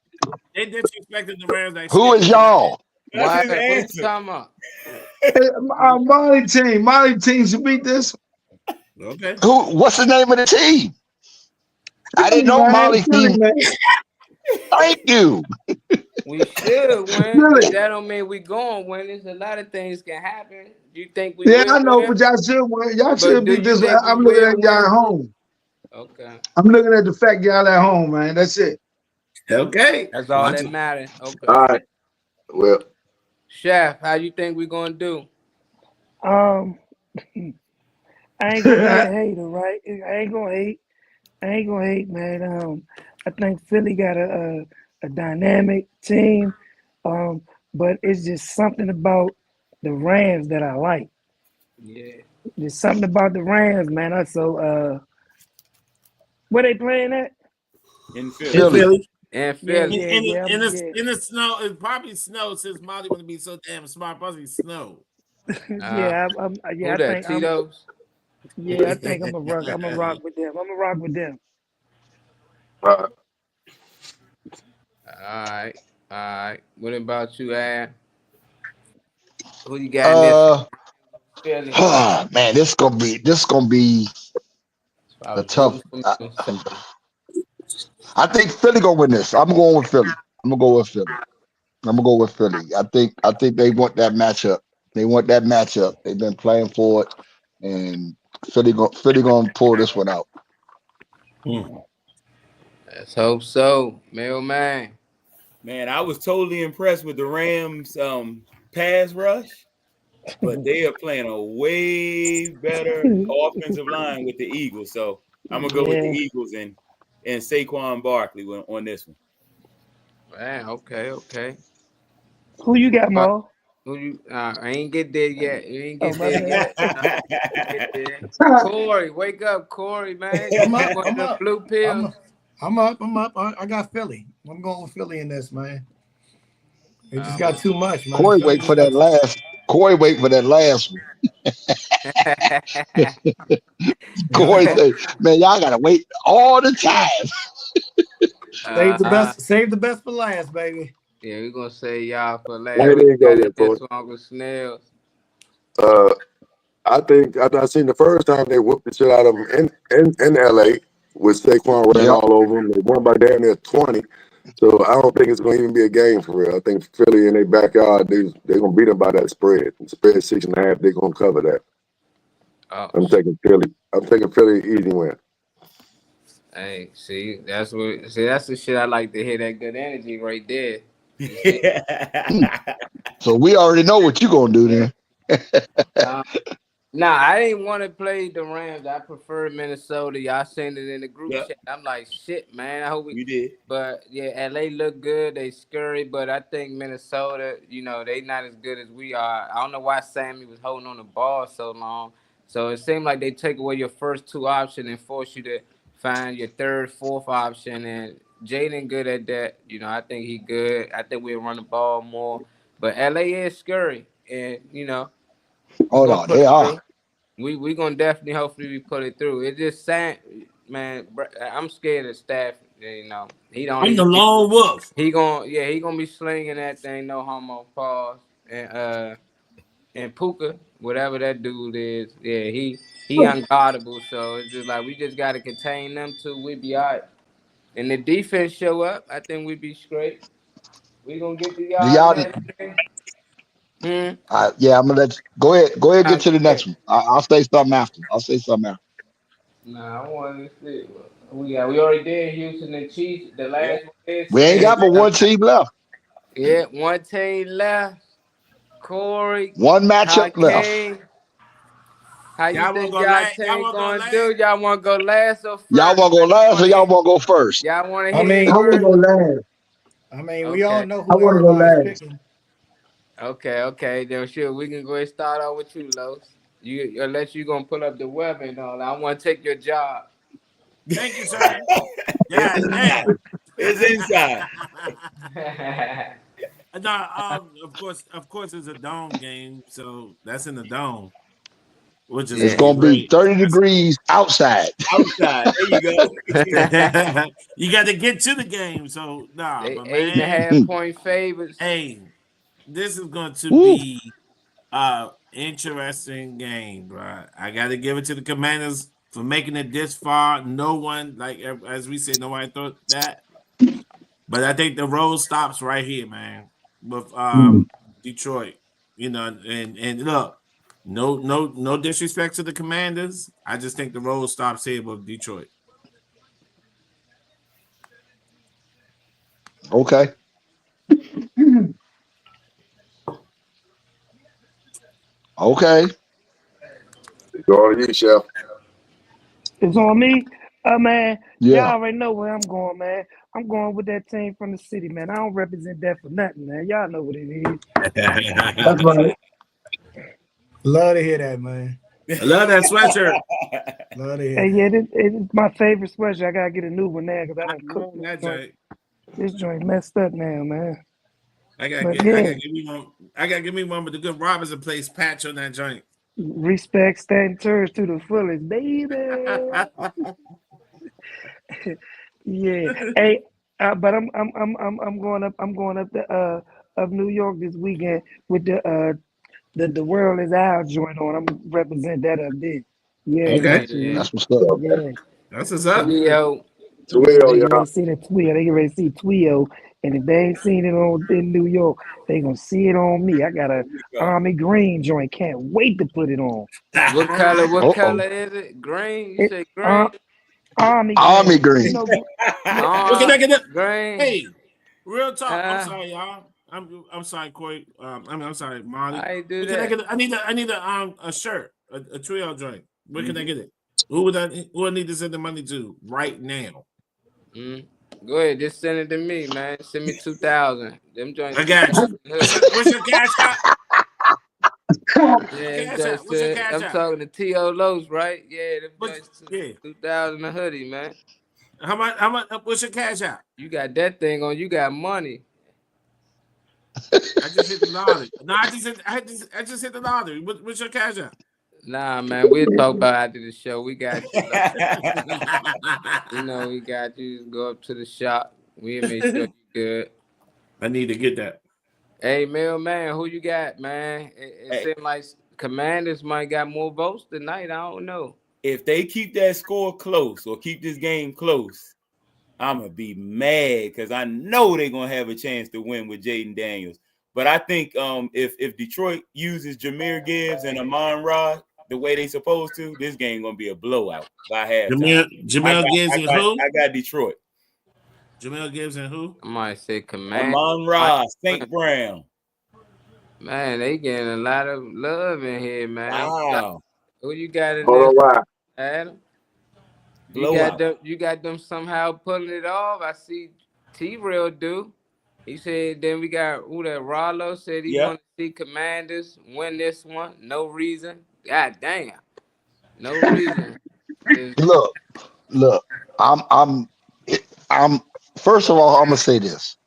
They disrespected the Rams. Like Who is y'all? Why? What you talking about? Hey, Molly team should beat this. Okay. What's the name of the team? I didn't know Molly's team. Thank you. We should win, but that don't mean we going to win. There's a lot of things can happen. You think we will I know, win? but y'all should win. Y'all But should do beat you this. think I'm we looking will at y'all win? at home. Okay. I'm looking at the fact y'all at home, man. That's it. Okay. That's all that matters. Okay. All right. Well, Chef, how you think we gonna do? I ain't gonna be a hater, right? I ain't gonna hate, man. I think Philly got a dynamic team, but it's just something about the Rams that I like. Yeah. There's something about the Rams, man. Where they playing at? In Philly. And Philly. In the snow, it probably snowed since Molly want to be so damn smart. Probably snow. I think Tito's? I think I'm gonna rock with them. I'm gonna rock with them. All right. What about you, Ad? Who you got in this? Philly. Man, this gonna be a tough. I think Philly gonna win this. I'm going with Philly. I think they want that matchup. They've been playing for it, and Philly gonna pull this one out. Let's hope so, mailman. Man, I was totally impressed with the Rams pass rush, but they are playing a way better offensive line with the Eagles. So I'm gonna go with the Eagles and Saquon Barkley on this one. Man, okay. Who you got, Mo? Who you? I ain't get there yet. You ain't get my there bad. yet. Corey, wake up, Corey, man. I'm up. Blue pills. I'm up. I got Philly. I'm going with Philly in this, man. They just got too much, man. Corey wait for that last one. Corey say, man, y'all gotta wait all the time. Save the best for last, baby. Yeah, we're gonna say y'all for last. Where they go with this one with Snails. I think I seen the first time they whooped the shit out of them in LA with Saquon ran all over them. They won by damn near 20. So I don't think it's going to even be a game for real. I think Philly in their backyard, they're going to beat them by that spread. The spread 6.5, they're going to cover that. I'm taking Philly. I'm taking Philly easy win. Hey, see, that's the shit I like to hear. That good energy right there. So we already know what you gonna do then. Nah, I didn't want to play the Rams. I prefer Minnesota. Y'all seen it in the group chat. I'm like, shit, man. I hope you did. But yeah, LA look good. They scurry, but I think Minnesota, they not as good as we are. I don't know why Sammy was holding on the ball so long. So it seemed like they take away your first two options and force you to find your third, fourth option. And Jaden good at that. I think he good. I think we'll run the ball more. But LA is scurry, and Oh no, they are. We gonna definitely, hopefully, we put it through. It just sad, man. I'm scared of Stafford. He don't. I'm the lone wolf. He gonna be slinging that thing. No homo. Pause. And Puka, whatever that dude is, yeah, he unguardable. So it's just like we just gotta contain them two. We be alright. And the defense show up, I think we be straight. We gonna get the yard. Yeah, I'm gonna let you go ahead. Get to the next one. I'll say something after. Nah, I want to see. We already did Houston and Chiefs. The last one is. We ain't got but one team left. Yeah, one team left. Corey. One matchup left. How you think y'all team gonna do? Y'all want to go last or first? Y'all want to go last or y'all want to go first? Y'all want to I hit want to go last. I mean, we all know I who want to go everybody's last. picking. Okay. Then sure, we can go ahead and start off with you, Los. Unless you're gonna pull up the web and all. I want to take your job. Thank you, sir. Yeah, damn. It's inside. No, of course, it's a dome game, so that's in the dome, which is it's gonna be 30 degrees outside. Outside, there you go. You got to get to the game, so nah. They but 8.5-point favorites. Hey, this is going to be interesting game, bro. I got to give it to the Commanders for making it this far. No one, like as we said, nobody thought that. But I think the road stops right here, man, with Detroit. And look, no disrespect to the Commanders. I just think the road stops here with Detroit. Okay. Okay. Go on you, Chef. It's on me. Man, Yeah. y'all already know where I'm going, man. I'm going with that team from the city, man. I don't represent that for nothing, man. Y'all know what it is. That's right. Love to hear that, man. I love that sweatshirt. Love to hear Hey, that. yeah, it's my favorite sweatshirt. I gotta get a new one now because I done cooked that this joint. joint. This joint messed up now, man. I gotta give me one. I gotta give me one with the good Robinson Place patch on that joint. Respect Stanton Turge to the fullest, baby. Yeah. Hey, but I'm going up. I'm going up to of New York this weekend with the world is out joint on. I'm represent that up there. Yeah. Okay. That's what's up. Yeah. That's what's up. Twilio, They get ready y'all. to see the Twilio. They get ready to see Twilio. And if they ain't seen it in New York, they gonna see it on me. I got a Army Green joint. Can't wait to put it on. What color? What color is it? Green. You say green. Army Green. Green. Look at that. Green. Hey, real talk. I'm sorry, y'all. I'm sorry, Corey. I'm sorry, Molly. I do Where that. can I get it? I need a shirt, a trio joint. Where can I get it? Who I need to send the money to right now? Go ahead, just send it to me, man. Send me 2,000. Them joints. I got you. What's your cash out? Yeah, I'm talking to T.O. Los, right? Yeah, them joints. 2,000 a hoodie, man. How much? What's your cash out? You got that thing on. You got money. I just hit the lottery. No, I just hit the lottery. What's your cash out? Nah, man, we'll talk about after the show. We got you. We got you. Go up to the shop. We'll make sure you good. I need to get that. Hey, man, who you got, man? It seems like Commanders might got more votes tonight. I don't know. If they keep that score close or keep this game close, I'm going to be mad because I know they're going to have a chance to win with Jaden Daniels. But I think if Detroit uses Jahmyr Gibbs and Amon-Ra the way they supposed to, this game gonna be a blowout by halftime. Jamel Gibbs and who? I got Detroit. Jamel Gibbs and who? I might say Command. Amon-Ra, St. Brown. Man, they getting a lot of love in here, man. Wow. Who you got in Hold there, on, Adam? Blowout. You got them somehow pulling it off. I see T-Real do. He said, then we got who that Rollo said he want to see Commanders win this one. No reason. God damn. No reason. Look. I'm first of all, I'm gonna say this.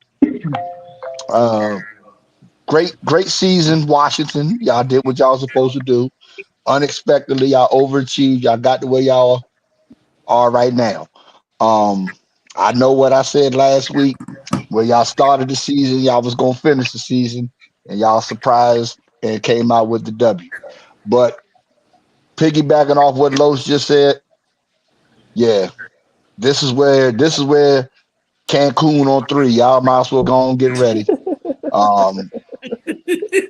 Great season, Washington. Y'all did what y'all was supposed to do. Unexpectedly, y'all overachieved. Y'all got to where y'all are right now. I know what I said last week. Where y'all started the season, y'all was gonna finish the season, and y'all surprised and came out with the W. But piggybacking off what Los just said, yeah, this is where Cancun on 3. Y'all might as well go and get ready.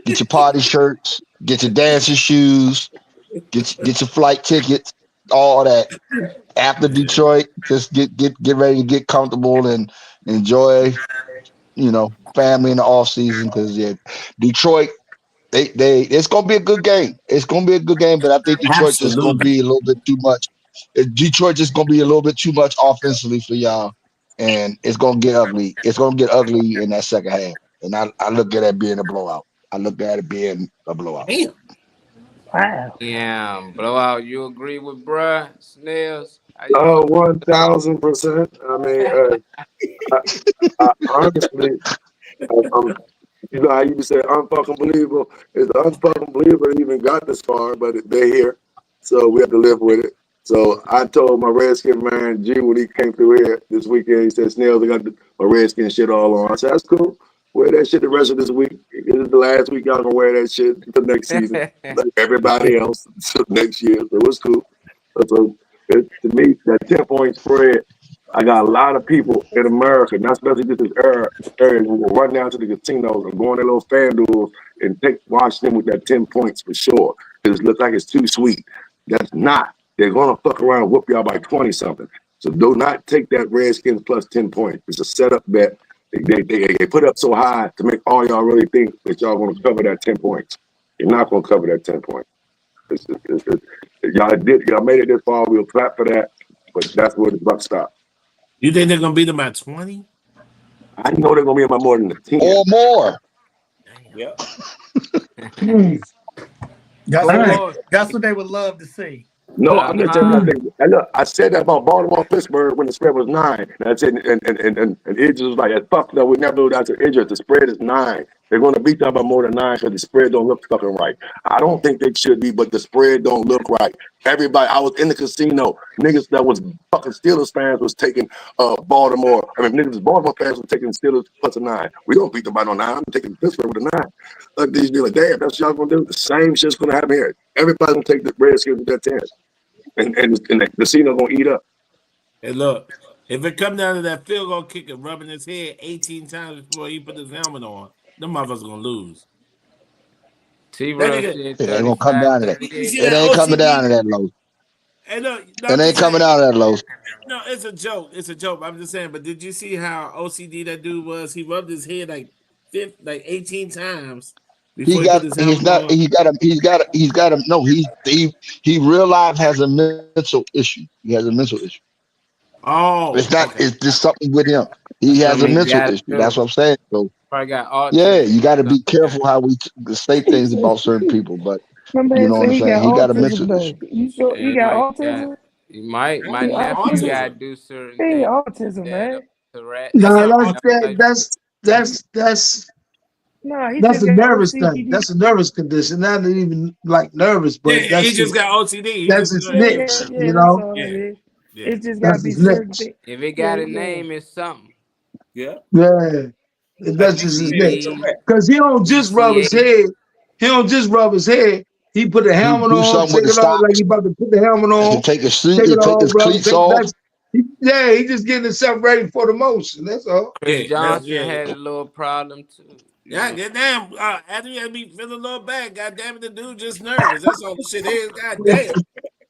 Get your party shirts, get your dancing shoes, get your flight tickets, all that. After Detroit, just get ready to get comfortable and enjoy, family in the off season. Because Detroit, it's gonna be a good game. It's gonna be a good game, but I think Detroit just gonna be a little bit too much. Detroit just gonna be a little bit too much offensively for y'all, and it's gonna get ugly. It's gonna get ugly in that second half, and I look at it being a blowout. Damn. Wow. Yeah, blowout. You agree with bruh, Snails? 1000%. I mean, I honestly, you know how you say unfucking believable? It's unfucking believable they even got this far, but they're here, so we have to live with it. So I told my Redskin man G when he came through here this weekend, he said, Snails, I got my Redskin shit all on. I said, that's cool. Wear that shit the rest of this week. This is the last week y'all gonna wear that shit for next season, like everybody else next year. So it's cool. So to me, that 10-point spread, I got a lot of people in America, not especially just this area, who will run down to the casinos and go on their little FanDuels and watch them with that 10 points for sure. Because it looks like it's too sweet. That's not. They're gonna fuck around and whoop y'all by 20-something. So do not take that Redskins plus 10 points. It's a setup bet. They put up so high to make all y'all really think that y'all gonna cover that 10 points. You're not gonna cover that 10 points. Y'all made it this far. We'll clap for that, but that's where the buck stop. You think they're gonna beat them by 20? I know they're gonna be about more than 10 or more. Yeah. That's what they would love to see. No, I'm not telling you. Look, I said that about Baltimore, Pittsburgh when the spread was 9. And I said, and it was like, fuck no, we never do that to Idris. The spread is 9. They're going to beat them by more than 9 because the spread don't look fucking right. I don't think they should be, but the spread don't look right. Everybody, I was in the casino. Niggas that was fucking Steelers fans was taking Baltimore. Baltimore fans were taking Steelers plus a 9. We don't beat them by no 9. I'm taking Pittsburgh with a 9. Look, these be like, damn, that's what y'all going to do. The same shit's going to happen here. Everybody's going to take the Redskins with that 10. And the casino going to eat up. Hey, look, if it come down to that field goal kicker rubbing his head 18 times before he put his helmet on, them motherfuckers going to lose. It ain't gonna come down to that. It ain't coming down to that, Low. Hey, look, it ain't coming down to that, Low. No, it's a joke. It's a joke. I'm just saying. But did you see how OCD that dude was? He rubbed his head like 18 times. He real life has a mental issue. He has a mental issue. Oh, it's not. Okay. It's just something with him. He has a mental issue. That's what I'm saying. So yeah, you got to be careful how we say things about certain people. But you know what I'm saying. He got a mental issue. You sure he got autism? You might. My nephew got to do certain things. He autism, man. No, that's a nervous thing. That's a nervous condition. Not even like nervous, but he just got OCD. That's his niche, you know. It's just got to be certain things. If it got a name, it's something. Yeah. That's just his niche. Because he don't just rub his head. He don't just rub his head. He put the helmet on, take it off like he about to put the helmet on. Take his cleats off. He just getting himself ready for the motion. That's all. Chris Johnson had a little problem too. Yeah, goddamn. After you had me feeling a little bad, goddamn it, the dude just nervous. That's all the shit is. Goddamn.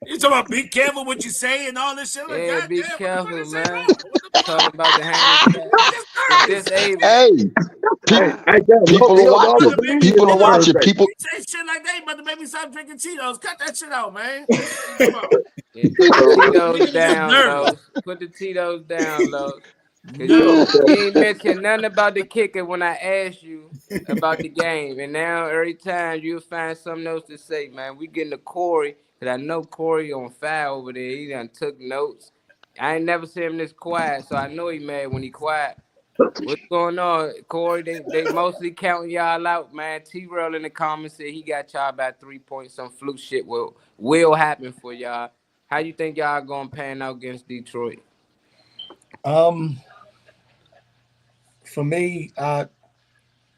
You talking about be careful what you say and all this shit? Like, Yeah, be goddamn, careful, what the fuck man. is that? What the Talking about the handicap. Disabled. Hey, people are watching. People are watching. People. You say shit like that, you about to make me stop drinking Cheetos. Cut that shit out, man. Yeah, put the Tito's down, Los. Put the Tito's down, Los. You ain't mentioned nothing about the kicker when I asked you about the game. And now every time you'll find something else to say, man. We getting to Corey, because I know Corey on fire over there. He done took notes. I ain't never seen him this quiet, so I know he mad when he quiet. What's going on, Corey? They mostly counting y'all out, man. T-Rail in the comments said he got y'all about 3 points. Some fluke shit will happen for y'all. How you think y'all gonna pan out against Detroit? For me,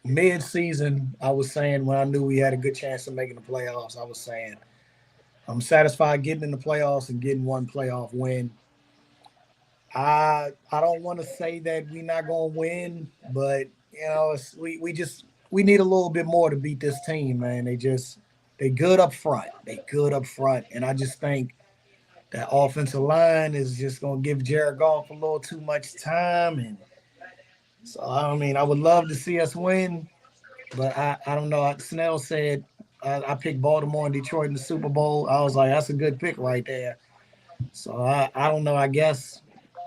mid-season, I was saying when I knew we had a good chance of making the playoffs, I was saying I'm satisfied getting in the playoffs and getting one playoff win. I don't want to say that we're not gonna win, but you know, we need a little bit more to beat this team, man. They good up front. And I just think that offensive line is just gonna give Jared Goff a little too much time. And so I mean, I would love to see us win, but I don't know. Snell said I picked Baltimore and Detroit in the Super Bowl. I was like, that's a good pick right there. So I don't know. I guess.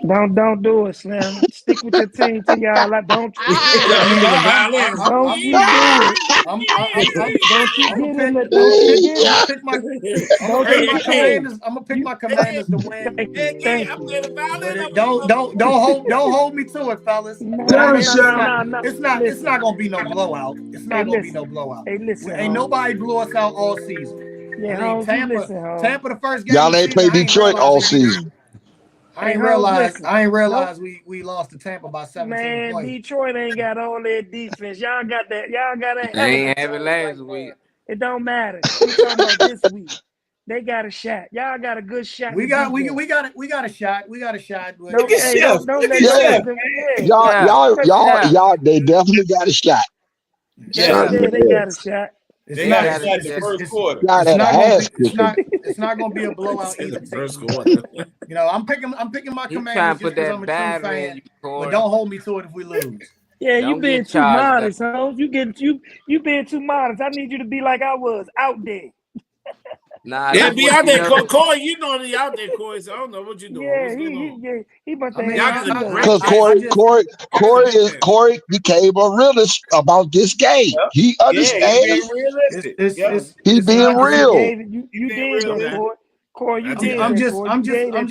Don't do it, Slim. Stick with your team till y'all. Don't you do it. Don't you I'm gonna pick my Commanders to win. Don't hold me to it, fellas. It's not gonna be no blowout. It's not gonna be no blowout. Hey, listen, ain't nobody blew us out all season. Yeah, Tampa the first game. Y'all ain't played Detroit all season. I ain't realized we lost to Tampa by 17 points. Detroit ain't got all that defense. Y'all got that. Y'all got a. They ain't have it last week. It don't matter. We talking about this week. They got a shot. Y'all got a good shot. We got a shot. We got a shot. Y'all, they definitely got a shot. Yeah, they got a shot. They got a shot in the first quarter. It's not going to be a blowout either. First quarter. You know, I'm picking my Commanders just because I'm a true fan. But don't hold me to it if we lose. Yeah, you being too modest, huh? You being too modest. I need you to be like I was out there. Nah, yeah, be out there, Corey. You know he out there, Corey. So I don't know what you doing. Yeah, he about to. Because Corey became a realist about this game. He understands. He's being real. You did that, Corey. You did. I'm just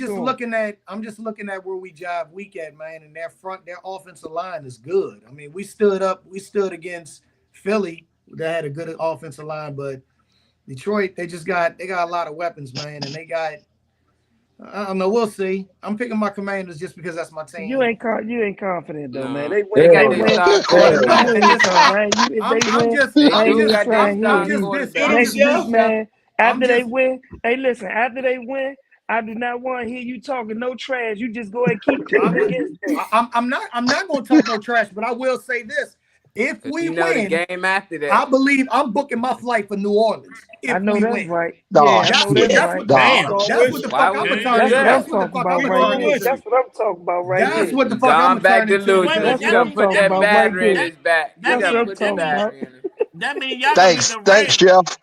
looking at where we jive weak at, man. And their offensive line is good. I mean, we stood against Philly. They had a good offensive line, but Detroit, they got a lot of weapons, man, and they got. I don't know. We'll see. I'm picking my Commanders just because that's my team. You ain't confident though, man. After they win, hey, listen. After they win, I do not want to hear you talking no trash. You just go ahead and keep picking against them. I'm not going to talk no trash, but I will say this. If we win, the game after that, I believe I'm booking my flight for New Orleans. I know that's right. That's what the fuck I'm talking about. That's what I'm talking about right now. That's what the fuck I'm talking about. You gotta put that battery in his back. You gotta put that battery in it. That means y'all Thanks, Chef.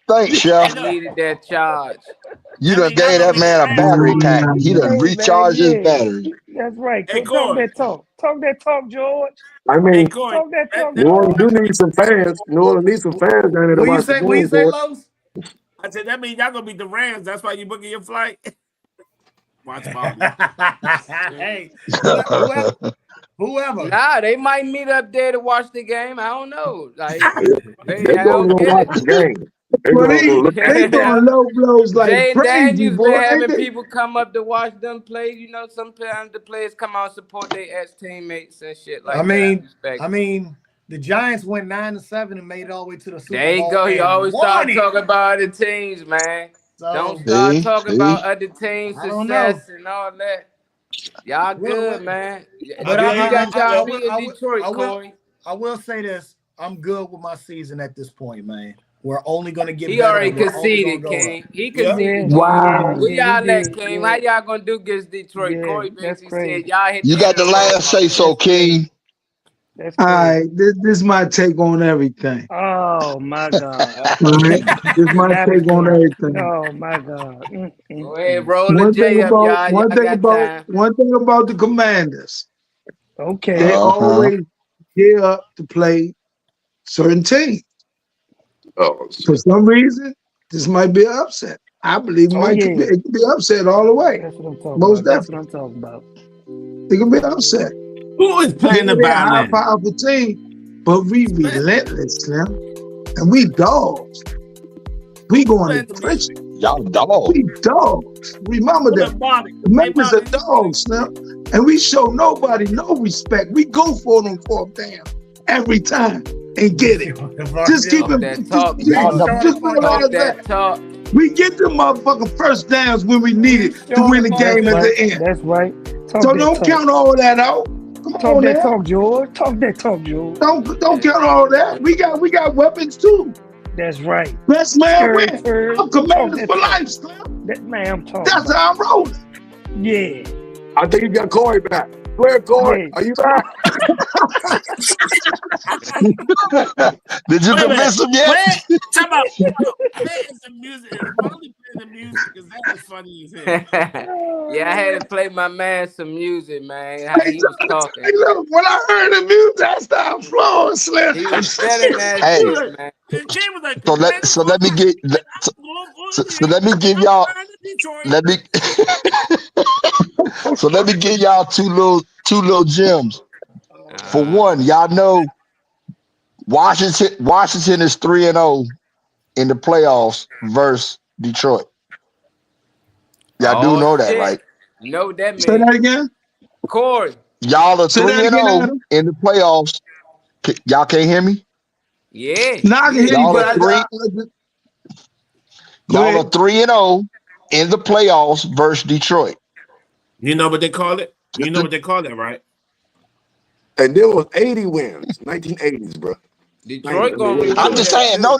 Thanks, Chef. Needed that charge. You done gave that man a battery pack. He done recharged his battery. That's right. Talk that talk. Talk that talk, George. I mean, talk that talk. New Orleans do need some fans. New Orleans needs some fans down there. What you say, Los? I said that means y'all gonna beat the Rams. That's why you booking your flight. Watch Hey, whoever. Nah, they might meet up there to watch the game. I don't know. Like they don't watch the game. They throwing low blows like crazy, Daniels boy. Been having people come up to watch them play. You know, sometimes the players come out and support their ex-teammates and shit like that. I mean, the Giants went 9-7 and made it all the way to the Super Bowl. There you go. You always start talking about other teams, man. So, don't start talking about other teams' success and all that. Y'all good, man. But you got y'all beat Detroit, Corey. I will say this. I'm good with my season at this point, man. We're only gonna get He better. already and we're only conceded, gonna go King. up. He conceded. Wow. Where Yeah, y'all he at, did. King? Yeah. How y'all gonna do against Detroit? Yeah, Corey that's basically crazy. said y'all hit You got the last say so, King. That's All crazy. right, this is my take on everything. Oh my God. All right, this is my take on everything. Oh my God. Go ahead, roll the One J thing up, about y'all. one Y'all thing got about time. one thing about the Commanders, Okay. they always gear up to play certain teams. Oh, For some reason, this might be an upset. I believe Oh, it could be an upset all the way. That's what I'm talking Most about. That's definitely, what I'm talking about. it could be an upset. Who is playing the They're a high violin? powerful team, but we relentless, Slim, and we dogs. We going to trenches. Y'all dogs. We dogs. Remember that. The members are dogs, Slim, and we show nobody no respect. We go for it on fourth down every time and get it. Just keep it. Just realize that. We get the motherfucking first downs when we need it to win the game at the end. That's right. So don't count all that out. Come Talk on, that now. talk, George. Talk that talk, George. Don't count all that. We got weapons too. That's right. Best man Scary win. bird. I'm Commanders Talk for that life, Slim. That man I'm talking That's about. how I'm rolling. Yeah. I think you got Corey back. Where Corey? Are you back? Did you convince him yet? Talk about playing some music. Probably playing the music because that was funny as hell. Yeah, I had to play my man some music, man. How he was talking. Hey, look, when I heard the music, I started flowing, Slim. He was telling that Hey. shit, man. So let me get so let me give y'all let me give y'all two little gems. For one, y'all know Washington is 3-0 in the playoffs versus Detroit. Y'all do know that, right? You know what that means. Say that again. Corey. Y'all are Say that again, 3-0 Adam. in the playoffs. Y'all can't hear me? Yeah. Now I can hear you, Y'all but are 3-0 in the playoffs versus Detroit. You know what they call it? You know what they call it, right? And there was 80 wins, 1980s, bro. Detroit gonna I'm just saying, no.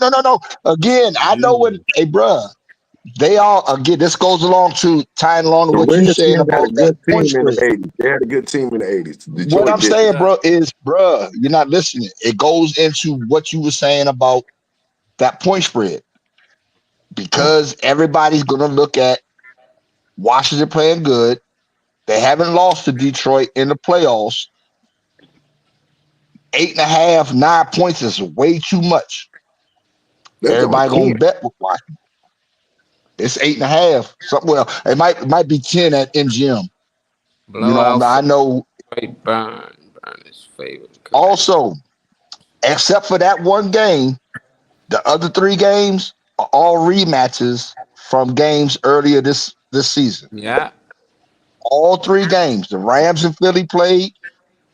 Again, I know what, hey, bruh. They all, again, this goes along to tying along to The what you Redskins saying had about a good that point team in the spread. 80s. They had a good team in the 80s. Detroit What I'm did. saying, bro, is, bruh, you're not listening. It goes into what you were saying about that point spread. Because everybody's going to look at Washington playing good. They haven't lost to Detroit in the playoffs. 8.5, 9 points is way too much. Everybody going to bet with Washington. It's 8.5. Well, it might be 10 at MGM. Blowout. I know. Burn his favorite. Also, except for that one game, the other 3 games are all rematches from games earlier this season. Yeah. All 3 games. The Rams and Philly played,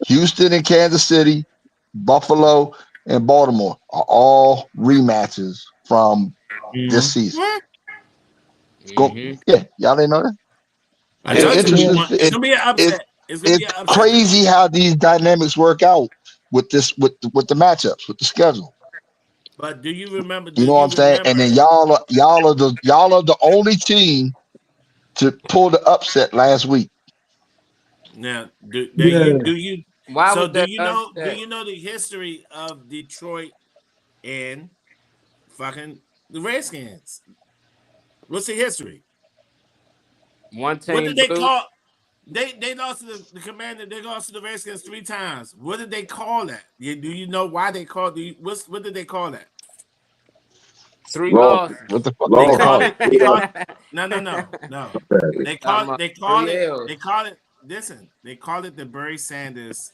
Houston and Kansas City, Buffalo and Baltimore are all rematches from this season. Yeah, y'all didn't know that? It's gonna be an upset. It's crazy how these dynamics work out with this with the matchups, with the schedule. But do you remember? You know what I'm saying? And then y'all are the only team to pull the upset last week. Now, do you do you know the history of Detroit and fucking the Redskins? What's the history? One team. What did they call? They lost to the Commander. They lost to the Redskins 3 times. What did they call that? Do you know why they called? What did they call that? 3 losses. What the fuck they call it? No. They call it. Listen, they call it the Barry Sanders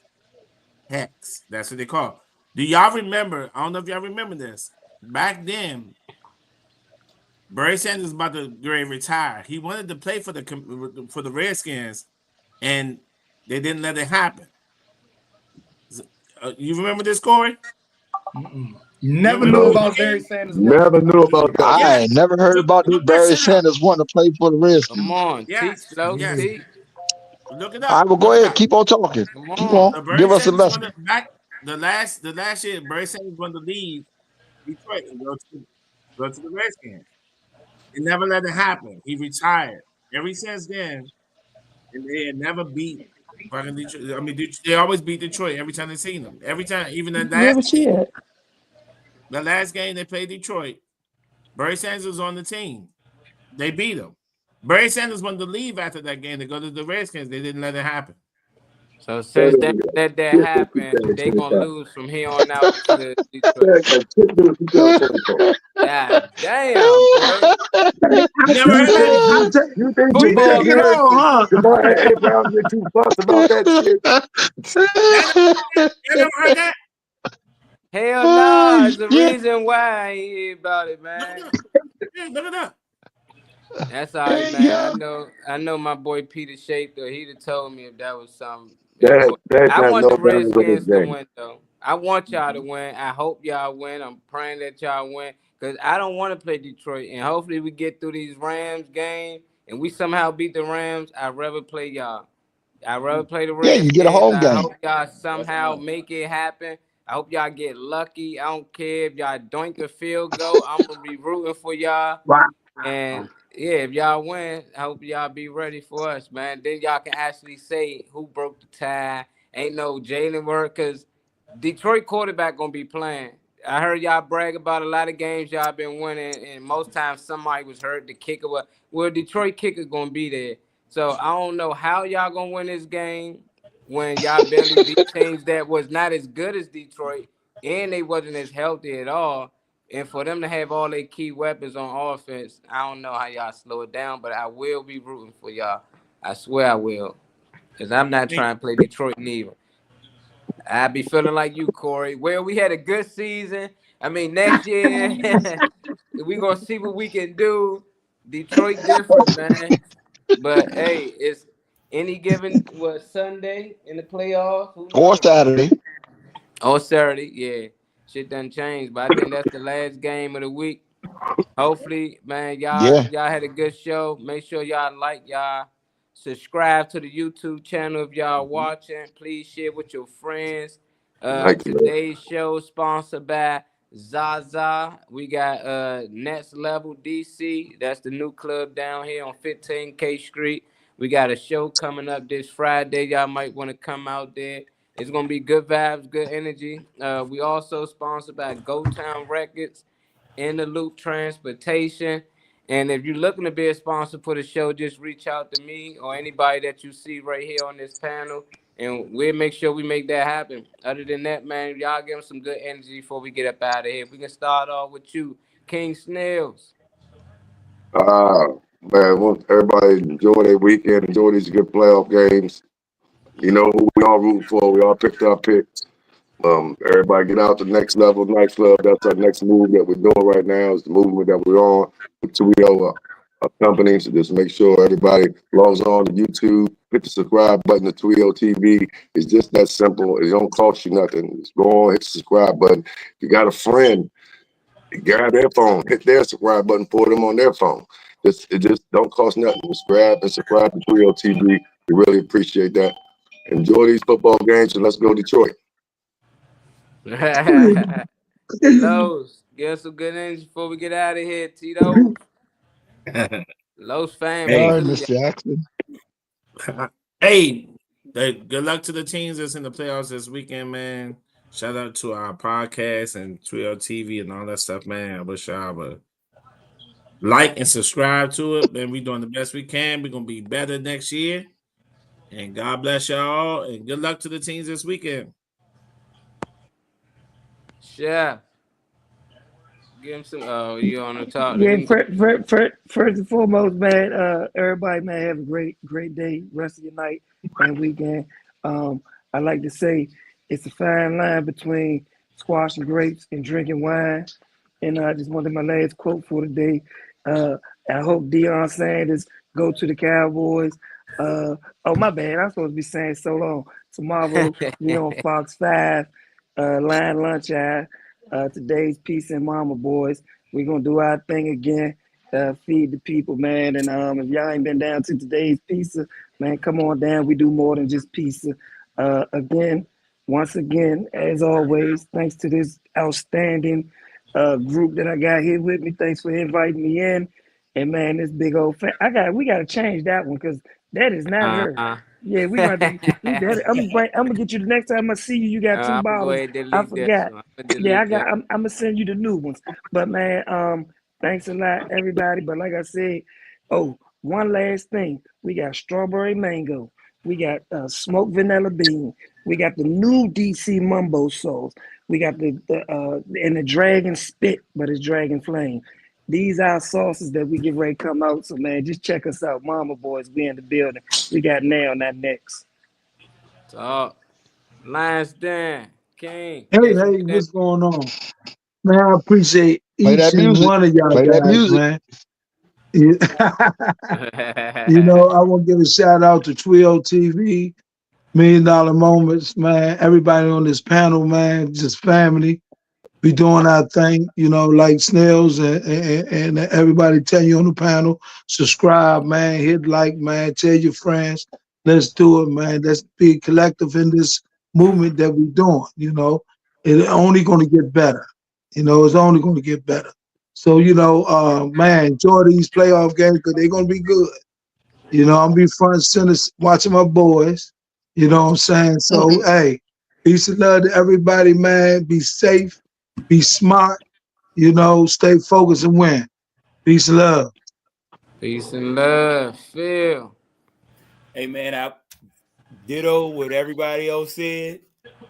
hex. That's what they call it. Do y'all remember? I don't know if y'all remember this. Back then, Barry Sanders was about to retire. He wanted to play for the Redskins, and they didn't let it happen. You remember this, Corey? Never knew about Barry Sanders. Never knew about that. I ain't never heard about this Barry Sanders wanting to play for the Redskins. Come on, teach. Look it up. All right, well, go ahead. Keep on talking. Keep on. Give us a lesson. the last year, Barry Sanders wanted to leave Detroit and go to the Redskins. He never let it happen. He retired. Ever since then, and they had never beat fucking Detroit. I mean, they always beat Detroit every time they seen them. Every time, even the Where was she at? the last game they played Detroit, Barry Sanders was on the team. They beat him. Barry Sanders wanted to leave after that game to go to the Redskins. They didn't let it happen. So since that happened, they gonna lose from here on out to Detroit. God damn, boy. Never heard that. You think Jamal Abraham get too fussed about that shit? You never heard that? Hell no, it's the reason why I ain't hear about it, man. Look at that. That's all right, man. I know my boy Peter Shafter. He'd have told me if that was something. I want the Redskins to win, though. I want y'all to win. I hope y'all win. I'm praying that y'all win because I don't want to play Detroit. And hopefully we get through these Rams games and we somehow beat the Rams. I'd rather play y'all. I'd rather play the Redskins. Yeah, you get a home game. I hope y'all somehow make it happen. I hope y'all get lucky. I don't care if y'all doink a field goal. I'm going to be rooting for y'all. And yeah, if y'all win, I hope y'all be ready for us, man. Then y'all can actually say who broke the tie. Ain't no Jalen work because Detroit quarterback gonna be playing. I heard y'all brag about a lot of games y'all been winning, and most times somebody was hurt. The kicker was Detroit kicker gonna be there. So I don't know how y'all gonna win this game when y'all barely beat teams that was not as good as Detroit, and they wasn't as healthy at all. And for them to have all their key weapons on offense, I don't know how y'all slow it down, but I will be rooting for y'all. I swear I will. Because I'm not trying to play Detroit neither. I be feeling like you, Corey. Well, we had a good season. I mean, next year, we're going to see what we can do. Detroit different, man. But, hey, it's any given, Sunday in the playoffs? Or Saturday. Or Saturday, yeah. Shit done changed, but I think that's the last game of the week. Hopefully, man, y'all had a good show. Make sure y'all subscribe to the YouTube channel if y'all watching. Please share with your friends. Today's show sponsored by Zaza. We got Next Level DC. That's the new club down here on 15K Street. We got a show coming up this Friday. Y'all might want to come out there. It's going to be good vibes, good energy. We also sponsored by Go Town Records, In the Loop Transportation. And if you're looking to be a sponsor for the show, just reach out to me or anybody that you see right here on this panel, and we'll make sure we make that happen. Other than that, man, y'all give them some good energy before we get up out of here. We can start off with you, King Snails. Man, want everybody enjoy their weekend, enjoy these good playoff games. You know who we all root for. We all picked our picks. Everybody get out to Next Level Nightclub. That's our next move that we're doing right now. Is the movement that we're on with Twio, our company. So just make sure everybody logs on to YouTube, hit the subscribe button to Twio TV. It's just that simple. It don't cost you nothing. Just go on, hit the subscribe button. If you got a friend, grab their phone, hit their subscribe button for them on their phone. It just don't cost nothing. Just grab and subscribe to Twio TV. We really appreciate that. Enjoy these football games and let's go Detroit. Los, give us some good energy before we get out of here, Tito. Los family. All right, Mr. Jackson. Hey, good luck to the teams that's in the playoffs this weekend, man. Shout out to our podcast and Twio TV and all that stuff, man. I wish y'all would like and subscribe to it, man. We're doing the best we can. We're going to be better next year. And God bless y'all. And good luck to the teams this weekend. Chef. Give him some. Oh, you on the top? Yeah, first and foremost, man. Everybody, man, have a great day, rest of your night and weekend. I like to say it's a fine line between squash and grapes and drinking wine. And I just wanted my last quote for the day. I hope Deion Sanders go to the Cowboys. Oh, my bad. I'm supposed to be saying so long. Tomorrow, on Fox 5, Line Lunch Hour. Today's Pizza and Mama Boys. We're going to do our thing again. Feed the people, man. And if y'all ain't been down to today's pizza, man, come on down. We do more than just pizza. Again, once again, as always, thanks to this outstanding group that I got here with me. Thanks for inviting me in. And man, this big old we gotta change that one because that is not her. Yeah, we got to. I'm gonna get you the next time I see you. You got 2 I'm gonna go bottles. ahead and I delete forgot. that. Yeah, I'm gonna send you the new ones. But man, thanks a lot, everybody. But like I said, one last thing. We got strawberry mango. We got smoked vanilla bean. We got the new DC Mumbo sauce. We got the dragon spit, but it's dragon flame. These are sauces that we get ready to come out. So man, just check us out. Mama Boys, we in the building. We got Nail, not next. Talk. Lions Den, King. Hey, what's going on? Man, I appreciate each and music. one of y'all Play that guys, music. man. You know, I want to give a shout out to Trio TV, $1 Million Moments, man. Everybody on this panel, man, just family. We doing our thing, you know, like Snails and everybody tell you on the panel, subscribe, man, hit like, man, tell your friends. Let's do it, man. Let's be collective in this movement that we're doing, you know. It's only going to get better. You know, it's only going to get better. So, you know, man, enjoy these playoff games because they're going to be good. You know, I'm be front and center watching my boys. You know what I'm saying? So, hey, peace and love to everybody, man. Be safe. Be smart, you know, stay focused and win. Peace and love. Peace and love. Phil. Hey man, I ditto what everybody else said.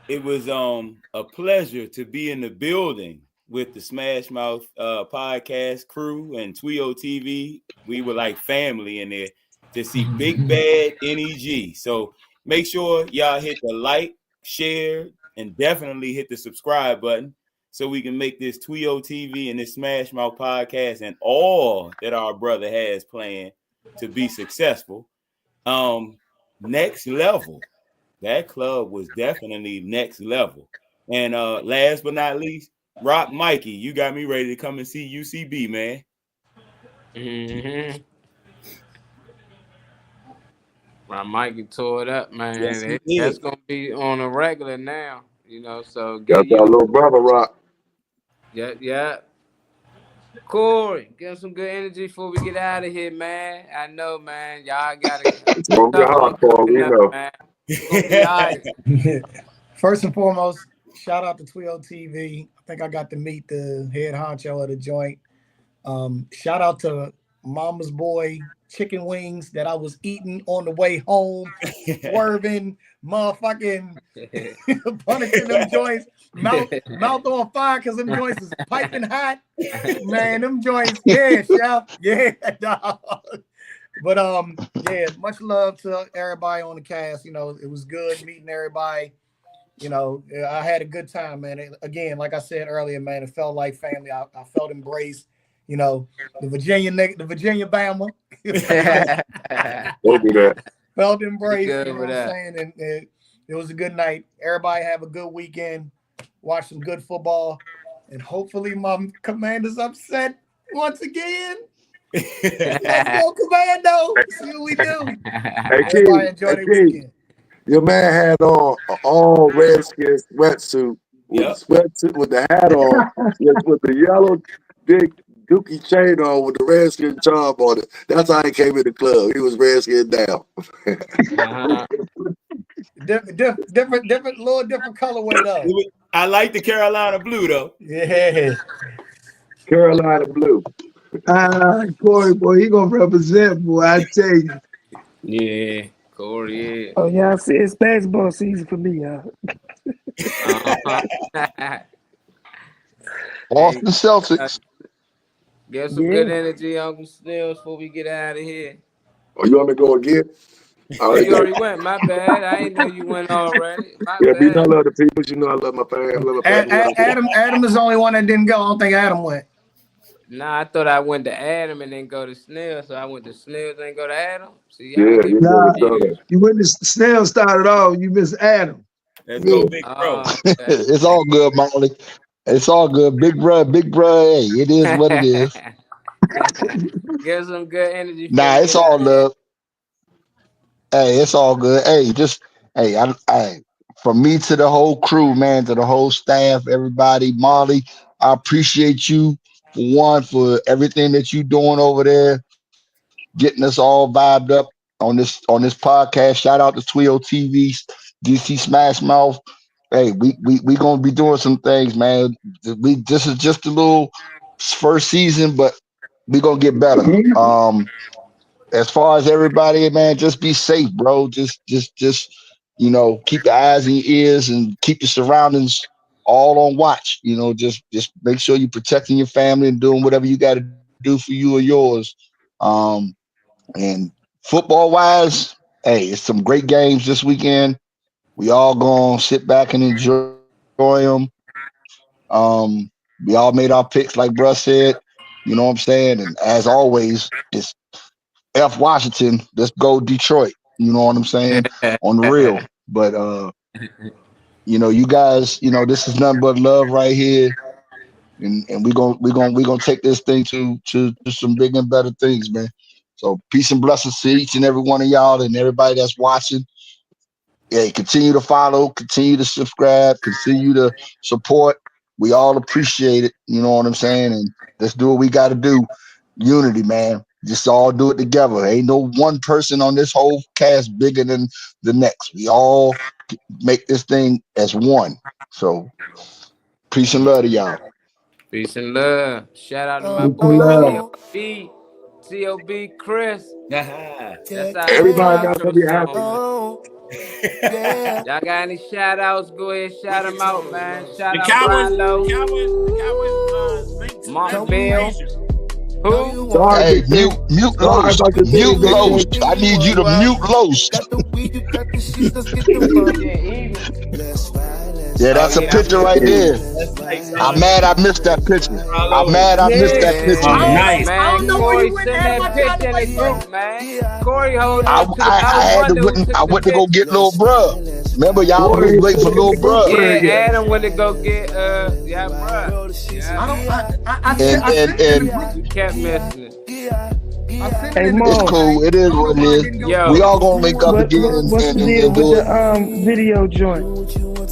It was a pleasure to be in the building with the Smash Mouth podcast crew and Twio TV. We were like family in there to see Big Bad NEG. So make sure y'all hit the like, share, and definitely hit the subscribe button so we can make this Twio TV and this Smash Mouth podcast and all that our brother has planned to be successful. Next level. That club was definitely next level. And last but not least, Rock Mikey, you got me ready to come and see UCB, man. Mm-hmm. Rock Mikey tore it up, man. Yes, That's gonna be on a regular now, you know. So Got that little brother Rock. Yeah. Corey, give him some good energy before we get out of here, man. I know, man. Y'all gotta. It's gonna be hard for we know. Man. It's gonna be all right. First and foremost, shout out to Twio TV. I think I got to meet the head honcho of the joint. Shout out to Mama's Boy chicken wings that I was eating on the way home, swerving, motherfucking punishing them joints, mouth on fire because them joints is piping hot. Man, them joints, yeah, chef, yeah, dog. But yeah, much love to everybody on the cast. You know, it was good meeting everybody. You know, I had a good time, man. Again, like I said earlier, man, it felt like family. I felt embraced. You know, the Virginia Bama. Don't do that. Felt embraced. You know what I'm saying? And it was a good night. Everybody have a good weekend. Watch some good football. And hopefully my Commanders upset once again. Let's go, Commando. See what we do. Hey, Everybody enjoy their weekend. Your man had on an all Redskins sweatsuit with the hat on, with the yellow big dookie chain on with the Redskin charm on it. That's how he came in the club. He was Redskin down. Different, little different colorway though. I like the Carolina blue though. Yeah, Carolina blue. Corey, boy, he gonna represent, boy. I tell you. Yeah, Corey. Yeah. Oh yeah, I see it's basketball season for me, y'all. Off the Celtics. Get some good energy, Uncle Snails, before we get out of here. Oh, you want me to go again? You already went. My bad. I didn't know you went already. Yeah, you know I love the people. You know I love my family. Adam is the only one that didn't go. I don't think Adam went. Nah, I thought I went to Adam and then go to Snail, so I went to Snail and then go to Adam. See, you went to Snail started off. You missed Adam. Let's go, big bro. It's all good, Molly. It's all good, big bro. Hey, it is what it is. Give some good energy. Nah, it's all love. Hey, it's all good. Hey, from me to the whole crew, man, to the whole staff, everybody, Marley, I appreciate you for everything that you doing over there, getting us all vibed up on this podcast. Shout out to Twio TV, DC Smash Mouth. Hey, we gonna be doing some things, man. This is just a little first season, but we gonna get better. As far as everybody, man, just be safe, bro. Just you know, keep your eyes and your ears and keep your surroundings all on watch. You know, just make sure you're protecting your family and doing whatever you got to do for you or yours. And football wise, hey, it's some great games this weekend. We all gonna sit back and enjoy them. We all made our picks, like Bruh said. You know what I'm saying? And as always, it's F Washington. Let's go Detroit. You know what I'm saying? On the real. But you know, you guys, you know, this is nothing but love right here. And we're gonna take this thing to some big and better things, man. So peace and blessings to each and every one of y'all and everybody that's watching. Yeah, continue to follow, continue to subscribe, continue to support. We all appreciate it. You know what I'm saying? And let's do what we got to do. Unity, man. Just all do it together. Ain't no one person on this whole cast bigger than the next. We all make this thing as one. So peace and love to y'all. Peace and love. Shout out to my boy T.O.B. Chris. That's how everybody got to be happy. Y'all got any shout outs? Go ahead, shout them out, man. Shout out Cowboys, Brian Lowe. Mark Bell. Who? Hey, mute Los. Mute Los. I need you to mute Los. Yeah, that's a picture right there. I'm mad I missed that picture. I'm mad I missed that picture. Nice. Man, Corey sent that picture in the group, man. Corey holding up to the I went to go get little bruh. Remember, y'all was waiting for little bruh. Yeah, Adam went to go get yeah, bruh. Yeah. You kept missing it. Hey, Mo. It's cool. It is what it is. Yo. We all gonna link up again What's the deal with the video joint?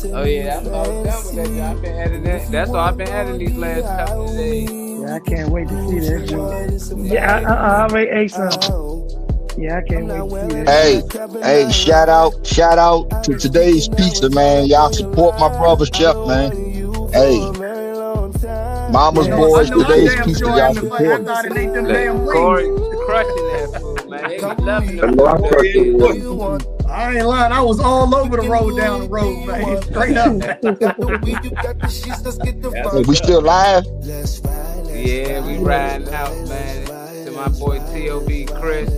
Oh yeah, I'm all done with that. I've been editing. That's all I've been editing these last couple of days. Yeah, I can't wait to see that joint. Yeah, I already ate some. Yeah, I can't wait to see that. Hey, shout out to Today's Pizza, man. Y'all support my brother Chef, man. Hey, Mama's Boys, Today's Pizza, y'all support. Corey crushing that food, man. They loving it. I ain't lying. I was all over the road down the road, man. Straight up. We still live? Yeah, we riding out, man. To my boy T.O.B. Chris.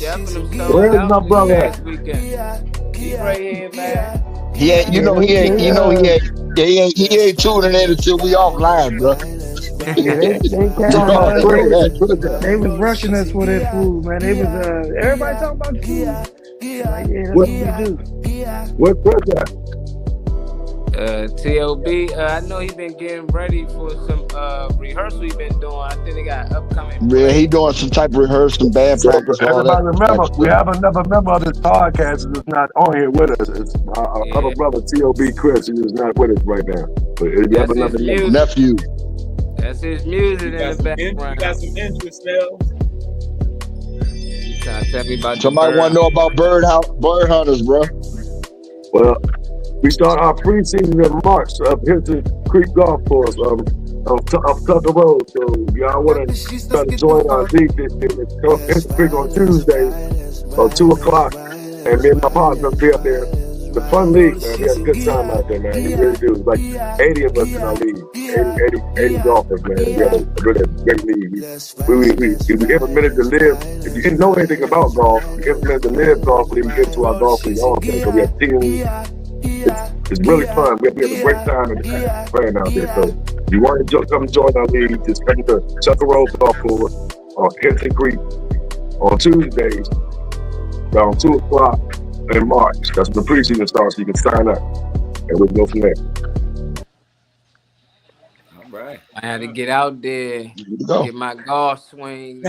Chef and them Where's my brother last weekend. He right here, man. He ain't tuning in until we offline, bro. They was rushing us for that food, man. They was everybody talking about food. Like, yeah, that's what we do. What's that? T.O.B. I know he been getting ready for some rehearsal he been doing. I think they got upcoming. Yeah, he doing some type of rehearsal, band practice. Everybody remember, we have another member of this podcast that's not on here with us. It's our other brother, T.O.B. Chris, who is not with us right now. But we have another nephew. That's his music in the background. You got some interest now. Trying to tell me about somebody want to know about bird hunters, bro. Well, we start our preseason in March of Hinton Creek Golf Course on Tucker Road. So y'all want to try to join our league this year. It's Hinton Creek on Tuesday at 2 o'clock. And me and my partner will be up there. It's a fun league, man. We had a good time out there, man. We really do. It's like 80 of us in our league. 80 golfers, man. We had a really great league. We implemented the live. If you didn't know anything about golf, we implemented the live golf league into our golf league also. So we have teams. It's really fun. We have a great time playing out there. So if you want to come join our league, just come to Tucker Road Golf Course on Hinton Creek on Tuesdays around 2 o'clock in March. That's when the preseason starts, so you can sign up and we'll go from there. All right. I had to get out there, get my golf swing.